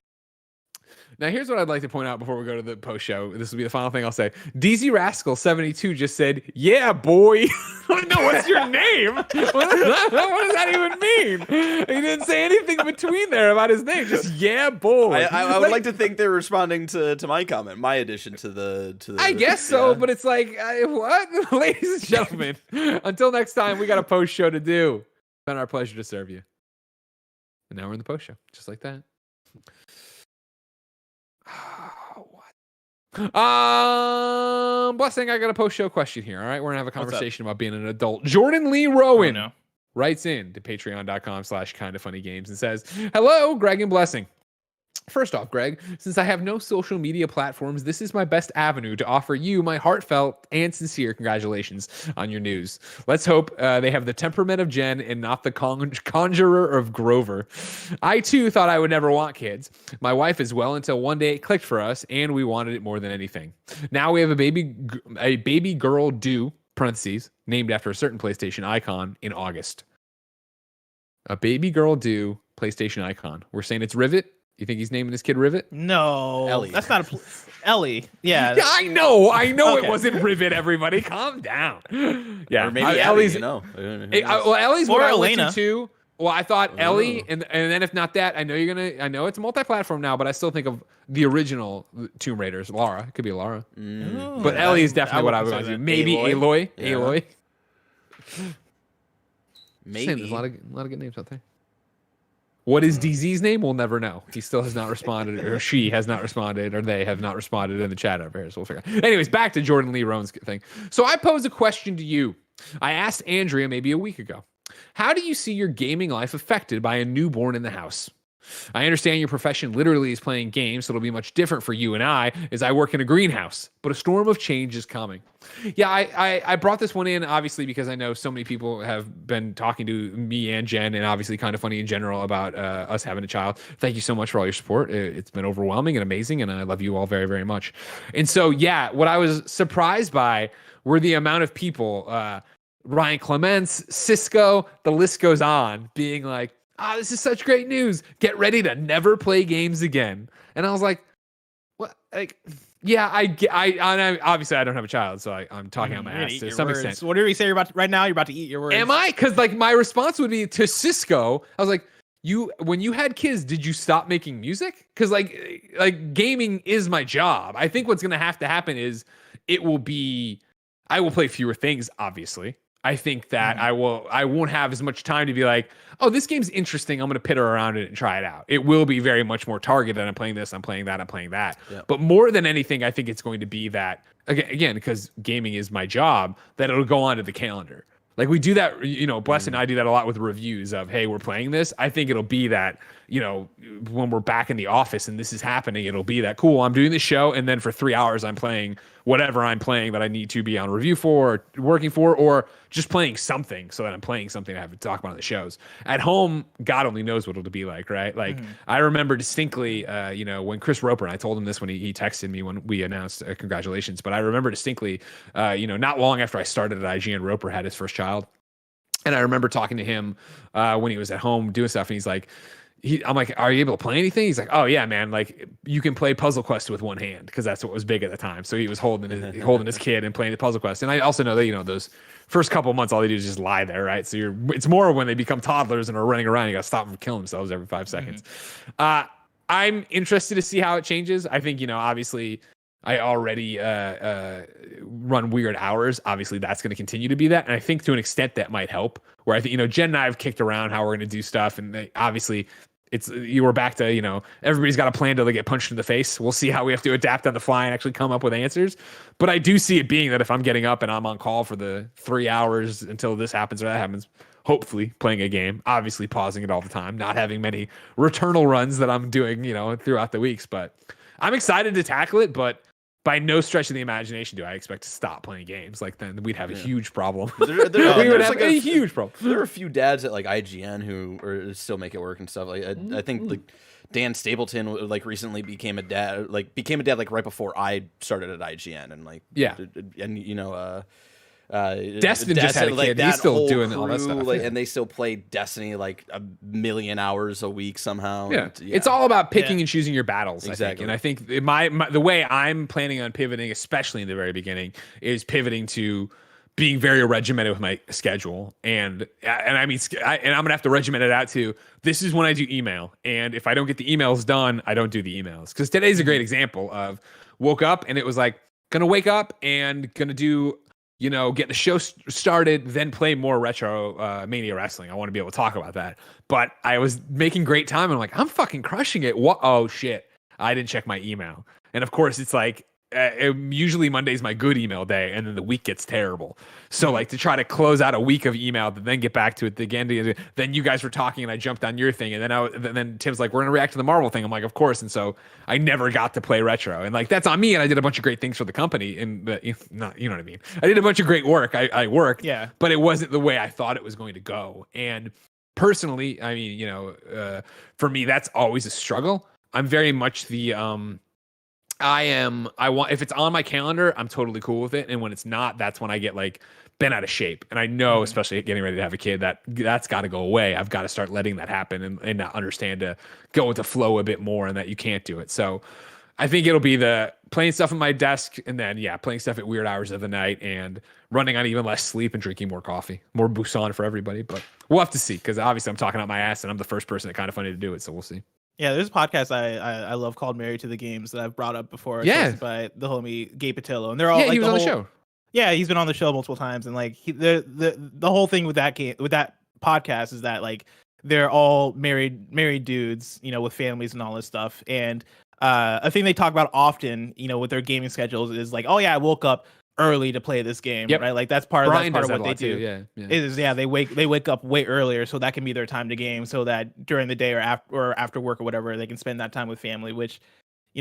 Now, here's what I'd like to point out before we go to the post show. This will be the final thing I'll say. DZ Rascal 72 just said, "Yeah, boy." No, what's your name? What does that even mean? He didn't say anything between there about his name. Just "yeah, boy."
I would like to think they're responding to my comment, my addition to the.
I guess so, but it's like, what? Ladies and gentlemen, until next time, we got a post show to do. It's been our pleasure to serve you. And now we're in the post show, just like that. Blessing, I got a post show question here. All right, we're gonna have a conversation about being an adult. Jordan Lee Rowan writes in to patreon.com/kindafunnygames and says, "Hello, Greg and Blessing. First off, Greg, since I have no social media platforms, this is my best avenue to offer you my heartfelt and sincere congratulations on your news. Let's hope they have the temperament of Jen and not the conjurer of Grover. I, too, thought I would never want kids. My wife as well, until one day it clicked for us, and we wanted it more than anything. Now we have a baby girl due, parentheses, named after a certain PlayStation icon, in August. A baby girl due PlayStation icon. We're saying it's Rivet? You think he's naming this kid Rivet?
No,
Ellie.
That's not Ellie. Yeah.
Yeah, I know
Okay.
It wasn't Rivet. Everybody, calm down. Yeah,
Or maybe
Ellie's.
well,
Ellie's
Or
what I went
Elena.
to too. Well, I thought Ellie, and then if not that, I know it's multi-platform now, but I still think of the original Tomb Raiders. Lara, it could be Lara, but Ellie is definitely what I would do. Maybe Aloy.
Yeah.
Aloy.
Maybe.
There's a lot of good names out there. What is DZ's name? We'll never know. He still has not responded, or she has not responded, or they have not responded in the chat over here. So we'll figure out. Anyways, back to Jordan Lee Rowan's thing. So I pose a question to you. I asked Andrea maybe a week ago. How do you see your gaming life affected by a newborn in the house? I understand your profession literally is playing games, so it'll be much different for you and I, as I work in a greenhouse, but a storm of change is coming. Yeah, I brought this one in, obviously, because I know so many people have been talking to me and Jen, and obviously Kind of Funny in general, about us having a child. Thank you so much for all your support. It's been overwhelming and amazing, and I love you all very, very much. And so, yeah, what I was surprised by were the amount of people, Ryan Clements, Cisco, the list goes on, being like, this is such great news. Get ready to never play games again. And I was like, what? Like, yeah, I obviously I don't have a child, so I'm talking out my ass to some extent.
Whatever you say right now, you're about to eat your words.
Am I? Because like my response would be to Cisco. I was like, when you had kids, did you stop making music? Because like gaming is my job. I think what's gonna have to happen is I will play fewer things, obviously. I think that I won't have as much time to be like, oh, this game's interesting. I'm going to pitter around it and try it out. It will be very much more targeted. I'm playing this, I'm playing that, I'm playing that. Yeah. But more than anything, I think it's going to be that, again, because gaming is my job, that it'll go onto the calendar. Like we do that, Bless and I do that a lot with reviews of, hey, we're playing this. I think it'll be that, when we're back in the office and this is happening, it'll be that, cool, I'm doing this show. And then for 3 hours, I'm playing whatever I'm playing that I need to be on review for, or working for, or just playing something so that I'm playing something I have to talk about on the shows. At home, God only knows what it'll be like, right? Like I remember distinctly, when Chris Roper, and I told him this when he texted me when we announced congratulations, but I remember distinctly, not long after I started at IGN, Roper had his first child. And I remember talking to him when he was at home doing stuff, and he's like, I'm like, are you able to play anything? He's like, oh yeah, man. Like you can play Puzzle Quest with one hand because that's what was big at the time. So he was holding his kid and playing the Puzzle Quest. And I also know that those first couple of months, all they do is just lie there, right? So it's more when they become toddlers and are running around. You got to stop them from killing themselves every 5 seconds. I'm interested to see how it changes. I think obviously I already run weird hours. Obviously, that's going to continue to be that. And I think to an extent that might help. Where I think, Jen and I have kicked around how we're going to do stuff. And obviously, we're back to, everybody's got a plan till they get punched in the face. We'll see how we have to adapt on the fly and actually come up with answers. But I do see it being that if I'm getting up and I'm on call for the 3 hours until this happens or that happens, hopefully playing a game, obviously pausing it all the time, not having many Returnal runs that I'm doing, throughout the weeks. But I'm excited to tackle it, but by no stretch of the imagination do I expect to stop playing games. Like then we'd have a huge problem. We would have a huge problem.
There are a few dads at like IGN who still make it work and stuff. Like I think like Dan Stapleton like recently became a dad like right before I started at IGN and like
Destin just had a kid. He's still doing all that stuff.
And they still play Destiny like 1 million hours a week somehow.
Yeah. It's all about picking and choosing your battles, exactly. I think. And I think the way I'm planning on pivoting, especially in the very beginning, is pivoting to being very regimented with my schedule. And I mean, and I'm gonna have to regiment it out to, this is when I do email. And if I don't get the emails done, I don't do the emails. Because today's a great example of woke up and it was like, gonna wake up and gonna do, get the show started, then play more Retro Mania Wrestling. I want to be able to talk about that. But I was making great time, and I'm like, I'm fucking crushing it. What? Oh, shit. I didn't check my email. And of course, it's like, usually Monday's my good email day, and then the week gets terrible. So like to try to close out a week of email, then get back to it again. Then you guys were talking, and I jumped on your thing, and then Tim's like, "We're gonna react to the Marvel thing." I'm like, "Of course." And so I never got to play Retro, and like that's on me. And I did a bunch of great things for the company, and not, you know what I mean. I did a bunch of great work. I worked, but it wasn't the way I thought it was going to go. And personally, I mean, for me, that's always a struggle. I'm very much the if it's on my calendar, I'm totally cool with it. And when it's not, that's when I get like bent out of shape. And I know, especially getting ready to have a kid, that's got to go away. I've got to start letting that happen and not understand to go with the flow a bit more and that you can't do it. So I think it'll be the playing stuff at my desk and then, playing stuff at weird hours of the night and running on even less sleep and drinking more coffee, more Busan for everybody. But we'll have to see, because obviously I'm talking out my ass and I'm the first person that kind of funny to do it. So we'll see.
Yeah, there's a podcast I love called Married to the Games that I've brought up before.
Yeah,
by the homie Gabe Patillo, and they're all like,
he was on the show.
Yeah, he's been on the show multiple times, and like the whole thing with that podcast is that like they're all married dudes, with families and all this stuff. And a thing they talk about often, with their gaming schedules is like, oh yeah, I woke up early to play this game, right? Like that's part of what they do. They wake up way earlier, so that can be their time to game, so that during the day or after work or whatever, they can spend that time with family, which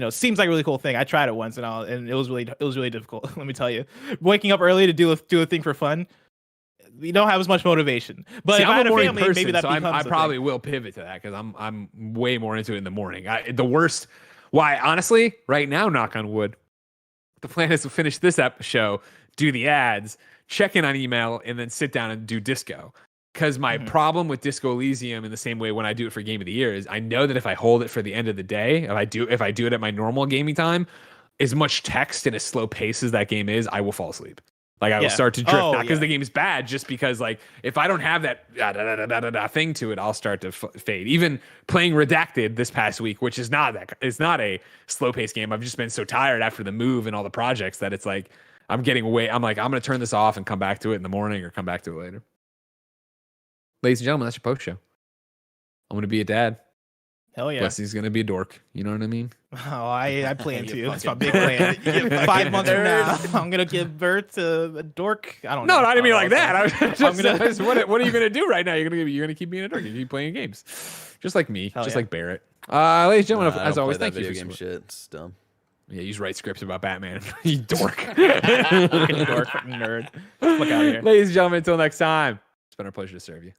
seems like a really cool thing. I tried it once and it was really difficult. Let me tell you, waking up early to do a thing for fun, you don't have as much motivation. But
see,
if I had a family,
person,
maybe that
so I probably will pivot to that, because I'm way more into it in the morning. Honestly, right now, knock on wood, the plan is to finish this show, do the ads, check in on email, and then sit down and do Disco. Because my problem with Disco Elysium, in the same way when I do it for Game of the Year, is I know that if I hold it for the end of the day, if I do it at my normal gaming time, as much text and as slow pace as that game is, I will fall asleep. Like I will start to drift, not because
yeah.
the game's bad, just because like if I don't have that thing to it, I'll start to fade. Even playing Redacted this past week, which is not a slow paced game. I've just been so tired after the move and all the projects that it's like I'm getting away. I'm like I'm gonna turn this off and come back to it in the morning or come back to it later. Ladies and gentlemen, that's your post show. I'm gonna be a dad.
Hell yeah.
Wesley's gonna be a dork. You know what I mean?
Oh, I plan to. That's my big plan. 5 months from now, I'm gonna give birth to a dork. I don't know.
No, I didn't mean like that. I was just, what are you gonna do right now? You're gonna keep being a dork. You keep playing games, just like me,
Hell
just
yeah.
like Barrett. Ladies and gentlemen,
I
as
don't
always,
play
thank
that
you.
video game shit. It's dumb.
Yeah, you just write scripts about Batman. You dork.
Fucking dork, fucking nerd. Look out here.
Ladies and gentlemen, until next time, it's been our pleasure to serve you.